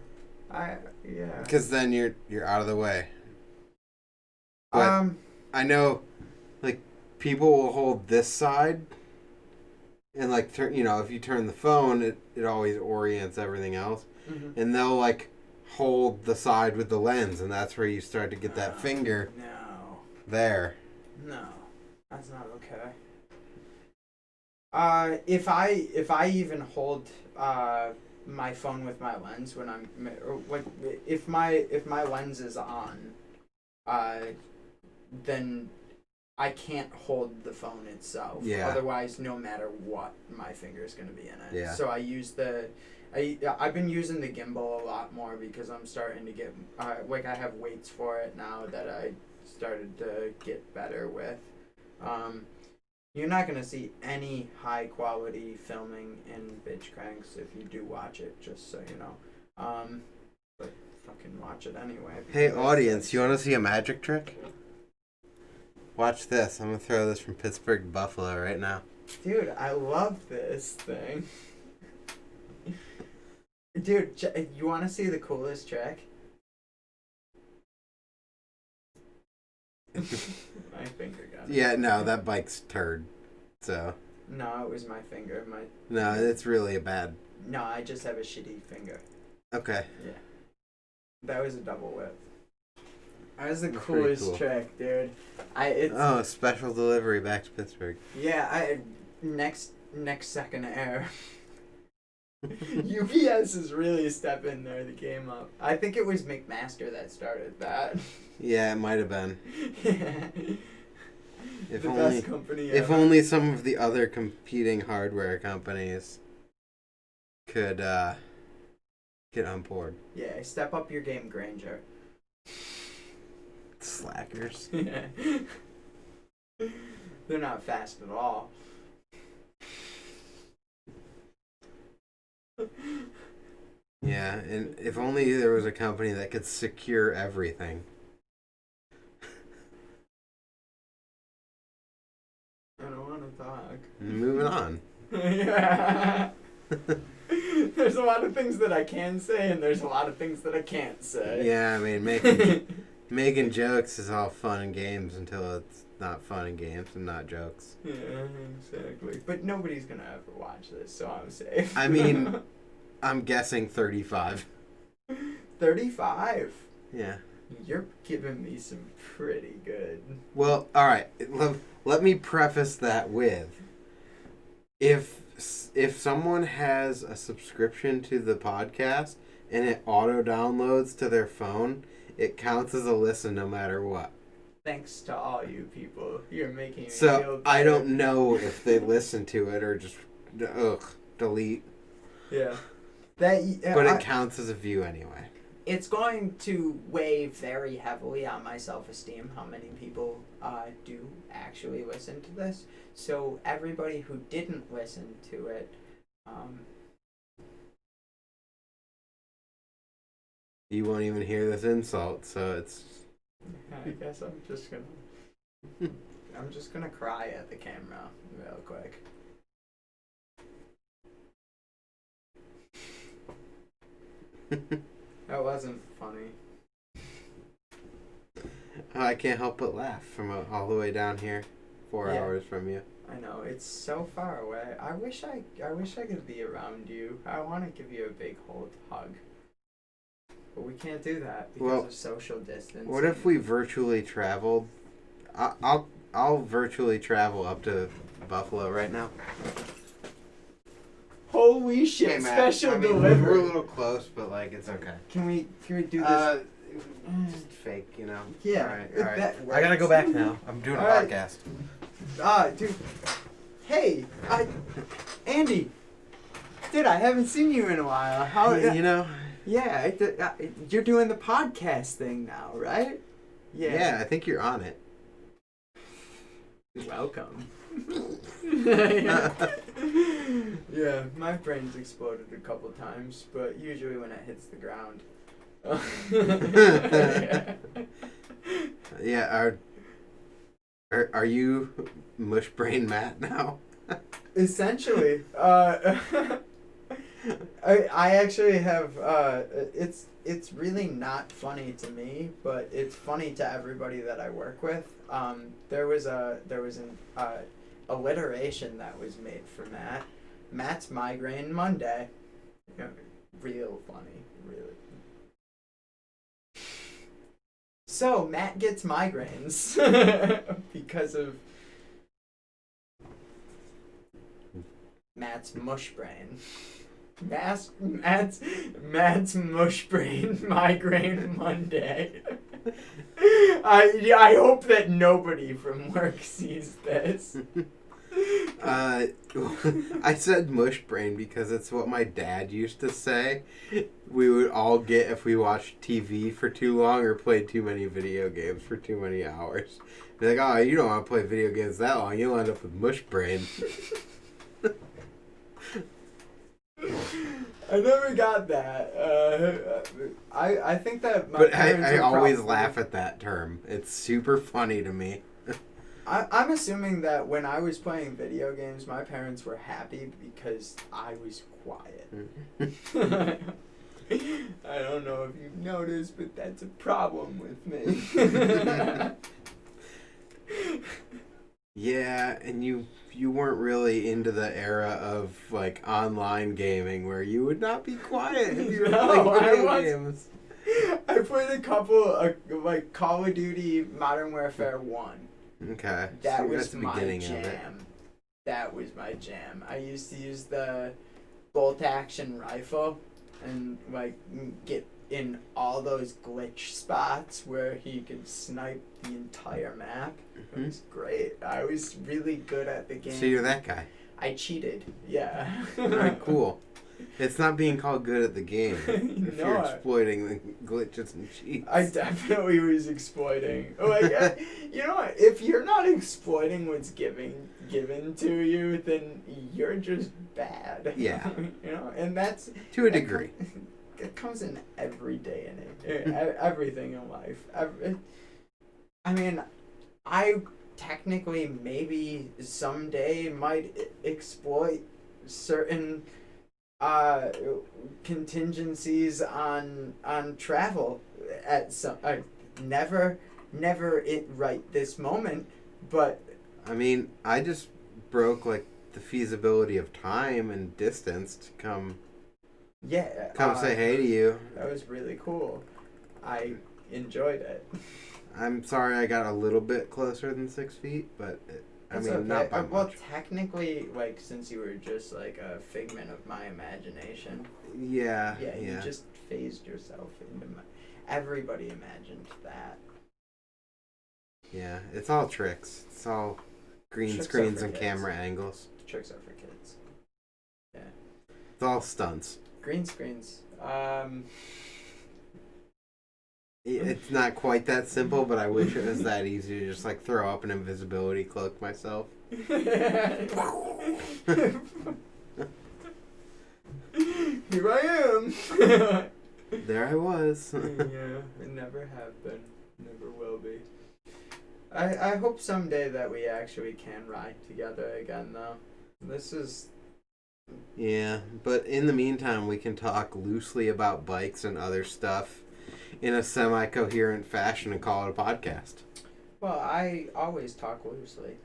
Yeah. Because then you're out of the way. But I know, like, people will hold this side, and like if you turn the phone, it always orients everything else, and they'll like hold the side with the lens, and that's where you start to get that finger. No. There. No, that's not okay. If I even hold my phone with my lens when I'm like if my lens is on, then I can't hold the phone itself. Yeah. Otherwise, no matter what, my finger is going to be in it. Yeah. So I use I've been using the gimbal a lot more because I'm starting to get like I have weights for it now that I started to get better with. You're not going to see any high quality filming in BitchCranks if you do watch it, just so you know. But fucking watch it anyway. Hey audience, you want to see a magic trick? Watch this. I'm going to throw this from Pittsburgh to Buffalo right now. Dude, I love this thing. Dude, you want to see the coolest trick? My finger got it. Yeah, no, that bike's turd. So. No, it was my finger. No, it's really a bad. No, I just have a shitty finger. Okay. Yeah. That was a double whip. That was the That's pretty coolest cool. trick, dude. Special delivery back to Pittsburgh. Yeah, next second air. UPS is really stepping their game up. I think it was McMaster that started that. Yeah, it might have been. The best company ever. If only some of the other competing hardware companies could get on board. Yeah, step up your game, Granger. Slackers. They're not fast at all. Yeah, and if only there was a company that could secure everything. I don't want to talk. Moving on. Yeah. There's a lot of things that I can say, and there's a lot of things that I can't say. Yeah, I mean, making jokes is all fun and games until it's not fun and games and not jokes. Yeah, exactly. But nobody's gonna ever watch this, so I'm safe. I mean, I'm guessing 35. 35? Yeah. You're giving me some pretty good. Well, all right. Let me preface that with, if someone has a subscription to the podcast and it auto downloads to their phone, it counts as a listen no matter what. Thanks to all you people. You're making me feel So better. I don't know if they listen to it or just delete. Yeah. But it counts as a view anyway. It's going to weigh very heavily on my self-esteem how many people do actually listen to this. So everybody who didn't listen to it, You won't even hear this insult, so it's. I guess I'm just gonna cry at the camera real quick. That wasn't funny. I can't help but laugh from all the way down here, 4 Yeah. hours from you. I know, it's so far away. I wish I could be around you. I want to give you a big hug. But we can't do that because of social distance. What if we virtually traveled? I'll virtually travel up to Buffalo right now. Holy shit! Hey, Matt, Special we're a delivery. little close, but like it's okay. Can we do this? Just fake, you know. Yeah, All right. that I gotta go works. back now. I'm doing a All right. podcast. Dude. Hey, Andy. Dude, I haven't seen you in a while. How? You know. Yeah, you're doing the podcast thing now, right? Yeah, I think you're on it. Welcome. Yeah, my brain's exploded a couple times, but usually when it hits the ground. Yeah, are you mush brain Matt now? Essentially, I actually have it's really not funny to me, but it's funny to everybody that I work with. There was an alliteration that was made for Matt. Matt's Migraine Monday. Real funny, really. So Matt gets migraines because of Matt's mush brain. Matt's mush brain migraine Monday. I hope that nobody from work sees this. I said mush brain because it's what my dad used to say we would all get if we watched TV for too long or played too many video games for too many hours. Be like, oh, you don't want to play video games that long, you'll end up with mush brain. I never got that. I think that my But parents I are always probably- laugh at that term. It's super funny to me. I'm assuming that when I was playing video games, my parents were happy because I was quiet. I don't know if you've noticed, but that's a problem with me. Yeah, and you weren't really into the era of like online gaming where you would not be quiet if you were No, playing video I games. I played a couple like Call of Duty Modern Warfare 1. Okay. That so was that's the my beginning of it. jam. That was my jam. I used to use the bolt action rifle and like get in all those glitch spots where he could snipe the entire map. It was great. I was really good at the game. So you're that guy. I cheated. Yeah. Alright, cool. It's not being called good at the game if No, you're exploiting the glitches and cheats. I definitely was exploiting. Like, you know what? If you're not exploiting what's given to you, then you're just bad. Yeah. You know, and that's To a degree. It comes in every day in it. Everything in life. I mean, I technically maybe someday might exploit certain contingencies on travel at some never it right this moment, but I mean, I just broke like the feasibility of time and distance to come say hey to you. That was really cool. I enjoyed it. I'm sorry I got a little bit closer than 6 feet, but That's not okay. by Well, much. technically, like, since you were just like a figment of my imagination, Yeah. you just phased yourself into my. Everybody imagined that. Yeah, it's all tricks. It's all green Tricks are screens for and kids. camera angles. The tricks are for kids. Yeah. It's all stunts. Green screens. It's not quite that simple, but I wish it was that easy to just like throw up an invisibility cloak myself. Here I am. There I was. Yeah, I never have been. Never will be. I hope someday that we actually can ride together again, though. This is. Yeah, but in the meantime, we can talk loosely about bikes and other stuff in a semi-coherent fashion and call it a podcast. Well, I always talk loosely.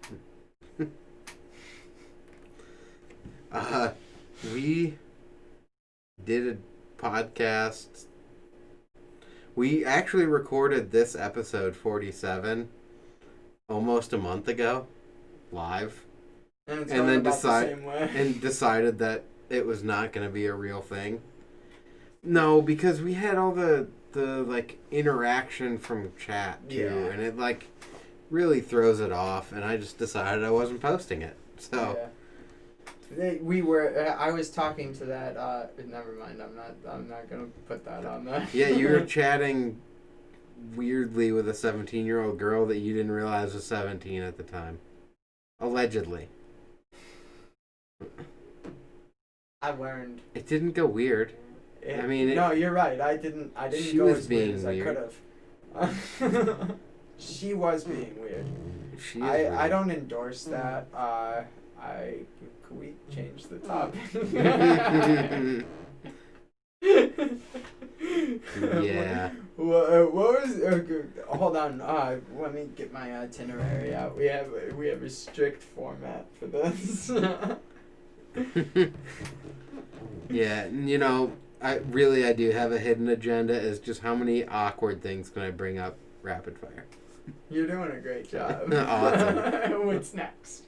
We did a podcast. We actually recorded this episode 47 almost a month ago, live, And it's and going then about the same way. and decided that it was not going to be a real thing. No, because we had all the like interaction from chat too, Yeah. and it like really throws it off. And I just decided I wasn't posting it. So We were. I was talking to that. Never mind. I'm not gonna put that on there. yeah, you were chatting weirdly with a 17-year-old girl that you didn't realize was 17 at the time. Allegedly. I learned. It didn't go weird. I mean, no, you're right. I didn't she go was as weird being as weird. I could have. She was being weird. She is weird. I don't endorse that. Could we change the topic? Yeah. What was? Hold on. Let me get my itinerary out. We have a strict format for this. Yeah, you know, I do have a hidden agenda. Is just how many awkward things can I bring up rapid fire? You're doing a great job. Awesome. What's next?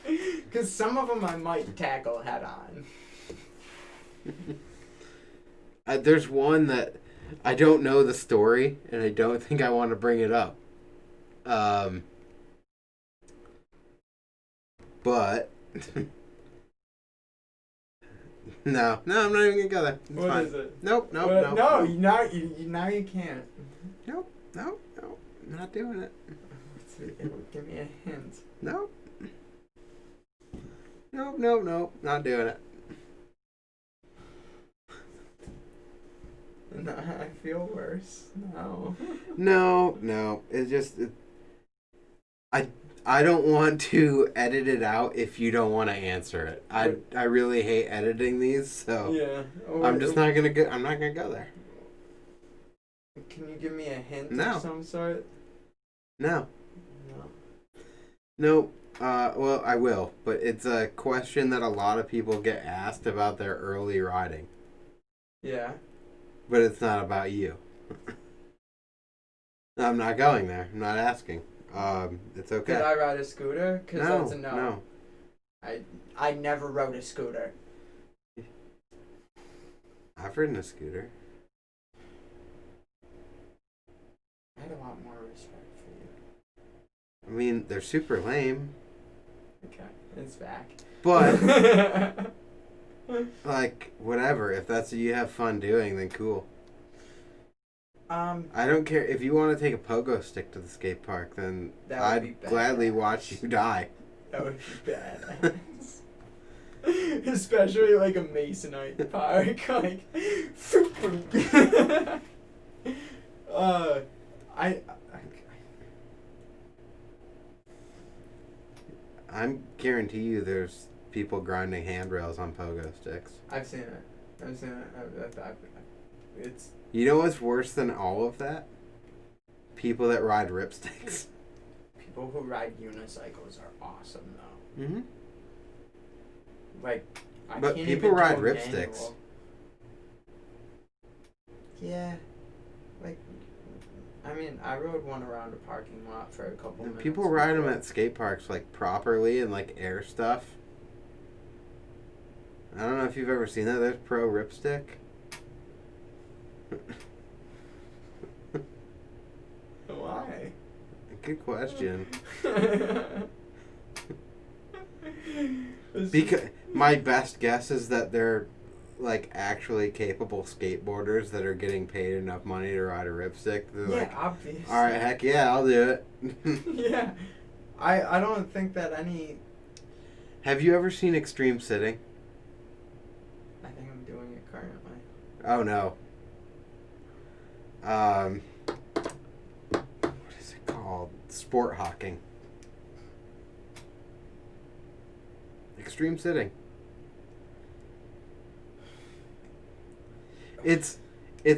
Because some of them I might tackle head on. There's one that I don't know the story, and I don't think I want to bring it up. But no, I'm not even gonna go there. It's What fine. is it? Nope. No, now you can't. No, I'm not doing it. Give me a hint. Nope, not doing it. No, I feel worse. No. No. It's just I don't want to edit it out if you don't want to answer it. I really hate editing these, so Yeah. I'm just not gonna go. I'm not gonna go there. Can you give me a hint No. of some sort? No. No. Nope. Well, I will, but it's a question that a lot of people get asked about their early riding. Yeah. But it's not about you. I'm not going there. I'm not asking. It's okay. Did I ride a scooter? Because that's a no. No. I never rode a scooter. I've ridden a scooter. I had a lot more respect for you. I mean, they're super lame, Okay, it's back. but like whatever. If that's what you have fun doing, then cool. I don't care if you want to take a pogo stick to the skate park. Then I'd gladly watch you die. That would be badass. Especially like a masonite park, like. I guarantee you, there's people grinding handrails on pogo sticks. I've seen it. It's. You know what's worse than all of that? People that ride ripsticks. People who ride unicycles are awesome, though. Mm-hmm. Like, But can't people even ride do a ripsticks. manual. Yeah, like, I mean, I rode one around a parking lot for a couple minutes. People ride them at skate parks like properly and like air stuff. I don't know if you've ever seen that. There's pro ripstick. Why? Good question. Because my best guess is that they're like actually capable skateboarders that are getting paid enough money to ride a ripstick. They're yeah, like, obviously. all right, heck yeah, I'll do it. Yeah, I don't think that any. Have you ever seen extreme sitting? I think I'm doing it currently. Oh no. What is it called? Sport hawking. Extreme sitting. It's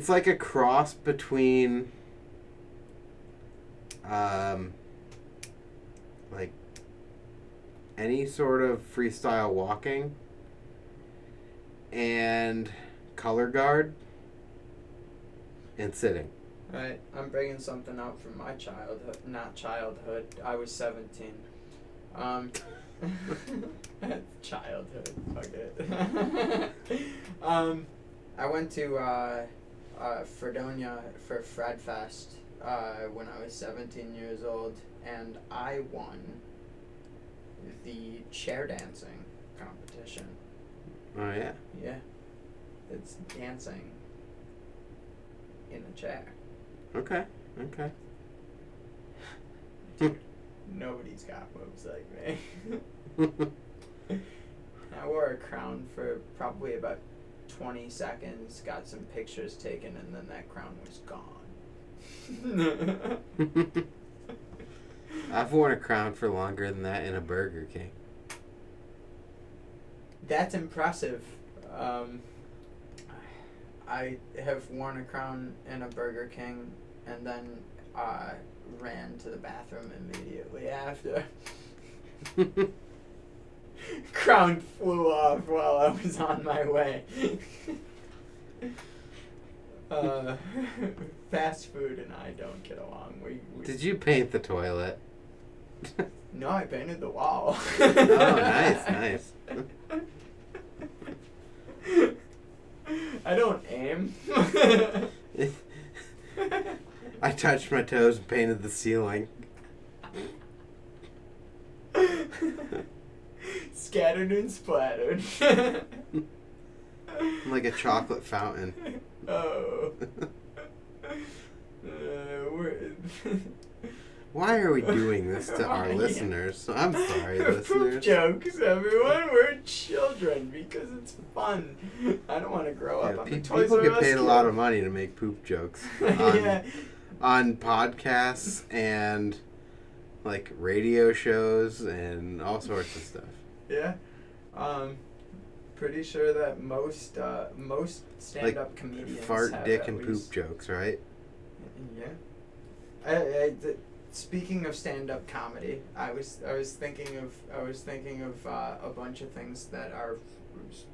like a cross between like any sort of freestyle walking and color guard and sitting. Right, I'm bringing something up from my childhood. Not childhood. I was 17. Childhood. Fuck it. I went to Fredonia for Fred Fest when I was 17 years old, and I won the chair dancing competition. Oh yeah. Yeah, it's dancing in a chair. Okay. Dude, Nobody's got moves like me. I wore a crown for probably about 20 seconds, got some pictures taken, and then that crown was gone. I've worn a crown for longer than that in a Burger King. That's impressive. I have worn a crown in a Burger King and then ran to the bathroom immediately after. Crown flew off while I was on my way. Fast food and I don't get along. We Did you paint the toilet? No, I painted the wall. Oh, nice. I don't aim. I touched my toes and painted the ceiling. Scattered and splattered. Like a chocolate fountain. Oh. Why are we doing this to our listeners? I'm sorry, Poop listeners. jokes, everyone. We're children because it's fun. I don't want to grow up. I'm a Toys People R get Us paid a kid. lot of money to make poop jokes on podcasts and like radio shows and all sorts of stuff. Yeah. Pretty sure that most stand-up comedians Fart, have dick, at and least- poop jokes, right? Yeah. Speaking of stand-up comedy, I was thinking of a bunch of things that are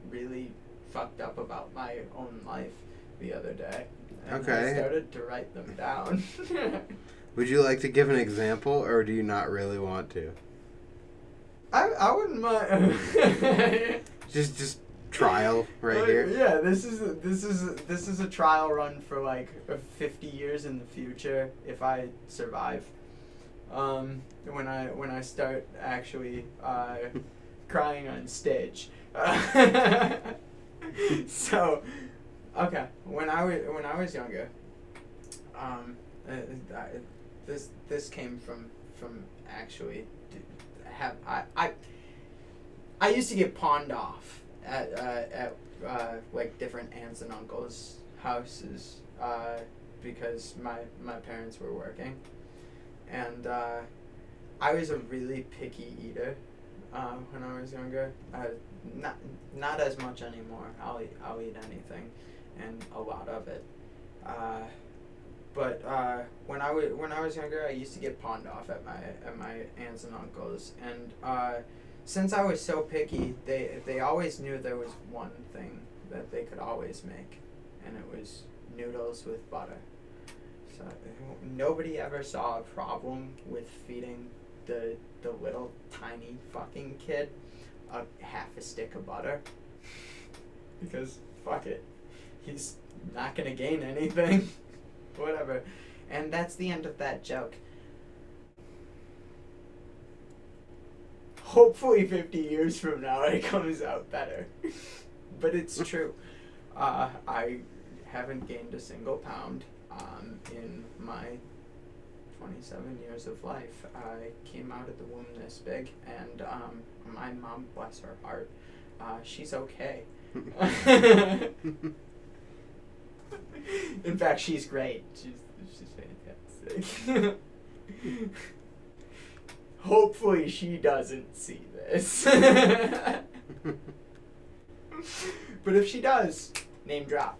really fucked up about my own life the other day. And Okay. I started to write them down. Would you like to give an example, or do you not really want to? I wouldn't mind. Just trial right here. Yeah, this is a trial run for like 50 years in the future if I survive. When I start actually crying on stage. So, okay, when I was younger, this came from actually I used to get pawned off at like different aunts and uncles' houses because my parents were working, and I was a really picky eater when I was younger. Not as much anymore. I'll eat anything, and a lot of it. But when I was younger, I used to get pawned off at my aunts and uncles, and since I was so picky, they always knew there was one thing that they could always make, and it was noodles with butter. So nobody ever saw a problem with feeding the little tiny fucking kid a half a stick of butter, because fuck it, he's not gonna gain anything. Whatever. And that's the end of that joke. Hopefully 50 years from now it comes out better. But it's true. I haven't gained a single pound in my 27 years of life. I came out of the womb this big, and my mom, bless her heart, she's okay. In fact, she's great. She's fantastic. Hopefully she doesn't see this. But if she does, name drop.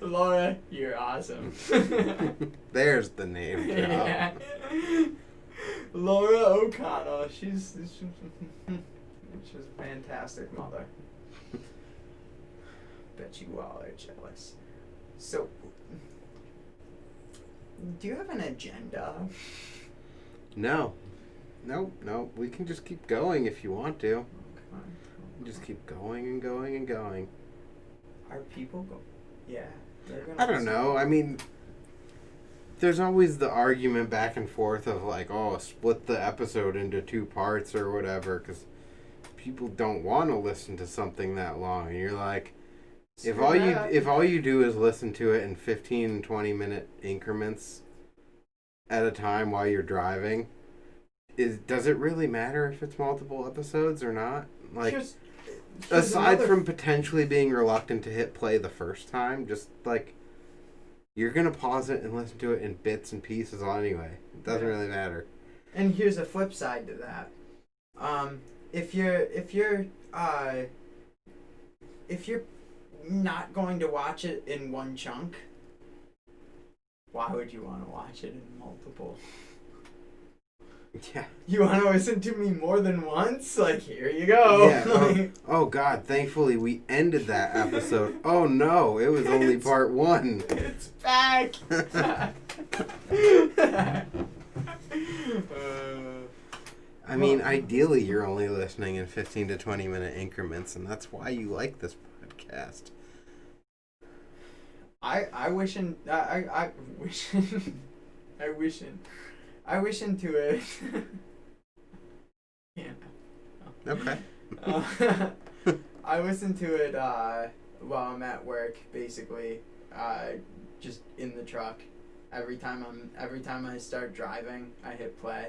Laura, you're awesome. There's the name drop. Yeah. Laura O'Connell. She's a fantastic mother. Bet you all are jealous. So, do you have an agenda? No. We can just keep going if you want to. Okay. Just keep going and going and going. Are people go? Yeah. They're gonna I don't know. I mean, there's always the argument back and forth of like, oh, split the episode into 2 parts or whatever, because people don't want to listen to something that long. And you're like, if all you do is listen to it in 15 and 20 minute increments, at a time while you're driving, does it really matter if it's multiple episodes or not? Like, Here's aside from potentially being reluctant to hit play the first time, just like, you're gonna pause it and listen to it in bits and pieces anyway. It doesn't really matter. And here's a flip side to that. If you're not going to watch it in one chunk, why would you want to watch it in multiple? Yeah. You want to listen to me more than once? Like, here you go. Yeah. Oh God! Thankfully, we ended that episode. Oh no! It was only part 1. It's back. I mean, ideally, you're only listening in 15 to 20 minute increments, and that's why you like this podcast. I wish into it. Yeah. Okay. I listen to it while I'm at work, basically, just in the truck. Every time I start driving, I hit play.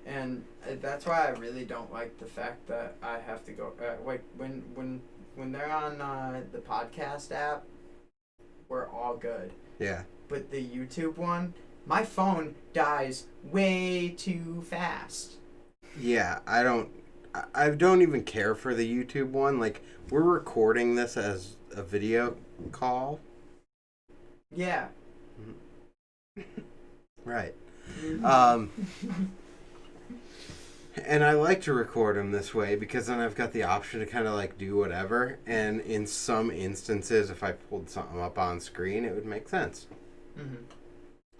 And that's why I really don't like the fact that I have to go like when they're on the podcast app, we're all good. Yeah. But the YouTube one, my phone dies way too fast. Yeah, I don't even care for the YouTube one. Like, we're recording this as a video call. Yeah. Right. And I like to record them this way because then I've got the option to kind of like do whatever. And in some instances, if I pulled something up on screen, it would make sense. Mm-hmm.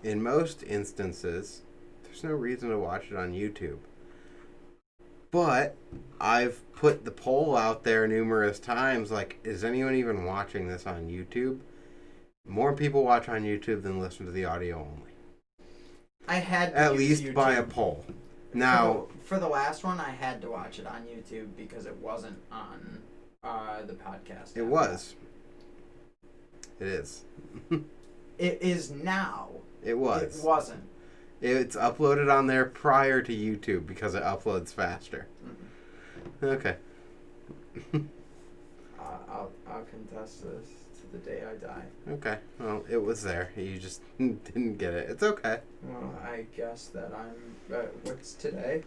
In most instances, there's no reason to watch it on YouTube. But I've put the poll out there numerous times, like, is anyone even watching this on YouTube? More people watch on YouTube than listen to the audio only. I had to at use least YouTube. by a poll. Now, for the last one, I had to watch it on YouTube because it wasn't on the podcast. It was. It is. It is now. It was. It wasn't. It's uploaded on there prior to YouTube because it uploads faster. Mm-hmm. Okay. I'll contest this to the day I die. Okay. Well, it was there. You just didn't get it. It's okay. Well, I guess that I'm. What's today?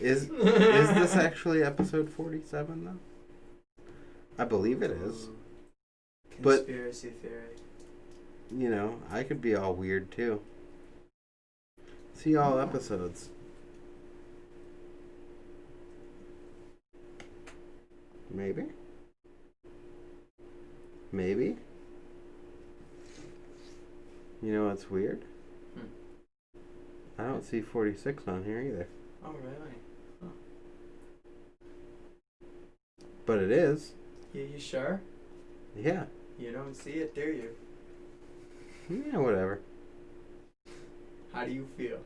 Is this actually episode 47 though? I believe it is. But Conspiracy theory. You know, I could be all weird too. See all episodes. Maybe. Maybe. You know what's weird? I don't see 46 on here either. Oh, really? Huh. But it is. You sure? Yeah. You don't see it, do you? Yeah, whatever. How do you feel?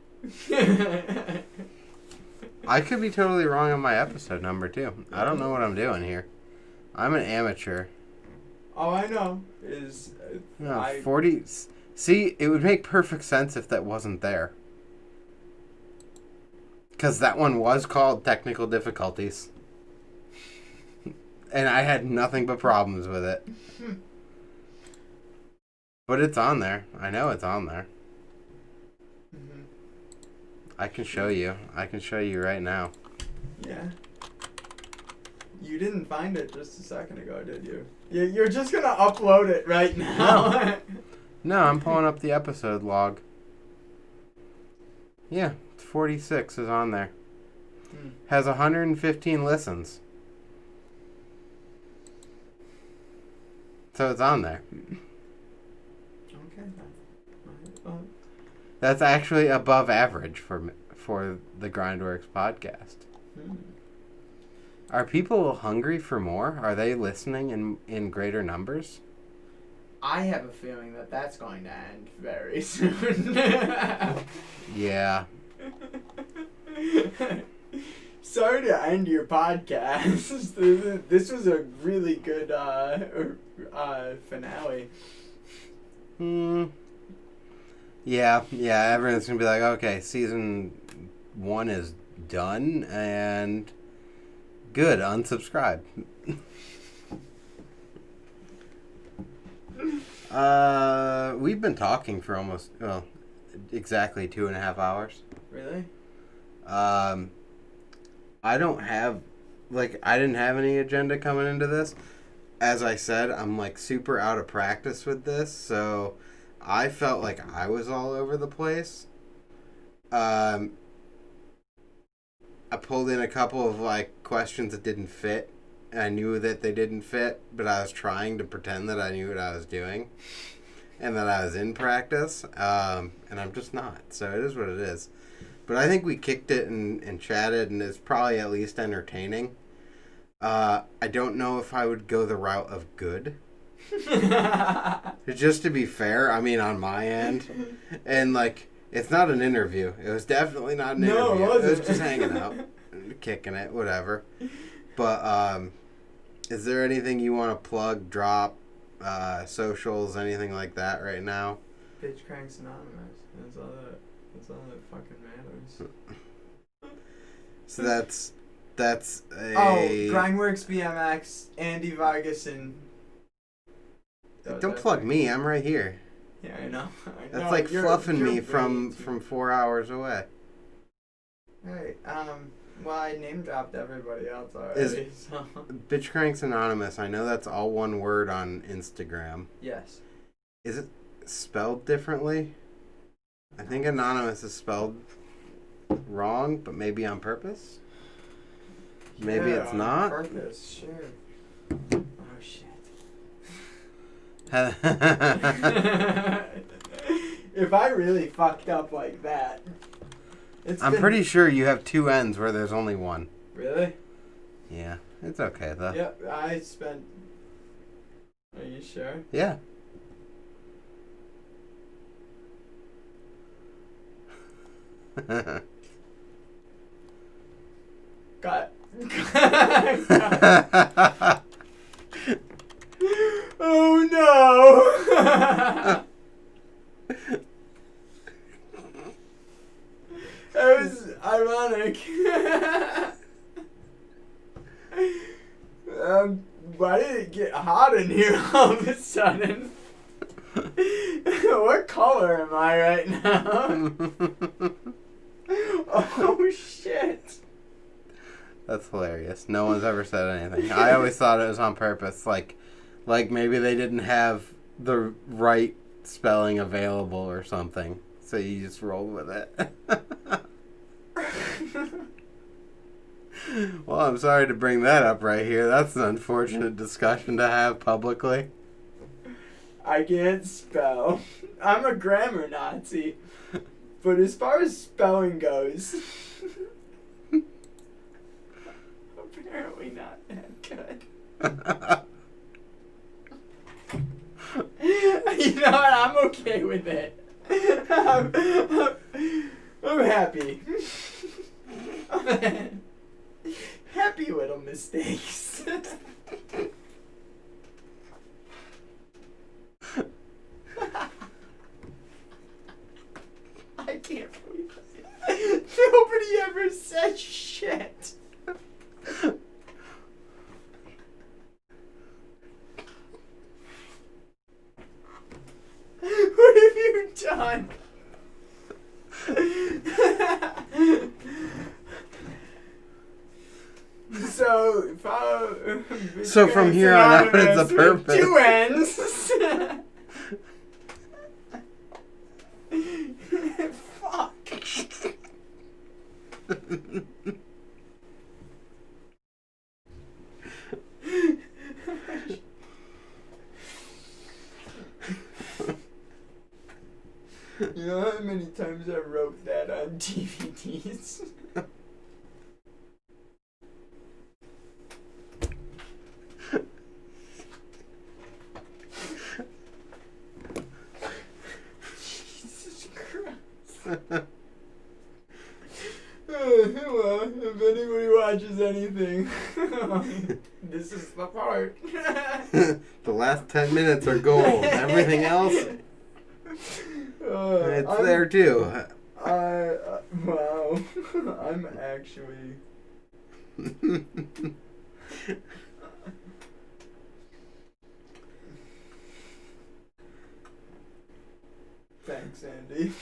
I could be totally wrong on my episode number too. I don't know what I'm doing here. I'm an amateur. All I know is No, 40. See, it would make perfect sense if that wasn't there. Because that one was called Technical Difficulties. And I had nothing but problems with it. But it's on there. I know it's on there. Mm-hmm. I can show you. I can show you right now. Yeah. You didn't find it just a second ago, did you? You're just going to upload it right now. No, I'm pulling up the episode log. Yeah, 46 is on there. Has 115 listens. So it's on there. Okay. Well, That's actually above average for the GrindWorks podcast. Are people hungry for more? Are they listening in greater numbers? I have a feeling that that's going to end very soon. Yeah. Sorry to end your podcast. This was a really good finale. Yeah, everyone's going to be like, okay, season 1 is done, and good, unsubscribe. We've been talking for almost, exactly 2.5 hours. Really? I didn't have any agenda coming into this. As I said, I'm like super out of practice with this, so I felt like I was all over the place. I pulled in a couple of like questions that didn't fit. I knew that they didn't fit, but I was trying to pretend that I knew what I was doing and that I was in practice, and I'm just not. So it is what it is. But I think we kicked it and chatted, and it's probably at least entertaining. I don't know if I would go the route of good. Just to be fair, I mean, on my end. And, like, it's not an interview. It was definitely not an interview. It wasn't. It was just hanging out, kicking it, whatever. But, is there anything you want to plug, drop, socials, anything like that right now? BitchCranks Annonymous. That's all that fucking matters. So that's a... Oh, GrindWorks BMX, Andy Vargason. Don't plug me. I'm right here. Yeah, I know. That's like fluffing me from 4 hours away. Hey, well, I name dropped everybody else already. So. BitchCranks Annonymous. I know that's all one word on Instagram. Yes. Is it spelled differently? I think Anonymous is spelled wrong, but maybe on purpose. Maybe it's not. On purpose, sure. Oh shit. If I really fucked up like that, I'm pretty sure you have 2 ends where there's only one. Really? Yeah, it's okay though. Yep, I spent. Are you sure? Yeah. Got. Oh no! That was ironic. Why did it get hot in here all of a sudden? What color am I right now? Oh shit. That's hilarious. No one's ever said anything. I always thought it was on purpose. Like maybe they didn't have the right spelling available or something. So you just rolled with it. Well, I'm sorry to bring that up right here. That's an unfortunate discussion to have publicly. I can't spell. I'm a grammar Nazi. But as far as spelling goes, apparently not that good. You know what? I'm okay with it. I'm happy. Happy little mistakes. I can't believe it. Nobody ever said shit. What have you done? So from here on out, it's a purpose. 2 ends. Fuck. You know how many times I wrote that on DVDs? Jesus Christ. Well, if anybody watches anything, this is the part. The last 10 minutes are gold. Everything else... It's there too. Wow. I'm actually. Thanks, Andy.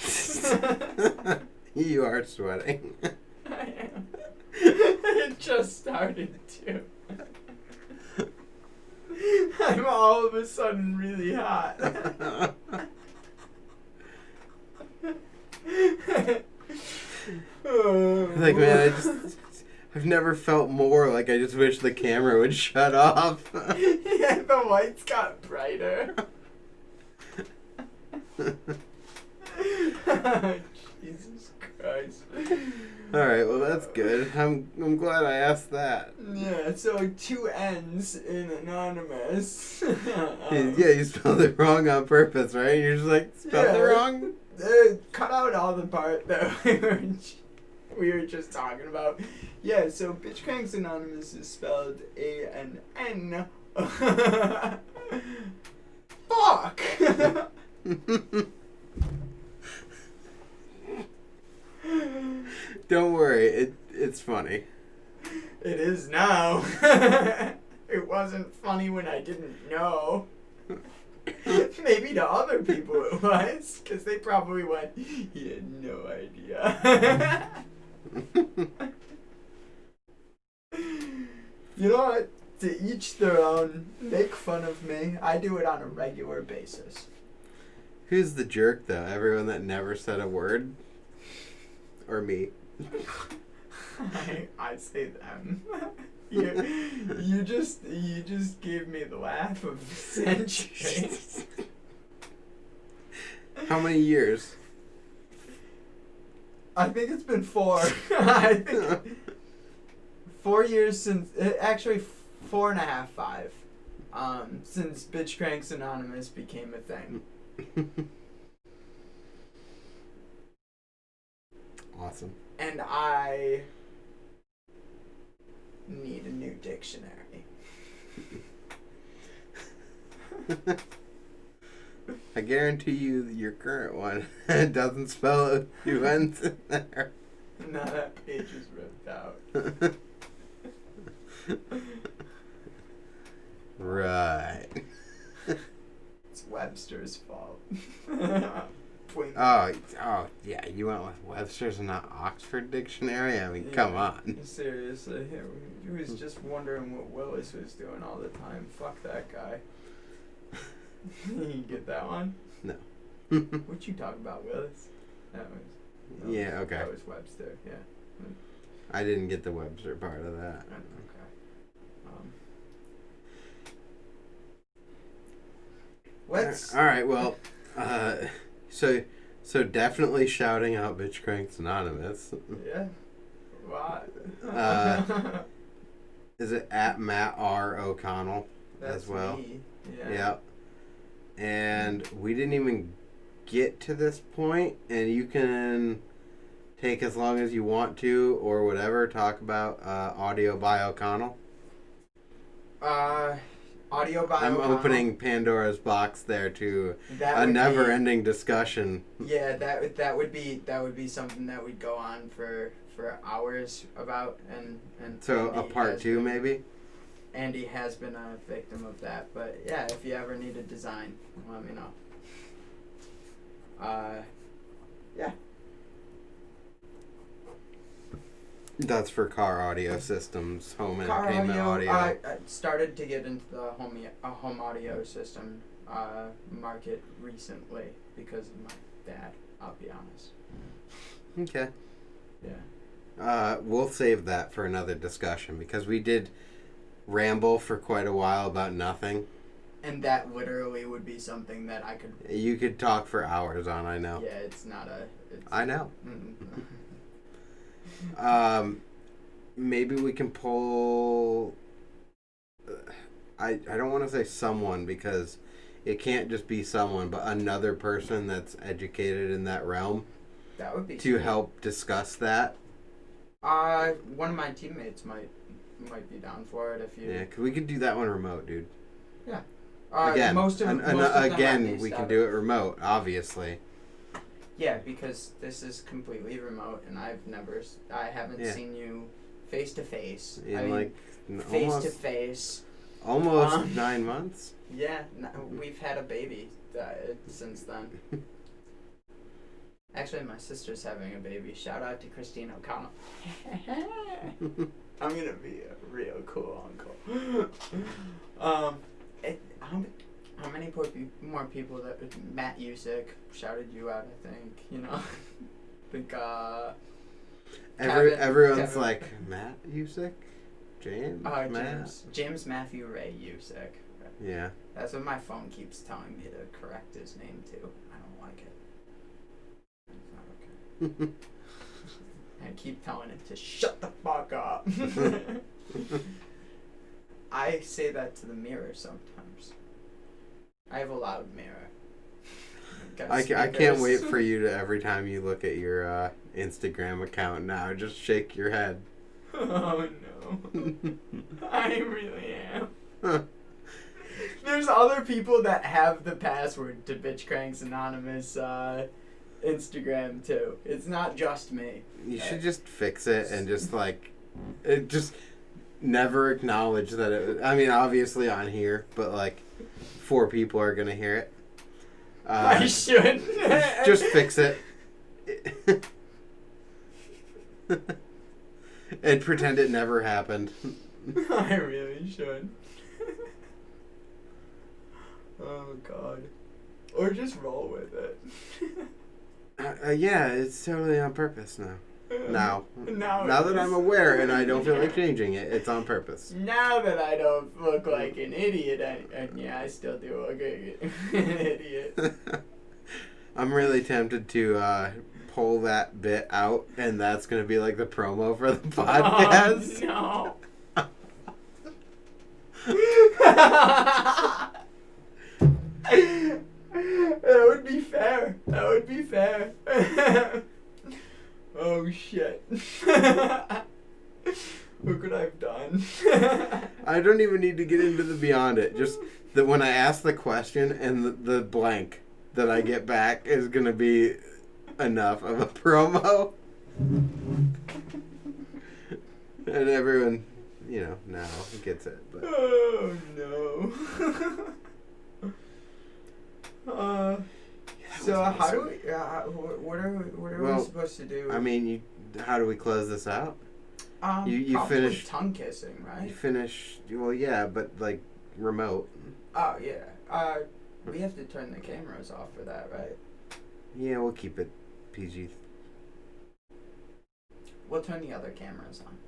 You are sweating. I am. It just started to. I'm all of a sudden really hot. Like, man, I've never felt more like I just wish the camera would shut off. Yeah, the lights got brighter. Jesus Christ. Alright, well that's good. I'm glad I asked that. Yeah, so 2 N's in Anonymous. Yeah, you spelled it wrong on purpose, right? You're just like, spelled it wrong? Cut out all the part that we were just talking about. Yeah, so BitchCranks Annonymous is spelled A-N-N. Fuck! Don't worry, it's funny. It is now. It wasn't funny when I didn't know. Maybe to other people it was, because they probably went, he had no idea. You know what? To each their own. Make fun of me. I do it on a regular basis. Who's the jerk though? Everyone that never said a word? Or me? I say them. You just gave me the laugh of the century. How many years? I think it's been 4. I think 4 years since, actually 4.5, 5, since BitchCranks Annonymous became a thing. Awesome. And I need a new dictionary. I guarantee you your current one doesn't spell it 2 N's in there. Now that page is ripped out. Right. It's Webster's fault. Oh, yeah, you went with Webster's and not Oxford Dictionary? I mean, come on. Seriously, he was just wondering what Willis was doing all the time. Fuck that guy. You get that one? No. What you talk about, Willis? Yeah, okay. That was Webster, yeah. I didn't get the Webster part of that. Okay. Let's... All right, well, so definitely shouting out BitchCranks Annonymous. Yeah. What? Is it at Matt R. O'Connell as well? Me. Yeah. Yep. And we didn't even get to this point, and you can take as long as you want to or whatever. Talk about audio by O'Connell. Audio by I'm O'Connell. opening Pandora's box there to That a would never-ending discussion. Yeah, that would be something that we'd go on for hours about, and So Andy a part 2 maybe. Andy has been a victim of that, but yeah, if you ever need a design, let me know. Yeah. That's for car audio systems, home Car entertainment audio. I started to get into the home audio system market recently because of my dad. I'll be honest. Okay. Yeah. We'll save that for another discussion because we did ramble for quite a while about nothing. And that literally would be something that I could... You could talk for hours on, I know. Yeah, it's not a... I know. Maybe we can pull... I don't want to say someone because it can't just be someone, but another person that's educated in that realm. That would be... To help discuss that. One of my teammates might be down for it if you... Yeah, because we could do that one remote, dude. Yeah. Again, most of them again, are we based can out do it of- remote, obviously. Yeah, because this is completely remote, and I haven't Yeah. seen you face to face. In like face to face. almost 9 months. Yeah, we've had a baby since then. Actually, my sister's having a baby. Shout out to Christine O'Connell. I'm gonna be a real cool uncle. How many more people that Matt Usick shouted you out? I think I think Everyone's Kevin. like, Matt Usick? James? Matt? James Matthew Ray Usick. Yeah. That's what my phone keeps telling me to correct his name to. I don't like it. It's not okay. I keep telling it to shut the fuck up. I say that to the mirror sometimes. I have a loud mirror. I can't wait for you to, every time you look at your Instagram account now, just shake your head. Oh no. I really am. There's other people that have the password to BitchCranks Annonymous Instagram too. It's not just me. You should just fix it and just just never acknowledge that it. I mean, obviously on here, but 4 people are gonna hear it. I should. Just fix it. And pretend it never happened. I really should. Oh God. Or just roll with it. Yeah, it's totally on purpose now. Now Now that I'm aware and I don't feel like changing it, it's on purpose. Now that I don't look like an idiot, and yeah, I still do look like an idiot. I'm really tempted to pull that bit out, and that's going to be like the promo for the podcast. Oh, no. That would be fair. Oh shit. What could I have done? I don't even need to get into the beyond it. Just that when I ask the question and the blank that I get back is going to be enough of a promo. And everyone, now gets it. But. Oh no. So how do we? What are we supposed to do? I mean, how do we close this out? You probably finished tongue kissing, right? You finish. Well, yeah, but remote. Oh yeah. We have to turn the cameras off for that, right? Yeah, we'll keep it PG. We'll turn the other cameras on.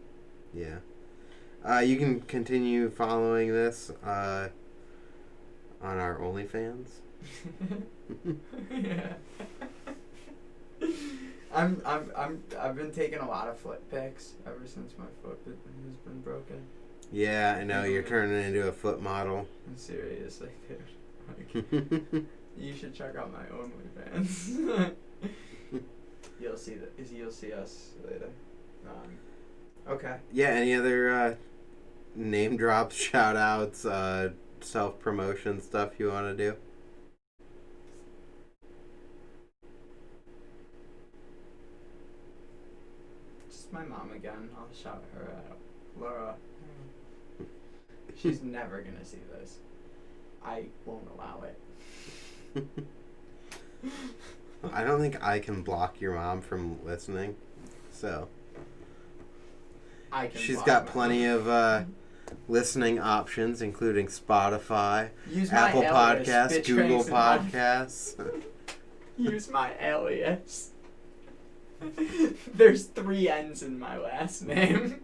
Yeah. You can continue following this on our OnlyFans. Yeah. I've been taking a lot of foot pics ever since my foot has been broken. Yeah, I know you're turning into a foot model. Seriously, dude. You should check out my OnlyFans. You'll see us later. Okay. Yeah. Any other name drops, shout outs, self promotion stuff you want to do? Just my mom again. I'll shout her out. Laura. She's never gonna see this. I won't allow it. I don't think I can block your mom from listening, so she's got plenty of listening options, including Spotify, Apple Podcasts, Google Podcasts. Use my alias. There's 3 N's in my last name.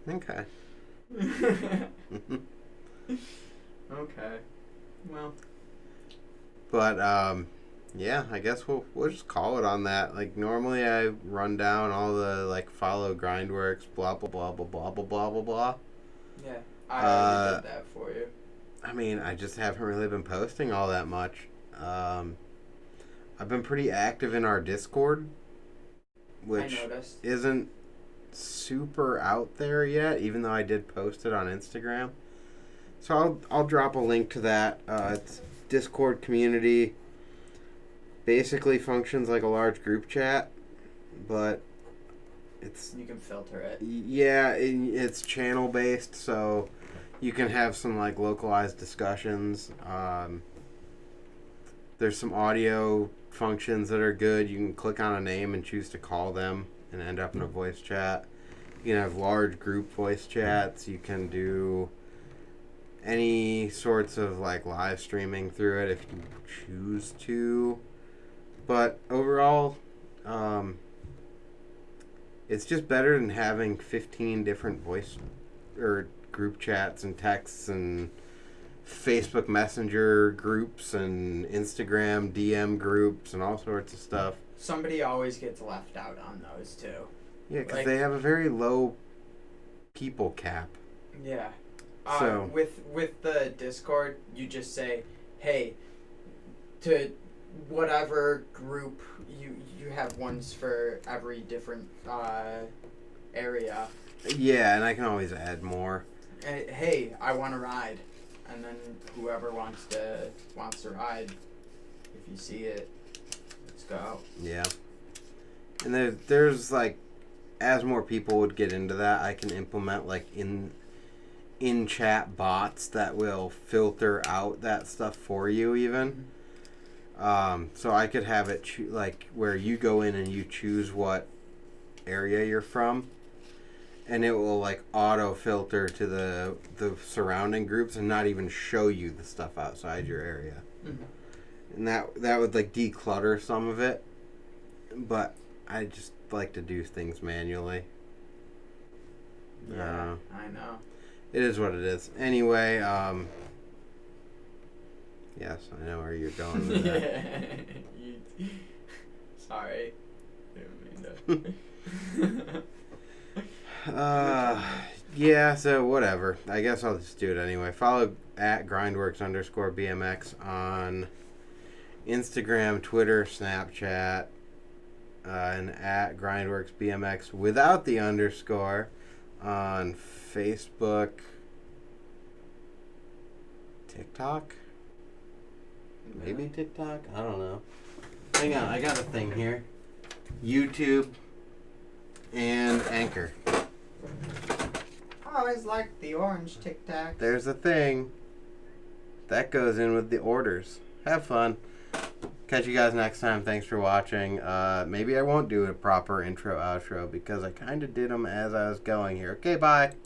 Okay. Okay. Well. But yeah, I guess we'll just call it on that. Normally I run down all the follow GrindWorks, blah blah blah blah blah blah blah blah blah. Yeah, I already did that for you. I mean, I just haven't really been posting all that much. I've been pretty active in our Discord, which isn't super out there yet, even though I did post it on Instagram. So I'll drop a link to that. It's Discord community. Basically functions like a large group chat, but it's You can filter it. it's channel based, so you can have some like localized discussions. There's some audio functions that are good. You can click on a name and choose to call them and end up in a voice chat. You can have large group voice chats. You can do any sorts of like live streaming through it if you choose to. But overall, it's just better than having 15 different voice or group chats and texts and Facebook Messenger groups and Instagram DM groups and all sorts of stuff. Somebody always gets left out on those too. Yeah, because Like- they have a very low people cap. Yeah. So- With the Discord, you just say, hey, to whatever group, you have ones for every different area. Yeah, and I can always add more. Hey, I want to ride. And then whoever wants to ride, if you see it, let's go. Yeah. And there's like, as more people would get into that, I can implement like in chat bots that will filter out that stuff for you even. So I could have it like where you go in and you choose what area you're from, and it will like auto filter to the surrounding groups and not even show you the stuff outside your area. And that would like declutter some of it, but I just like to do things manually. Yeah, I know. It is what it is. Anyway, yes, I know where you're going with that. Sorry. Didn't mean to. Yeah, so whatever. I guess I'll just do it anyway. Follow at GrindWorks_BMX on Instagram, Twitter, Snapchat, and at GrindWorks BMX without the underscore on Facebook, TikTok, maybe TikTok. I don't know. Hang on, I got a thing here. YouTube and Anchor. I always liked the orange Tic Tacs. There's a thing that goes in with the orders. Have fun. Catch you guys next time. Thanks for watching. Maybe I won't do a proper intro outro because I kind of did them as I was going here. Okay, bye.